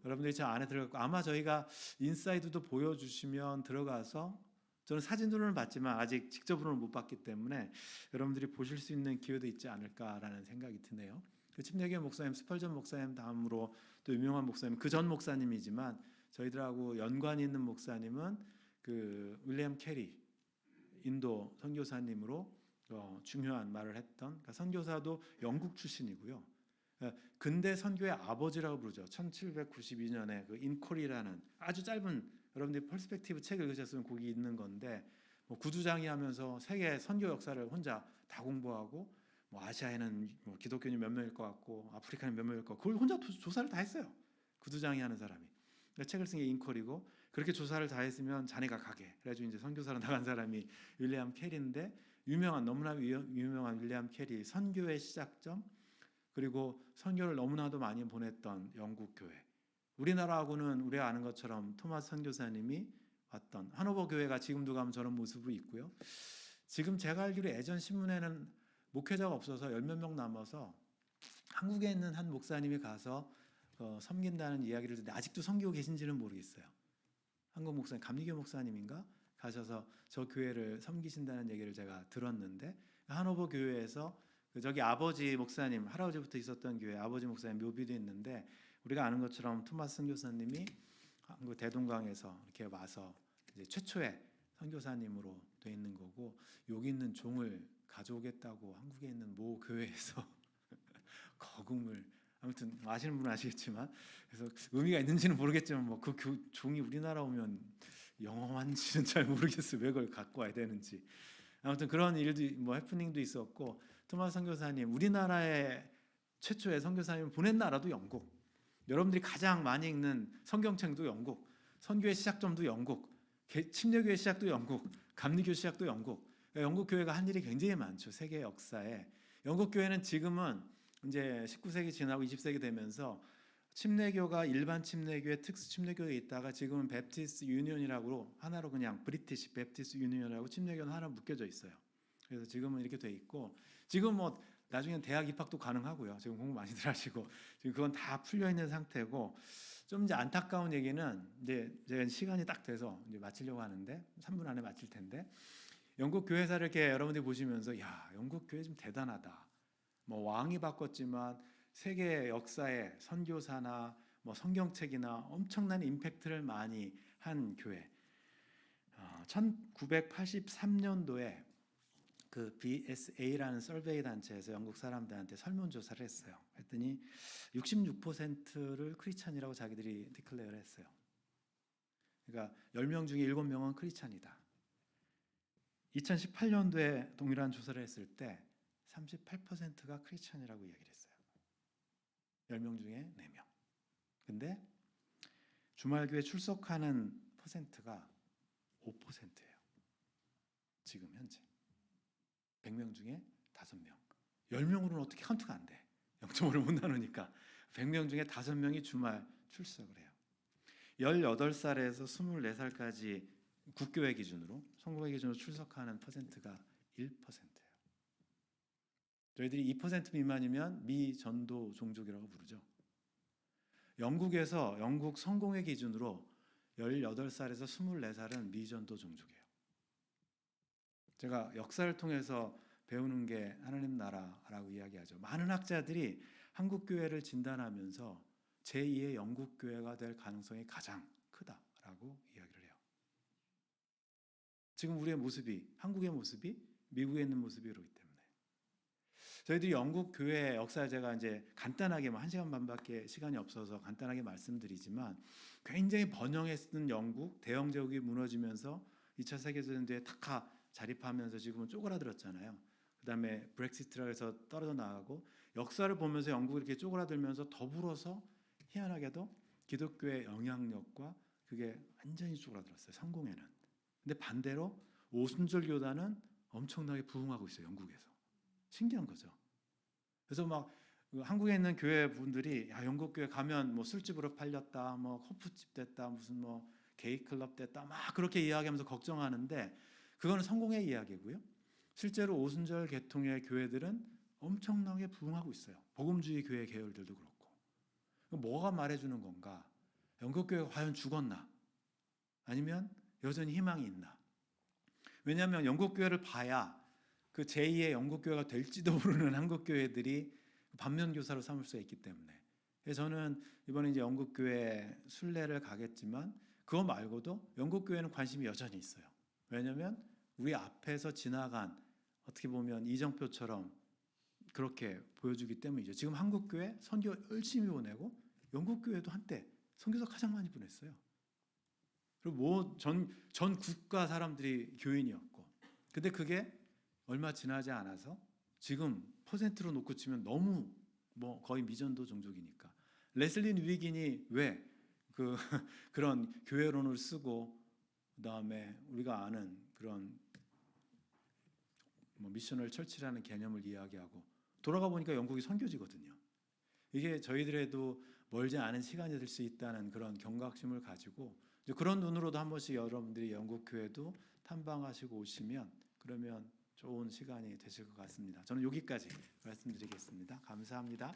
여러분들이 저 안에 들어가고 아마 저희가 인사이드도 보여주시면 들어가서 저는 사진으로는 봤지만 아직 직접으로는 못 봤기 때문에 여러분들이 보실 수 있는 기회도 있지 않을까라는 생각이 드네요. 그 침례교회 목사님 스펄전 목사님 다음으로 또 유명한 목사님 그 전 목사님이지만 저희들하고 연관이 있는 목사님은 그 윌리엄 캐리 인도 선교사님으로 중요한 말을 했던 그러니까 선교사도 영국 출신이고요. 근대 선교의 아버지라고 부르죠. 1792년에 그 인콜이라는 아주 짧은 여러분들이 퍼스펙티브 책을 읽으셨으면 거기 있는 건데 구두장이 하면서 세계 선교 역사를 혼자 다 공부하고 아시아에는 기독교인이 몇 명일 것 같고 아프리카는 몇 명일 것 같고 그걸 혼자 조사를 다 했어요. 구두장이 하는 사람이. 그러니까 책을 쓴 게 인콜이고 그렇게 조사를 다 했으면 자네가 가게. 그래가지고 이제 선교사로 나간 사람이 윌리엄 캐리인데 너무나 유명한 윌리엄 캐리 선교의 시작점 그리고 선교를 너무나도 많이 보냈던 영국 교회. 우리나라하고는 우리가 아는 것처럼 토마스 선교사님이 왔던 하노버 교회가 지금도 가면 저런 모습이 있고요. 지금 제가 알기로 예전 신문에는 목회자가 없어서 10몇 명 남아서 한국에 있는 한 목사님이 가서 섬긴다는 이야기를 듣는데 아직도 섬기고 계신지는 모르겠어요. 한국 목사님, 감리교 목사님인가 가셔서 저 교회를 섬기신다는 얘기를 제가 들었는데 하노버 교회에서 저기 아버지 목사님, 할아버지부터 있었던 교회 아버지 목사님 묘비도 있는데 우리가 아는 것처럼 토마스 선교사님이 한국 대동강에서 이렇게 와서 이제 최초의 선교사님으로 돼 있는 거고 여기 있는 종을 가져오겠다고 한국에 있는 모 교회에서 거금을 아무튼 아시는 분은 아시겠지만 그래서 의미가 있는지는 모르겠지만 그 종이 우리나라 오면 영험한지는 잘 모르겠어요. 왜 그걸 갖고 와야 되는지. 아무튼 그런 일도 해프닝도 있었고 토마스 선교사님 우리나라의 최초의 선교사님 보낸 나라도 영국. 여러분들이 가장 많이 읽는 성경책도 영국. 선교의 시작점도 영국. 침례교의 시작도 영국. 감리교 시작도 영국. 영국 교회가 한 일이 굉장히 많죠. 세계 역사에. 영국 교회는 지금은 이제 19세기 지나고 20세기 되면서 침례교가 일반 침례교회, 특수 침례교에 있다가 지금은 베프티스트 유니언이라고 하나로 그냥 브리티시 베프티스트 유니언이라고 침례교는 하나 묶여져 있어요. 그래서 지금은 이렇게 돼 있고 지금 나중엔 대학 입학도 가능하고요. 지금 공부 많이들 하시고 지금 그건 다 풀려 있는 상태고 좀 이제 안타까운 얘기는 이제 제가 시간이 딱 돼서 이제 마치려고 하는데 3분 안에 마칠 텐데 영국 교회사를 이렇게 여러분들이 보시면서 야 영국 교회 좀 대단하다. 왕이 바꿨지만 세계 역사에 선교사나 성경책이나 엄청난 임팩트를 많이 한 교회. 1983년도에 그 BSA라는 설베이 단체에서 영국 사람들한테 설문조사를 했어요. 했더니 66%를 크리스찬이라고 자기들이 디클레어를 했어요. 그러니까 10명 중에 7명은 크리스찬이다. 2018년도에 동일한 조사를 했을 때 38%가 크리스찬이라고 이야기를 했어요. 10명 중에 4명. 근데 주말교회 출석하는 퍼센트가 5%예요. 지금 현재. 100명 중에 5명. 10명으로는 어떻게 카운트가 안 돼. 0.5를 못 나누니까 100명 중에 5명이 주말 출석을 해요. 18살에서 24살까지 국교회 기준으로, 성교회 기준으로 출석하는 퍼센트가 1%예요. 저희들이 2% 미만이면 미전도 종족이라고 부르죠. 영국에서 영국 성공회 기준으로 18살에서 24살은 미전도 종족이에요. 제가 역사를 통해서 배우는 게 하나님 나라라고 이야기하죠. 많은 학자들이 한국 교회를 진단하면서 제2의 영국 교회가 될 가능성이 가장 크다라고 이야기를 해요. 지금 우리의 모습이, 한국의 모습이 미국에 있는 모습이 그렇기 때문에 저희들이 영국 교회 역사 제가 이제 간단하게 1시간 반밖에 시간이 없어서 간단하게 말씀드리지만 굉장히 번영했던 영국, 대영 제국이 무너지면서 2차 세계대전 뒤에 탁 자립하면서 지금은 쪼그라들었잖아요. 그다음에 브렉시트라 해서 떨어져 나가고 역사를 보면서 영국이 이렇게 쪼그라들면서 더불어서 희한하게도 기독교의 영향력과 그게 완전히 쪼그라들었어요. 성공에는. 근데 반대로 오순절 교단은 엄청나게 부흥하고 있어요. 영국에서. 신기한 거죠. 그래서 막 한국에 있는 교회 분들이 야, 영국 교회 가면 뭐 술집으로 팔렸다, 뭐 코프집 됐다, 무슨 뭐 게이 클럽 됐다, 막 그렇게 이야기하면서 걱정하는데 그거는 성공의 이야기고요. 실제로 오순절 계통의 교회들은 엄청나게 부흥하고 있어요. 복음주의 교회 계열들도 그렇고. 뭐가 말해주는 건가? 영국 교회가 과연 죽었나? 아니면 여전히 희망이 있나? 왜냐하면 영국 교회를 봐야 그 제2의 영국 교회가 될지도 모르는 한국 교회들이 반면 교사로 삼을 수 있기 때문에. 그래서 저는 이번에 이제 영국 교회 순례를 가겠지만 그거 말고도 영국 교회는 관심이 여전히 있어요. 왜냐하면 우리 앞에서 지나간 어떻게 보면 이정표처럼 그렇게 보여주기 때문이죠. 지금 한국 교회 선교 열심히 보내고 영국 교회도 한때 선교사 가장 많이 보냈어요. 그리고 뭐 전 국가 사람들이 교인이었고, 근데 그게 얼마 지나지 않아서 지금 퍼센트로 놓고 치면 너무 뭐 거의 미전도 종족이니까. 레슬리 뉴비긴이 왜 그런 교회론을 쓰고 그다음에 우리가 아는 그런 뭐 미셔널 철치라는 개념을 이야기하고 돌아가 보니까 영국이 선교지거든요. 이게 저희들에도 멀지 않은 시간이 될 수 있다는 그런 경각심을 가지고 이제 그런 눈으로도 한 번씩 여러분들이 영국 교회도 탐방하시고 오시면 그러면 좋은 시간이 되실 것 같습니다. 저는 여기까지 말씀드리겠습니다. 감사합니다.